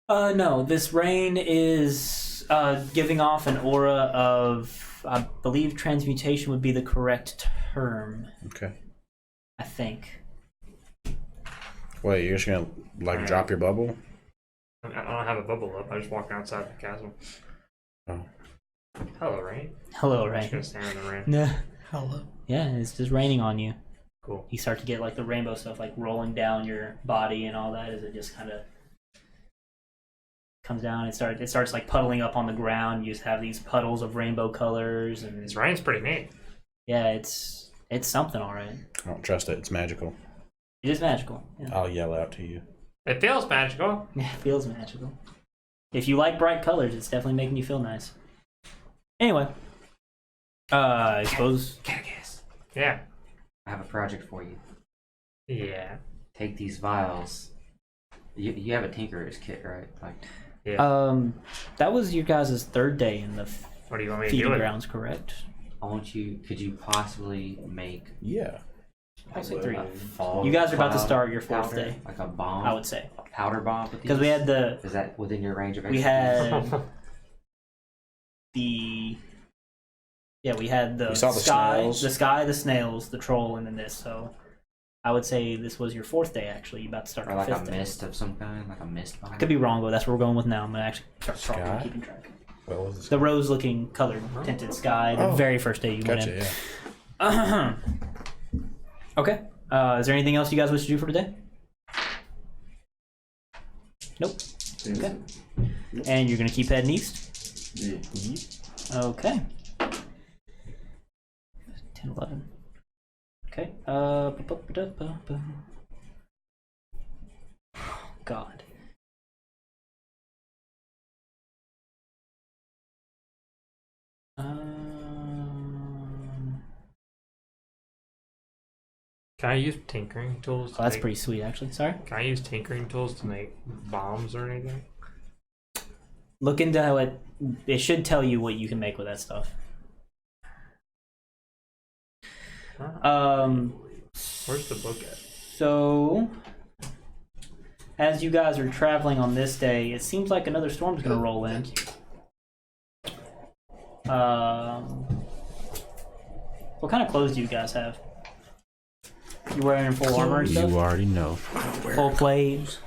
No, this rain is giving off an aura of, I believe transmutation would be the correct term. Okay. I think. Wait, you're just gonna, like, drop your bubble? I don't have a bubble up. I just walk outside the castle. Oh. Hello, rain. Hello, I'm just rain. gonna stand in the rain. Yeah. Hello. Yeah, it's just raining on you. Cool. You start to get like the rainbow stuff like rolling down your body and all that as it just kind of comes down. It starts like puddling up on the ground. You just have these puddles of rainbow colors, and This rain's pretty neat. yeah, it's something, all right. I don't trust it, it's magical. It is magical. Yeah. I'll yell out to you. It feels magical. Yeah, it feels magical. If you like bright colors, it's definitely making you feel nice. Anyway, I suppose. Yeah. I have a project for you. Yeah. Take these vials. You have a tinkerer's kit, right? Like, That was your guys' third day in the What do you want me to do feeding with it? grounds, correct? could you possibly make Yeah. I'll say 3. a fog You guys are about to cloud start your 4th powder, day, like a bomb? I would say, A powder bomb with because we these? had the Is that within your range of we expertise? had we had the You saw the snails? the snails, the troll, and then this. So I would say this was your 4th day. Actually, you about to start Or your like a 5th day. mist of some kind, like a mist bomb? I could be wrong, but that's what we're going with now. I'm gonna actually start Sky? properly keeping track. What was this? The rose-looking colored tinted sky. The Oh. very first day you went Gotcha, in. yeah. Okay. Is there anything else you guys wish to do for today? Nope. Okay. And you're gonna keep heading east? Yeah. Okay. 10, 11. Okay. Oh, God. Can I use tinkering tools? To Oh, that's make, pretty sweet, actually. Sorry. Can I use tinkering tools to make bombs or anything? Look into how it should tell you what you can make with that stuff. Where's the book at? So, as you guys are traveling on this day, it seems like another storm's gonna roll in. What kind of clothes do you guys have? You wearing full armor and stuff? You already know. Full plate?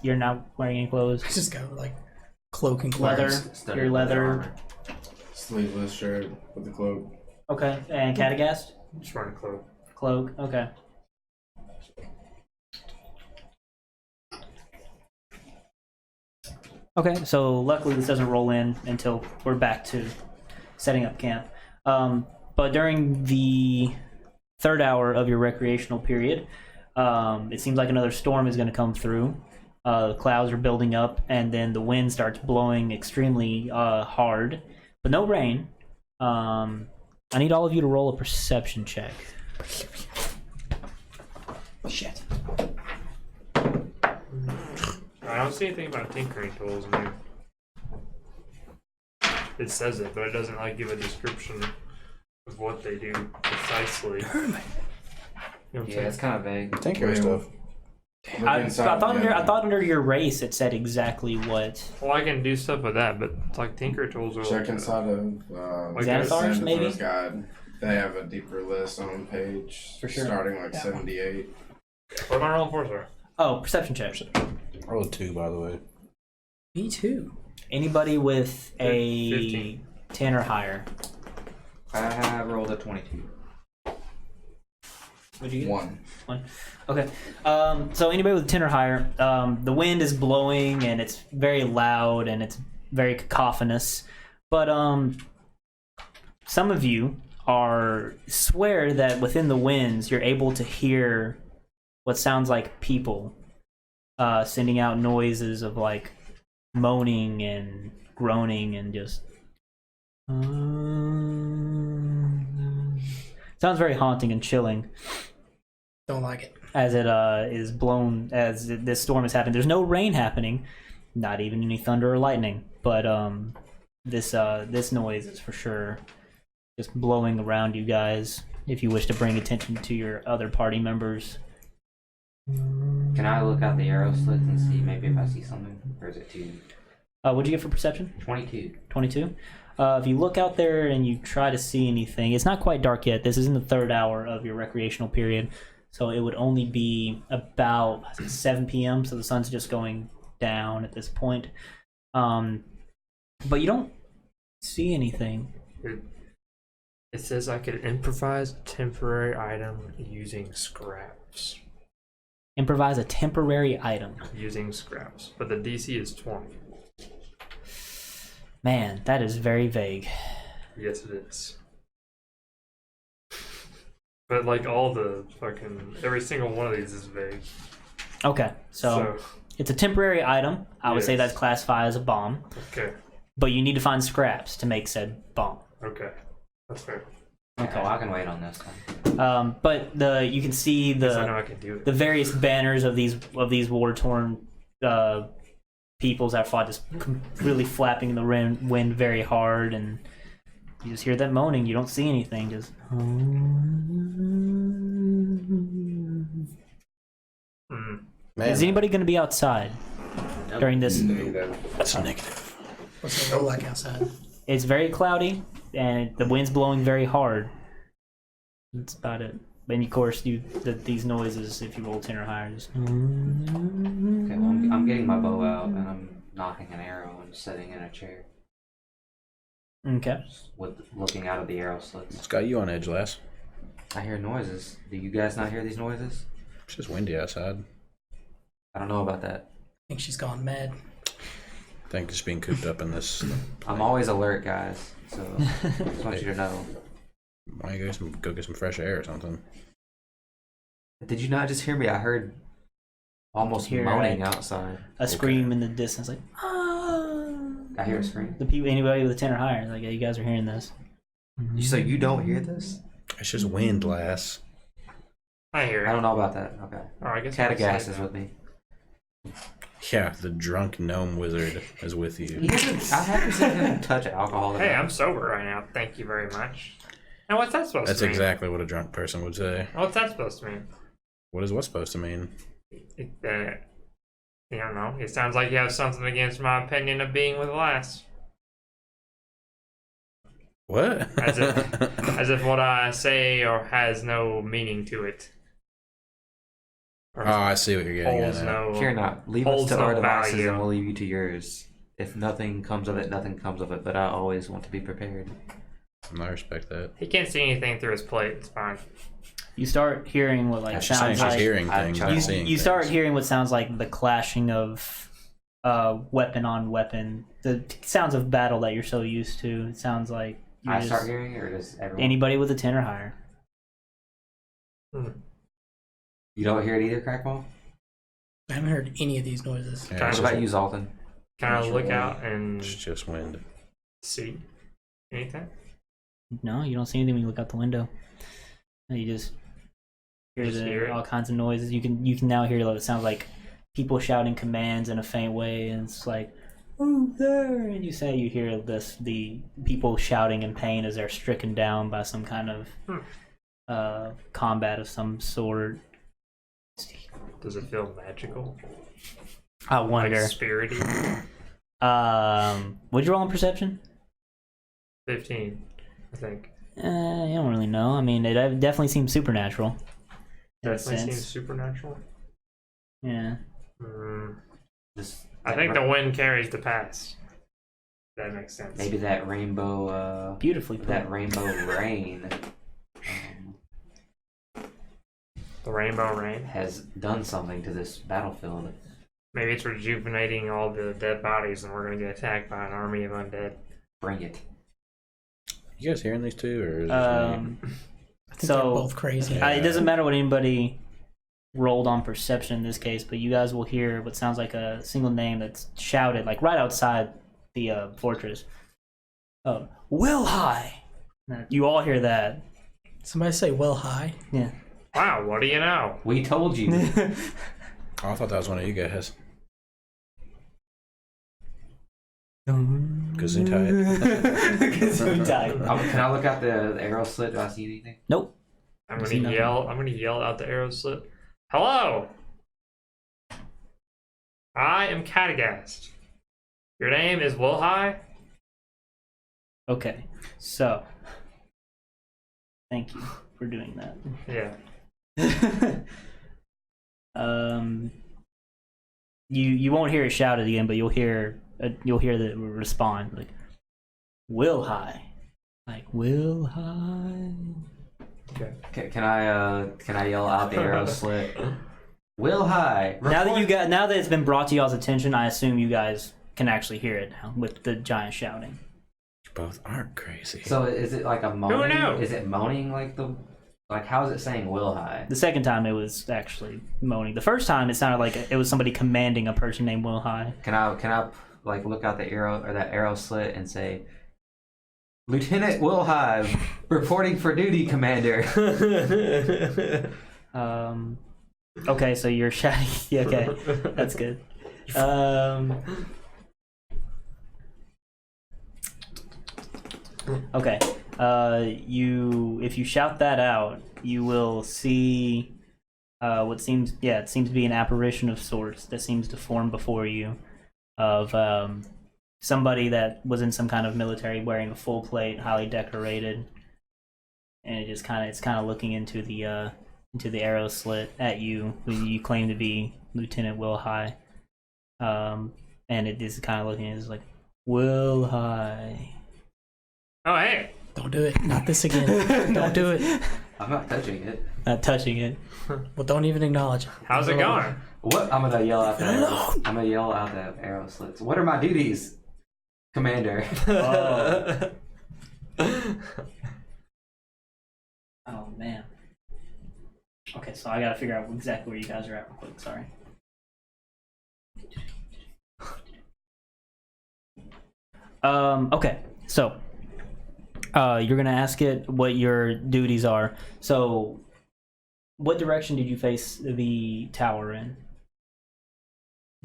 You're not wearing any clothes? I just got like cloak and Leather? clothes. Studded Your leather? armor. Sleeveless shirt with the cloak. Okay. And Catagast? Just wearing a cloak. Cloak? Okay. Okay, so luckily this doesn't roll in until we're back to setting up camp. But during the third hour of your recreational period, it seems like another storm is going to come through. The clouds are building up, and then the wind starts blowing extremely hard, but no rain. I need all of you to roll a perception check. Shit. I don't see anything about tinkering tools in here. It says it, but it doesn't like give a description of what they do precisely. You know what I'm Yeah, saying? it's kind of vague. Tinker stuff. I thought under your race it said exactly what. Well, I can do stuff with that, but it's like tinker tools are Check like, inside of Like Xanathar's, maybe? Xanathar's guide. They have a deeper list on page For sure. starting like 78. what am I rolling for, sir? Oh, perception check. Roll a 2, by the way. Me too. Anybody with a 15. 10 or higher. I have rolled a 22. What'd you get? One. Okay. So anybody with a 10 or higher, the wind is blowing and it's very loud and it's very cacophonous. But some of you swear that within the winds you're able to hear what sounds like people sending out noises of like moaning and groaning and just sounds very haunting and chilling. Don't like it. As it is blown, as this storm is happening. There's no rain happening, not even any thunder or lightning. But this noise is for sure just blowing around you guys. If you wish to bring attention to your other party members. Can I look out the arrow slits and see maybe if I see something? Or is it too? What'd you get for perception? 22. 22. If you look out there and you try to see anything, it's not quite dark yet. This is in the third hour of your recreational period. So it would only be about 7 p.m. So the sun's just going down at this point. But you don't see anything. It says I could improvise a temporary item using scraps. Improvise a temporary item. Using scraps. But the DC is 20. Man, that is very vague. Yes, it is. But like all the fucking every single one of these is vague. Okay, so it's a temporary item. I would say Yes. that's classified as a bomb. Okay. But you need to find scraps to make said bomb. Okay. That's fair. Okay. Oh, I can wait on this one. But you can see Because I know I can do it. the various banners of these war torn peoples that fought just really flapping in the wind very hard, and you just hear that moaning. You don't see anything. Just. Man, Is anybody going to be outside during this? that's a negative. What's it look like outside? It's very cloudy, and the wind's blowing very hard. That's about it. And of course, these noises, if you roll 10 or higher, just... Okay, well, I'm getting my bow out and I'm knocking an arrow and sitting in a chair Okay. with looking out of the arrow slits. It's got you on edge, lass. I hear noises. Do you guys not hear these noises? It's just windy outside. I don't know about that. I think she's gone mad. I think just being cooped up in this. I'm always alert, guys. So I just want you to know. Why don't you go get some fresh air or something? Did you not just hear me? I heard almost Hear, moaning right? outside. A scream in the distance, like, I hear a scream. the people, anybody with a 10 or higher, like, yeah, you guys are hearing this. So you don't hear this? It's just wind, lass. I hear it. I don't know about that. Okay. Oh, I guess I'll Catagast say is that. with me. Yeah, the drunk gnome wizard is with you. I haven't seen him touch alcohol. Hey, I'm sober right now. Thank you very much. And what's that supposed That's to mean? exactly what a drunk person would say. What's that supposed to mean? What is what supposed to mean? I don't know. It sounds like you have something against my opinion of being with a lass. What? As if what I say or has no meaning to it. Or Oh, I see what you're getting at. holds now. no. Fear not. Leave us holds to no our devices value. and we'll leave you to yours. If nothing comes of it, nothing comes of it. But I always want to be prepared. I respect that. He can't see anything through his plate. It's fine. You start hearing what like She's saying sounds she's like hearing I things, try- not you, seeing you start things. hearing what sounds like the clashing of weapon on weapon. The sounds of battle that you're so used to. It sounds like you're I just, start hearing it, or does everyone? anybody with a 10 or higher. You don't hear it either, Crackball? I haven't heard any of these noises. Yeah, Try it's What about just- you, Zoltan? Can I look out and It's just wind. see anything? No, you don't see anything when you look out the window. You just hear, Just hear it? all kinds of noises. You can now hear what it sounds like people shouting commands in a faint way, and it's like, "Move there!" And you hear the people shouting in pain as they're stricken down by some kind of combat of some sort. Does it feel magical? I Like wonder. spirity? Would you roll on perception? 15, I think. You don't really know. I mean, it definitely seems supernatural. In a Definitely sense. seems supernatural. Yeah. Just I think the wind carries the past. That makes sense. maybe that rainbow. Beautifully put. That rainbow rain The rainbow rain. has done something to this battlefield. Maybe it's rejuvenating all the dead bodies, and we're gonna get attacked by an army of undead. Bring it. You guys hearing these two, or is it just me? I think So- they're both crazy. Yeah. It doesn't matter what anybody rolled on perception in this case, but you guys will hear what sounds like a single name that's shouted like right outside the fortress. Will High. You all hear that. Somebody say, well, hi. Yeah. Wow, what do you know? We told you. Oh, I thought that was one of you guys. Gesundheit. Gesundheit. Can I look out the arrow slit? Do I see anything? Nope. I'm See gonna nothing. yell. I'm gonna yell out the arrow slit. Hello. I am Catagast. Your name is Wilhigh? Okay. So, thank you for doing that. Yeah. You won't hear it shouted again, but you'll hear the respond like, "Will High," like "Will High." Okay. Can I yell out the arrow slit? Will high. Now that it's been brought to y'all's attention, I assume you guys can actually hear it now with the giant shouting. You both aren't crazy. So is it like a moaning? knew? Is it moaning like how is it saying will high? The second time it was actually moaning. The first time it sounded like it was somebody commanding a person named Will High. Can I like look out the arrow or that arrow slit and say, Lieutenant Will High, reporting for duty, Commander. Okay, so you're shouting. Yeah, okay, that's good. Okay. If you shout that out, you will see it seems to be an apparition of sorts that seems to form before you of somebody that was in some kind of military wearing a full plate, highly decorated, and it's kind of looking into the arrow slit at you, who you claim to be Lieutenant Will High, and it is kind of looking at it, it's like, Will High. Oh, hey. Don't do it. Not this again. Don't do it. I'm not touching it. Not touching it. Well, don't even acknowledge it. How's it going? What? I'm gonna yell out that. Alone. I'm gonna yell out that arrow slits. What are my duties, Commander? Oh man. Okay, so I gotta figure out exactly where you guys are at real quick, sorry. Okay, so you're gonna ask it what your duties are. So what direction did you face the tower in?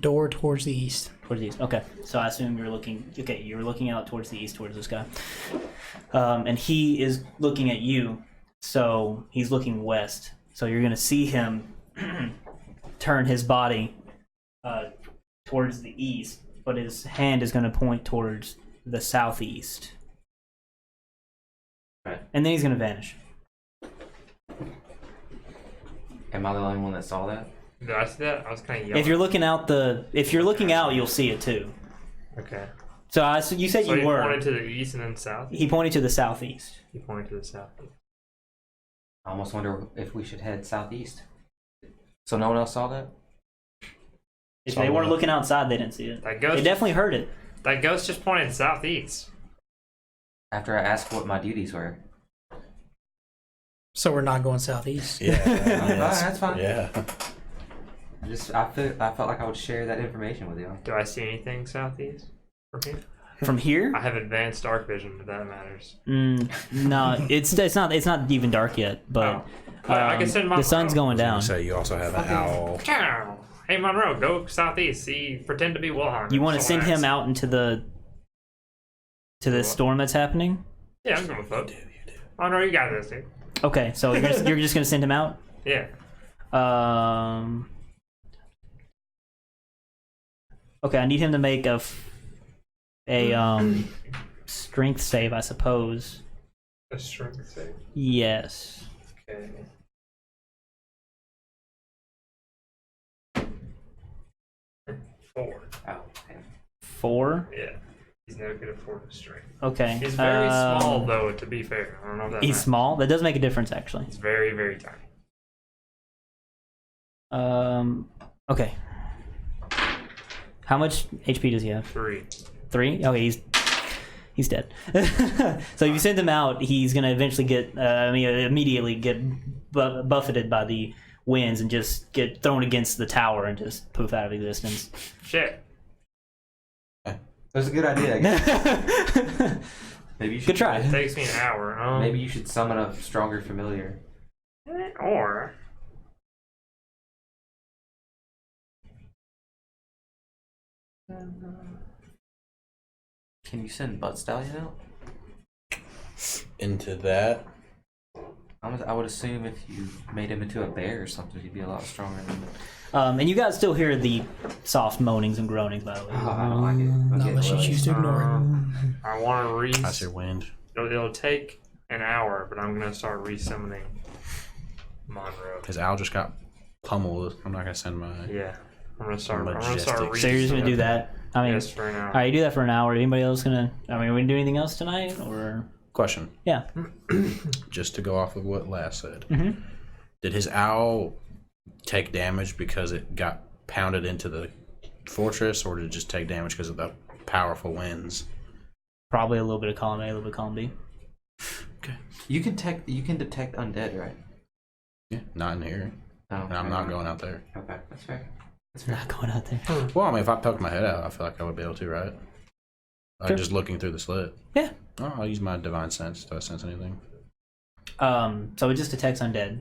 Door towards the east. Towards the east. Okay, so I assume you're looking out towards the east, towards this guy. And he is looking at you, so he's looking west. So you're going to see him turn his body towards the east, but his hand is going to point towards the southeast. Right. and then he's gonna vanish. Am I the only one that saw that? Did I see that? I was kind of yelling. If you're looking out, you'll see it too. Okay. So you said So you he were. pointed to the east and then south? He pointed to the southeast. He pointed to the south. I almost wonder if we should head southeast. So no one else saw that? If Saw they weren't what? looking outside, they didn't see it. That They ghost, definitely heard it. that ghost just pointed southeast. After I asked what my duties were. So we're not going southeast. Yeah, That's fine. Yeah. I felt like I would share that information with you. Do I see anything southeast from here? From here? I have advanced dark vision, if that matters. No, it's not even dark yet. But I can send my the sun's going down. So you also have an owl. Ciao. Hey Monroe, go southeast. See, pretend to be Wilhelm. You want to send him out? out into the storm that's happening? Yeah, I'm going with float. Monroe, you got this, dude. Okay, so you're just gonna send him out. Yeah. Okay, I need him to make a strength save, I suppose. A strength save. Yes. Okay. Four. Oh, okay. 4. Yeah. He's never good at 4 strength. Okay. He's very small, though, to be fair. I don't know if that He's matters. small. That does make a difference, actually. He's very, very tiny. Okay. How much HP does he have? 3. 3? Okay, he's dead. So if you send him out, he's gonna eventually immediately get buffeted by the winds and just get thrown against the tower and just poof out of existence. Shit. That was a good idea, I guess. Maybe you should Good try. It takes me an hour. Maybe you should summon a stronger familiar. Or... Can you send Butt Stallion out? Into that. I would assume if you made him into a bear or something, he'd be a lot stronger than And you guys still hear the soft moanings and groanings, by the way. Oh, I don't like it. I'm Not getting unless you worried. choose to ignore it. I want to That's your wind. It'll take an hour, but I'm going to start re-summoning Monroe. His owl just got pummeled. I'm not gonna send my. Yeah. I'm going to start Majestic. So you're just gonna do that? I mean, Yes, for an hour. all right, you do that for an hour. Anybody else gonna? I mean, are we gonna do anything else tonight, or? Question. Yeah. Just to go off of what Lass said. Mhm. Did his owl take damage because it got pounded into the fortress, or did it just take damage because of the powerful winds? Probably a little bit of column A, a little bit of column B. Okay. You can detect undead, right? Yeah, not in here. Oh, And I'm not going out there. Okay, that's fair. Not going out there. Well, I mean, if I poked my head out, I feel like I would be able to, right? Sure. Just looking through the slit. Yeah. Oh, I'll use my divine sense. Do I sense anything? So it just detects undead.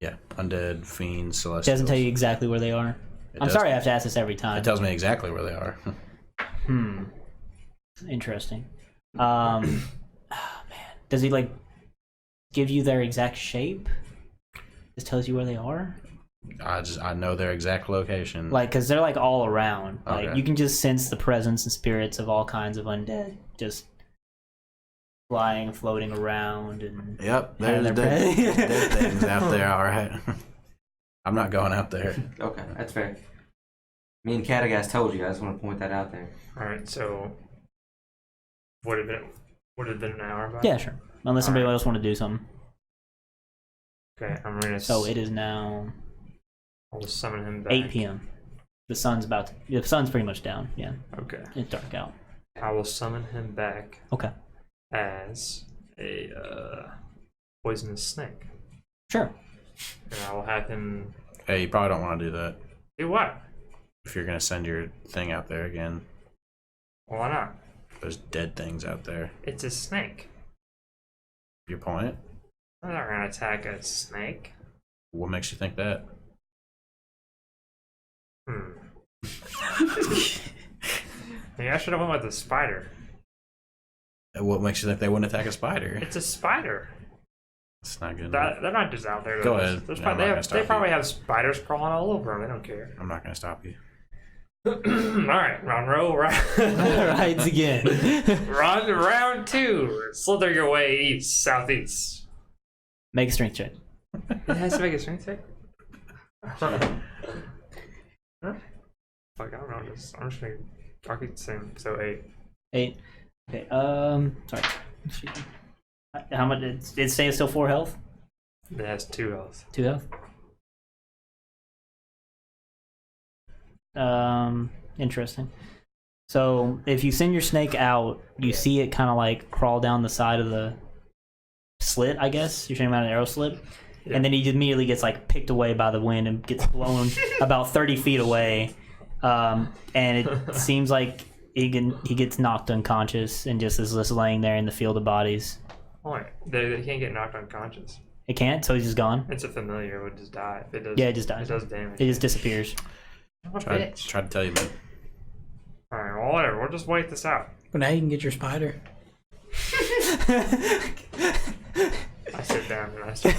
Yeah. Undead, fiends, It celestials. doesn't tell you exactly where they are. It I'm does- sorry I have to ask this every time. It tells me exactly where they are. Interesting. Oh, man. Does he like give you their exact shape? Just tells you where they are? I know their exact location. Like, because they're like all around. Like, Okay. you can just sense the presence and spirits of all kinds of undead just flying, floating around, and Yep, having there's their dead, pre- dead things out there. All right. I'm not going out there. Okay, that's fair. Me and Catagast told you. I just want to point that out there. Alright, so... Would have been an hour by? Yeah, sure. Unless somebody Alright. else want to do something. Okay, I'm going to... So it is now I'll summon him back. 8 p.m. The sun's pretty much down. Yeah, Okay. it's dark out. I will summon him back Okay, as a poisonous snake. sure. And I will have him... Hey, you probably don't want to do that Do what? if you're gonna send your thing out there again. Why not? There's dead things out there. It's a snake. Your point? I'm not going to attack a snake. What makes you think that? Maybe I should have went with the spider. What makes you think they wouldn't attack a spider? It's a spider. It's not good enough. They're not just out there. Go ahead. There's No, I'm not they gonna stop they you. probably have spiders crawling all over them. They don't care. I'm not gonna stop you. Alright, round Rides again. round 2. Slither your way east, southeast. Make a strength check. It has to make a strength check? Huh? Fuck, I don't know. I'm just gonna I'll keep the same. So 8. 8. Okay. Sorry. How much? It stays still 4 health. It has 2 health. 2 health. Interesting. So if you send your snake out, you see it kind of like crawl down the side of the slit. I guess you're talking about an arrow slit, and then he immediately gets like picked away by the wind and gets blown about 30 feet away. And it seems like he gets knocked unconscious and just is laying there in the field of bodies. Oh, they can't get knocked unconscious. It can't, so he's just gone. It's a familiar. It would just die. If it does, Yeah, it just dies. It does damage. It just disappears. Tried to tell you, man. Alright, well, whatever. We'll just wait this out. Well, now you can get your spider. I sit down and I start,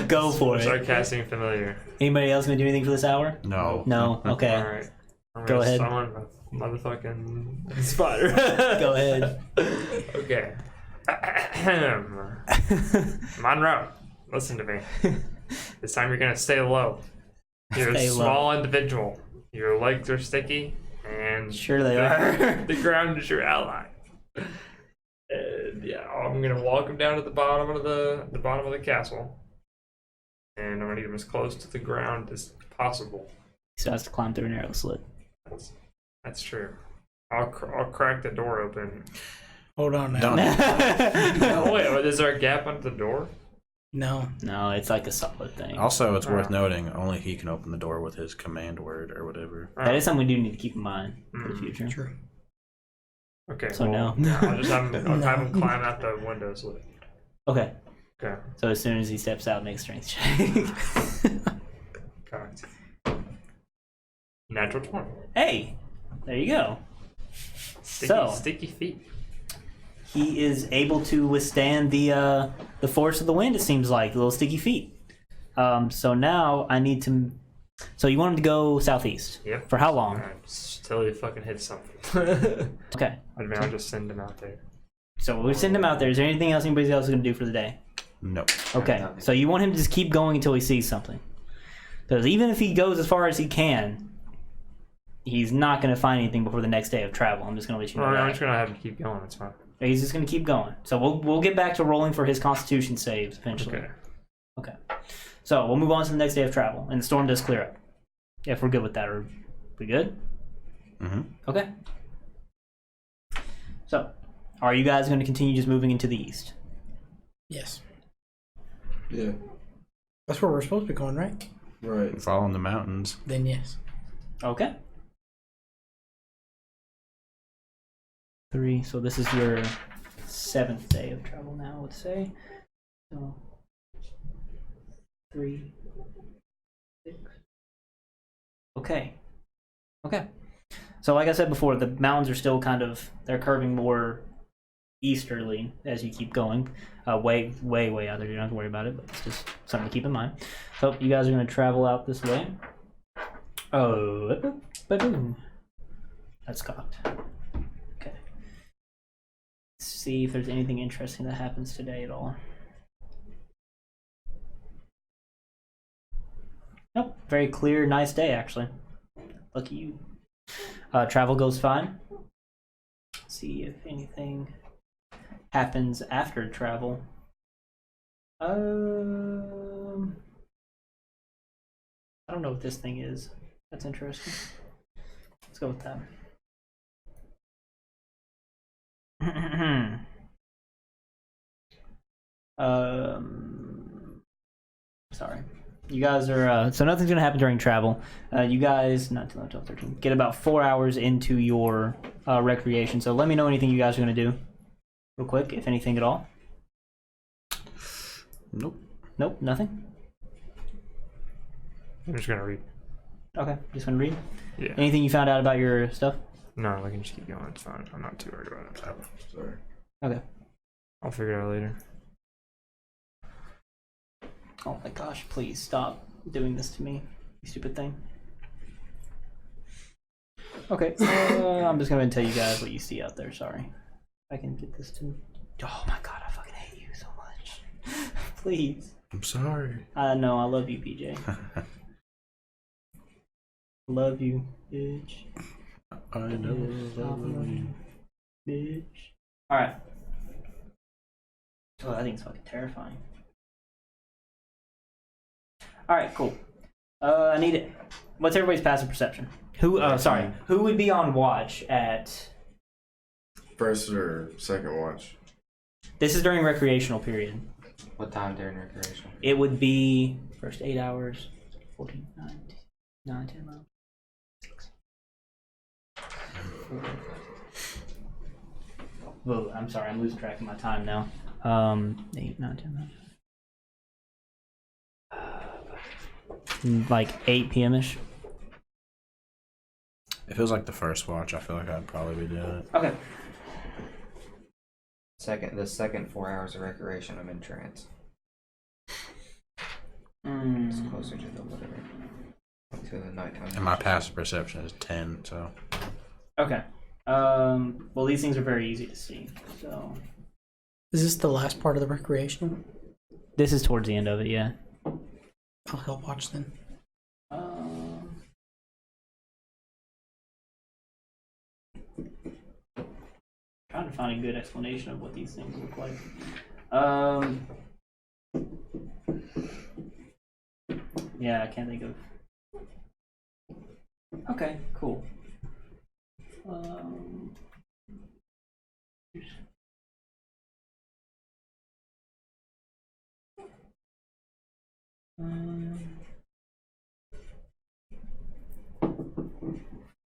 Go for start it. casting familiar. Anybody else gonna do anything for this hour? No. No. Okay. Alright. I'm Go gonna ahead. summon my motherfucking spider. Go ahead. Okay. Monroe, listen to me. This time you're gonna stay low. You're Stay a low. small individual. Your legs are sticky, and Sure they are. the ground is your ally. And yeah, I'm gonna walk him down to the bottom of the castle, and I'm gonna get him as close to the ground as possible. So has to climb through an arrow slit. That's true. I'll crack the door open. Hold on now. Don't. Oh wait, is there a gap under the door? No. No, it's like a solid thing. Also, it's worth noting only he can open the door with his command word or whatever. That is something we do need to keep in mind for the future. True. Okay. So well, no. yeah, I'll just have him, have him climb out the window slit. Okay. Okay. So as soon as he steps out, make a strength check. Correct. Natural 20. Hey, there you go. Sticky feet. He is able to withstand the force of the wind. It seems like little sticky feet. So now I need to. So you want him to go southeast? Yep. For how long? Alright, till he fucking hits something. Okay. I mean, I'll just send him out there. So we'll send him out there. Is there anything else anybody else is going to do for the day? No. Okay. So you want him to just keep going until he sees something. Because even if he goes as far as he can, he's not going to find anything before the next day of travel. I'm just going to let you know Well, I'm that. just gonna have him keep going. It's fine. He's just going to keep going. So we'll get back to rolling for his constitution saves eventually. Okay. Okay. So we'll move on to the next day of travel, and the storm does clear up. If we're good with that, are we good? Mm-hmm. Okay. So, are you guys going to continue just moving into the east? Yes. Yeah. That's where we're supposed to be going, right? Right. Following the mountains. Then yes. Okay. 3. So this is your 7th day of travel now, I would say. So 3, 6. Okay. Okay. So like I said before, the mountains are still they're curving more easterly as you keep going. Way out there. You don't have to worry about it, but it's just something to keep in mind. So you guys are going to travel out this way. Oh, ba-boom. That's cocked. Okay. Let's see if there's anything interesting that happens today at all. Nope. Very clear, nice day actually. Lucky you. Travel goes fine. Let's see if anything happens after travel. I don't know what this thing is. That's interesting. Let's go with that. Sorry. You guys are, so nothing's gonna happen during travel. You guys, not 12, 13, get about 4 hours into your recreation. So let me know anything you guys are gonna do real quick, if anything at all. Nope. Nope, nothing? I'm just gonna read. Okay, just gonna read. Yeah. Anything you found out about your stuff? No, I can just keep going. It's fine. I'm not too worried about it. Sorry. Okay. I'll figure it out later. Oh my gosh, please stop doing this to me, you stupid thing. Okay, I'm just going to tell you guys what you see out there. Sorry. I can get this to. Oh my god, I fucking hate you so much. Please. I'm sorry. I know, I love you, PJ. Love you, bitch. I know. Love you, bitch. Alright. Oh, that thing's fucking terrifying. Alright, cool. I need it. What's everybody's passive perception? Who would be on watch at... First or second watch? This is during recreational period. What time during recreation? It would be first 8 hours, 14, 9, 10, 11, 6. Whoa, I'm sorry, I'm losing track of my time now. 8, 9, 10, 11. Like 8 p.m.-ish. It feels like the first watch. I feel like I'd probably be doing it. Okay. The second 4 hours of recreation, I'm in trance. It's closer to the whatever. To the nighttime. And my passive perception is 10, so. Okay. Well, these things are very easy to see, so. Is this the last part of the recreational? This is towards the end of it, yeah. I'll help watch then. Trying to find a good explanation of what these things look like. Yeah, I can't think of. Okay, cool.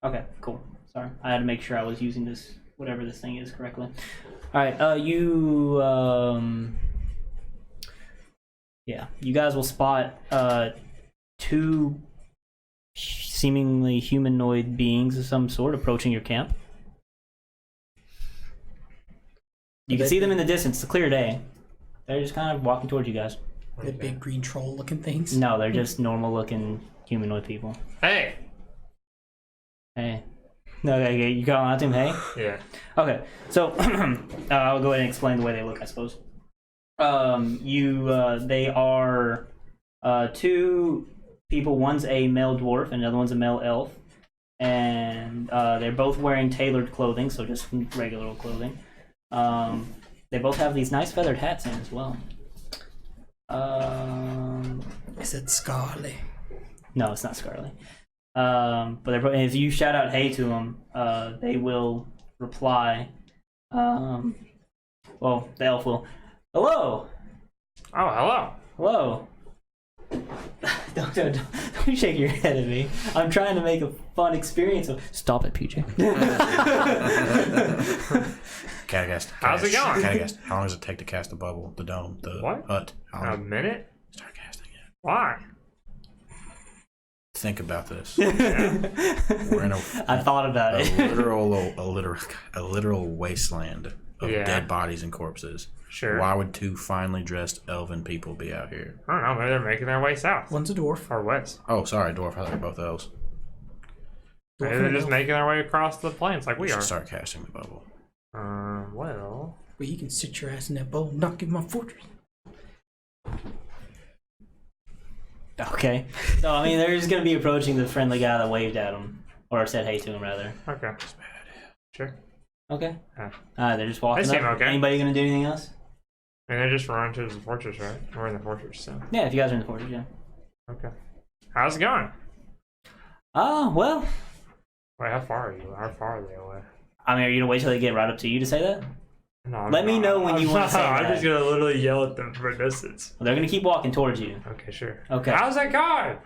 Okay, cool. Sorry, I had to make sure I was using this, whatever this thing is, correctly. All right, yeah, you guys will spot 2 seemingly humanoid beings of some sort approaching your camp. You can see them in the distance. It's a clear day. They're just kind of walking towards you guys. The big green troll looking things. No, they're just normal looking humanoid people. Hey. Hey. Okay, you calling out to him, hey? Yeah. Okay, so I'll go ahead and explain the way they look, I suppose. They are 2 people. One's a male dwarf and another one's a male elf. And they're both wearing tailored clothing, so just regular old clothing. They both have these nice feathered hats in as well. Is it Scarlet? No, it's not Scarlet. But if you shout out "Hey" to them, they will reply. Well, the elf will. Hello. Oh, hello. Hello. Don't shake your head at me. I'm trying to make a fun experience. Stop it, PJ. How's it going? Can I guess? How long does it take to cast the bubble, the dome, the What? hut? How A long? minute? Start casting it. Why? Think about this. Yeah. We're in I thought about it. a literal wasteland of Yeah. dead bodies and corpses. Sure. Why would 2 finely dressed elven people be out here? I don't know. Maybe they're making their way south One's a dwarf. or west. Oh, sorry, dwarf. I thought they were both elves. Maybe they're just making their way across the plains like we should are. start casting the bubble. Well. Well, you can sit your ass in that bowl and knock in my fortress. Okay. So I mean, they're just gonna be approaching the friendly guy that waved at them, or said "Hey" to him, rather. Okay. Sure. Okay. Yeah. They're just walking They seem up. okay. Anybody gonna do anything else? And they're just running to the fortress, right? We're in the fortress, so. Yeah, if you guys are in the fortress, yeah. Okay. How's it going? Well, Wait, how far are you? How far are they away? I mean, are you gonna wait till they get right up to you to say that? No, Let me know when you want to say I'm that. just gonna literally yell at them from a distance. Well, they're gonna keep walking towards you. Okay, sure. Okay. How's that going?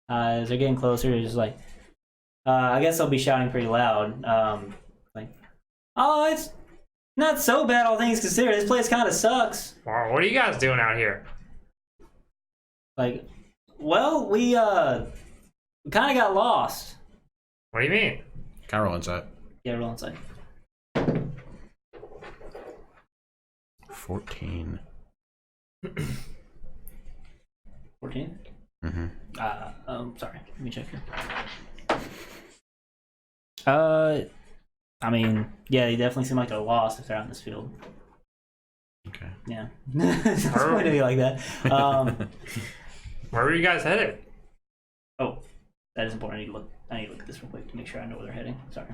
As they're getting closer, they're just like, I guess they'll be shouting pretty loud. Like, oh, it's not so bad, all things considered. This place kind of sucks. Wow, what are you guys doing out here? Like, well, we kind of got lost. What do you mean? Can I roll insight? Yeah, roll inside. 14. 14? Mm-hmm. Sorry. Let me check here. I mean, yeah, they definitely seem like they're lost if they're out in this field. Okay. Yeah. It's going to be like that. Where were you guys headed? Oh, that is important. I need to look at this real quick to make sure I know where they're heading. Sorry.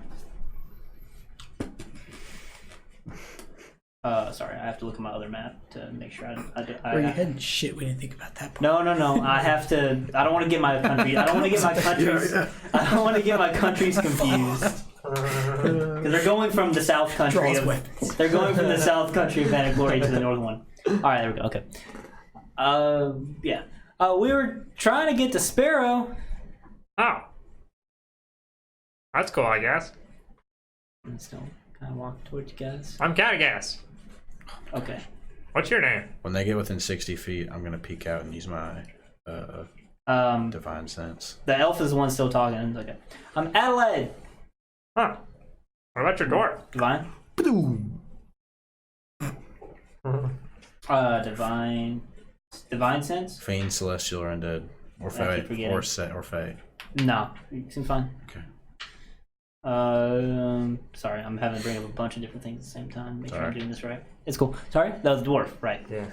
Sorry, I have to look at my other map to make sure Where you heading? Shit, we didn't think about that part. No. I have to. I don't want to get my country. I don't want to get my countries. I don't want to get my countries confused. Because they're going from the south country. They're going from the south country of Banner Glory to the north one. All right, there we go. Okay. Yeah. We were trying to get to Sparrow. Oh. That's cool, I guess. I'm still kind of walk towards you guys. I'm Cragdaddies. Okay. What's your name? When they get within 60 feet, I'm gonna peek out and use my divine sense. The elf is the one still talking. Okay. I'm Adelaide. Huh. What about your door? Divine. Divine sense. Fiend, celestial, or undead, or I keep fey, forgetting. or set, or fey. No, you seem fine. Okay. Sorry, I'm having to bring up a bunch of different things at the same time. Make sure I'm Sorry. doing this right. It's cool. Sorry, that was the dwarf, right? Yeah.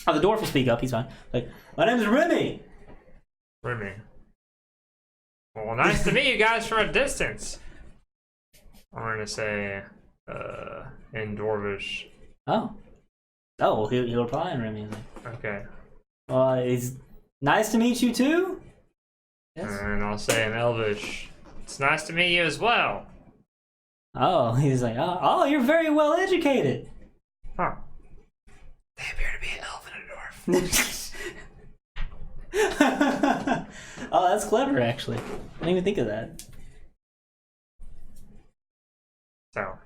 The dwarf will speak up. He's fine. Like, my name's Remy. Remy. Well, nice to meet you guys from a distance. I'm gonna say, in Dwarvish. Oh, well, he'll reply in Remy. Okay. Well, it's nice to meet you too. Yes. And I'll say in Elvish, it's nice to meet you as well. Oh, he's like, oh, you're very well educated. Huh. They appear to be an elf and a dwarf. Oh, that's clever, actually. I didn't even think of that.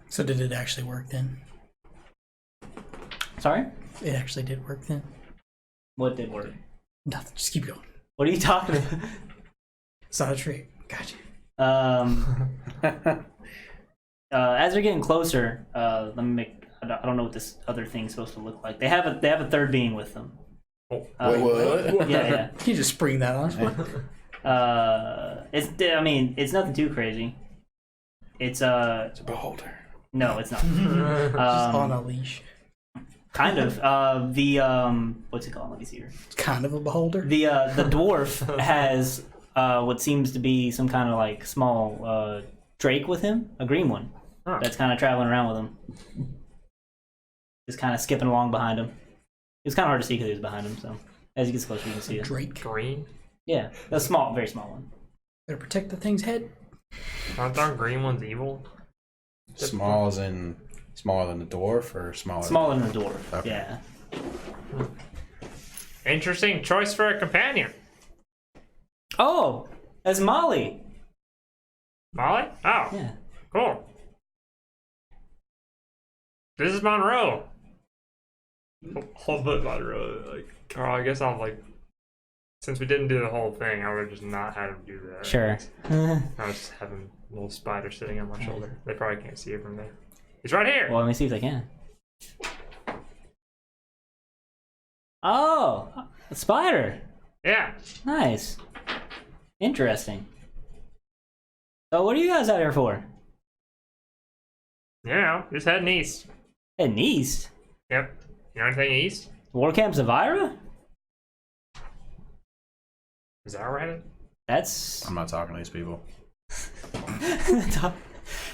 So did it actually work then? Sorry? It actually did work then? What did work? Nothing. Just keep going. What are you talking about? It's not a trick. Gotcha. As they're getting closer, let me make. I don't know what this other thing's supposed to look like. They have a third being with them. What? Yeah. Can you just spring that on us? It's nothing too crazy. It's It's a beholder. no, it's not. Just on a leash. Kind of. What's it called? Let me see here. It's kind of a beholder. The dwarf has what seems to be some kind of like small drake with him, a green one that's kind of traveling around with him, just kind of skipping along behind him. It's kind of hard to see because he was behind him. So as he gets closer, you can see it. Drake. Green? Yeah, a small, very small one. Better protect the thing's head. Aren't the green ones evil? Small as in smaller than the dwarf, or smaller? Smaller than the dwarf. Okay. Yeah. Interesting choice for a companion. Oh, that's Molly. Molly? Oh, Yeah. cool. This is Monroe. I'll put Monroe. Like, Carl, I guess I'll like. Since we didn't do the whole thing, I would have just not had him do that. Sure. I was just having a little spider sitting on my shoulder. They probably can't see it from there. He's right here. Well, let me see if they can. Oh, a spider. Yeah. Nice. Interesting. So, what are you guys out here for? You know, just heading east. Heading east. Yep. You know anything east? War Camp Zavira? Is that where we're headed? That's. I'm not talking to these people.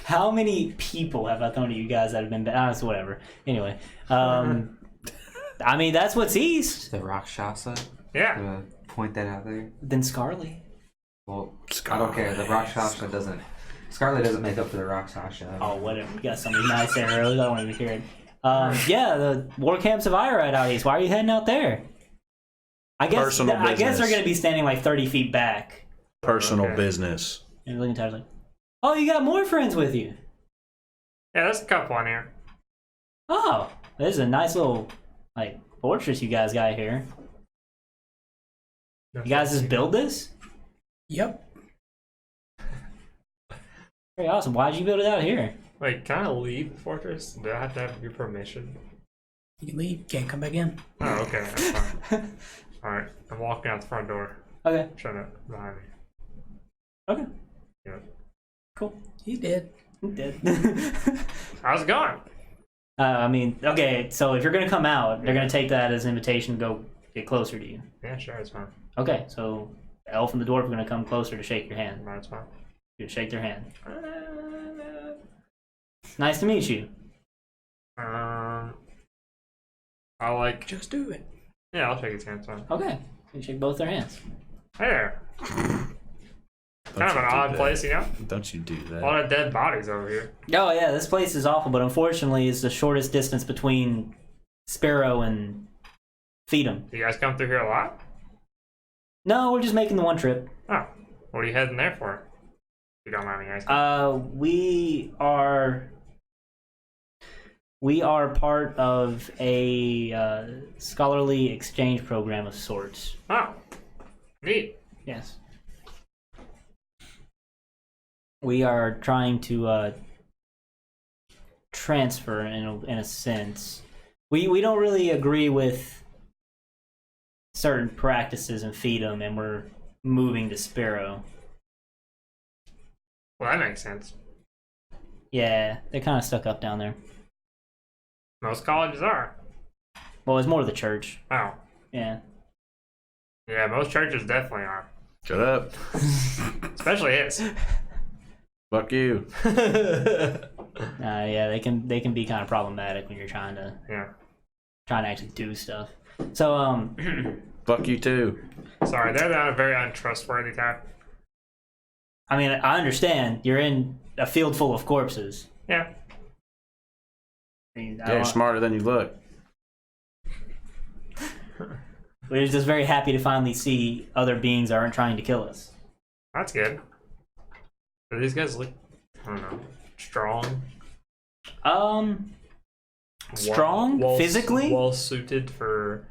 How many people have I thrown to you guys that have been it's whatever. Anyway, I mean that's what's east. The Rakshasa. Yeah. Point that out there. Then Scarlet. Well, I don't care. The Rakshasa doesn't. Scarlet doesn't make up for the Rakshasa. Oh, whatever. We got some nice arrows. I don't even hear it. Yeah, the War Camps of Ira out east. Why are you heading out there? I guess Personal I guess they're business. gonna be standing like 30 feet back. Personal Okay. business. And looking at like, oh, you got more friends with you. Yeah, there's a couple on here. Oh, there's a nice little like fortress you guys got here. You guys just build this? Yep. Very awesome. Why'd you build it out here? Wait, can I leave the fortress? Do I have to have your permission? You can leave. Can't come back in. Oh, okay. That's fine. Alright, I'm walking out the front door. Okay. Shut up behind me. Okay. Yeah. Cool. He did. Dead. How's it going? I mean, okay, so if you're gonna come out, they're gonna take that as an invitation to go get closer to you. Yeah, sure, it's fine. Okay, so the elf and the dwarf are gonna come closer to shake your hand. That's fine. You shake their hand. Nice to meet you. I like. Just do it. Yeah, I'll shake his hand. It's fine. Okay, you shake both their hands. Hey there. Don't Kind of you an do odd that. place, you know? Don't you do A that? lot of dead bodies over here. Oh yeah, this place is awful, but unfortunately, it's the shortest distance between Sparrow and Feed'em. Do you guys come through here a lot? No, we're just making the one trip. Oh, what are you heading there for? If you don't mind me asking. We are part of a scholarly exchange program of sorts. Oh, neat. Yes. We are trying to transfer in a sense. We don't really agree with certain practices and Feed'em, and we're moving to Sparrow. Well, that makes sense. Yeah, they're kind of stuck up down there. Most colleges are. Well, it's more the church. Oh, Yeah. yeah, most churches definitely are. Shut up. Especially his. Fuck you. Yeah, they can be kind of problematic when you're trying to Yeah. actually do stuff. So Fuck you too. Sorry, they're not a very untrustworthy type. I mean, I understand you're in a field full of corpses. Yeah. I mean, Yeah, you're smarter than you look. we're just very happy to finally see other beings aren't trying to kill us. That's good. Do these guys look, I don't know, strong? Strong physically? Well suited for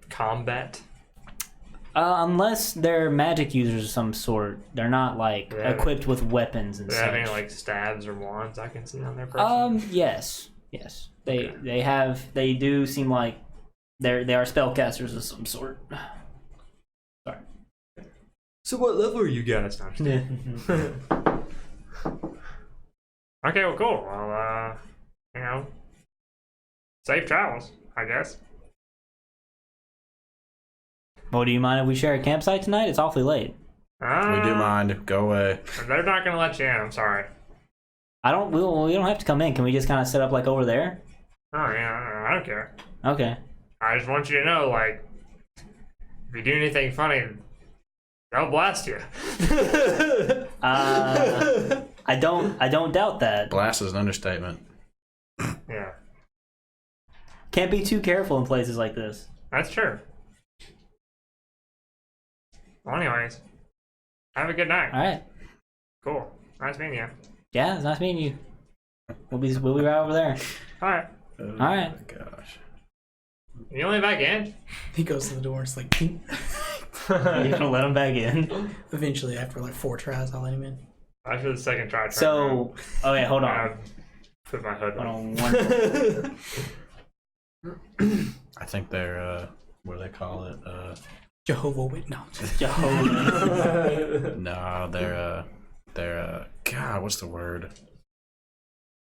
combat? Unless they're magic users of some sort, they're not like Yeah. equipped with weapons and Do they have such. any like stabs or wands I can see on their person? Yes. They Okay. they do seem like they are spellcasters of some sort. Sorry. So what level are you guys? No, I'm just kidding. Okay, well, cool. Well, you know, safe travels, I guess. Well, do you mind if we share a campsite tonight? It's awfully late. We do mind. Go away. They're not gonna let you in. I'm sorry. We don't have to come in. Can we just kind of set up like over there? Oh yeah, I don't care. Okay. I just want you to know, like, if you do anything funny, they'll blast you. I don't doubt that. Blast is an understatement. Yeah, Can't be too careful in places like this. that's true. Well, anyways, have a good night. All right. Cool. Nice meeting you. Yeah, it's nice meeting you. We'll be right over there. All right. Oh All right. my gosh. You only back in? He goes to the door and it's like, "Ping." You're gonna let him back in. Eventually, after like 4 tries, I'll let him in. After the second try. So, okay, hold on. I put my hood Hold on. on one. I think they're what do they call it? Jehovah Witness. Jehovah. No, they're God, what's the word?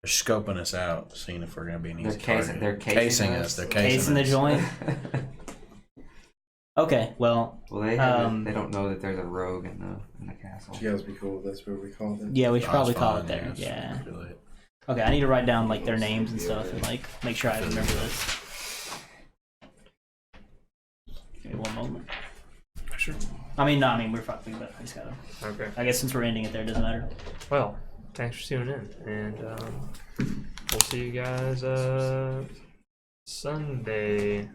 They're scoping us out, seeing if we're gonna be an easy target. They're casing us. They're Casing the us. joint. Okay, well, Well, they don't know that there's a rogue in the castle. You guys be cool. That's what we called it. yeah, we should Oh, probably it's call fine, it there. it's Yeah. too late. Okay, I need to write down like their names and stuff and like make sure I remember this. Give me one moment. Sure. I mean, we're fucking, but I just gotta. Okay. I guess since we're ending it there, it doesn't matter. Well, thanks for tuning in, and we'll see you guys Sunday.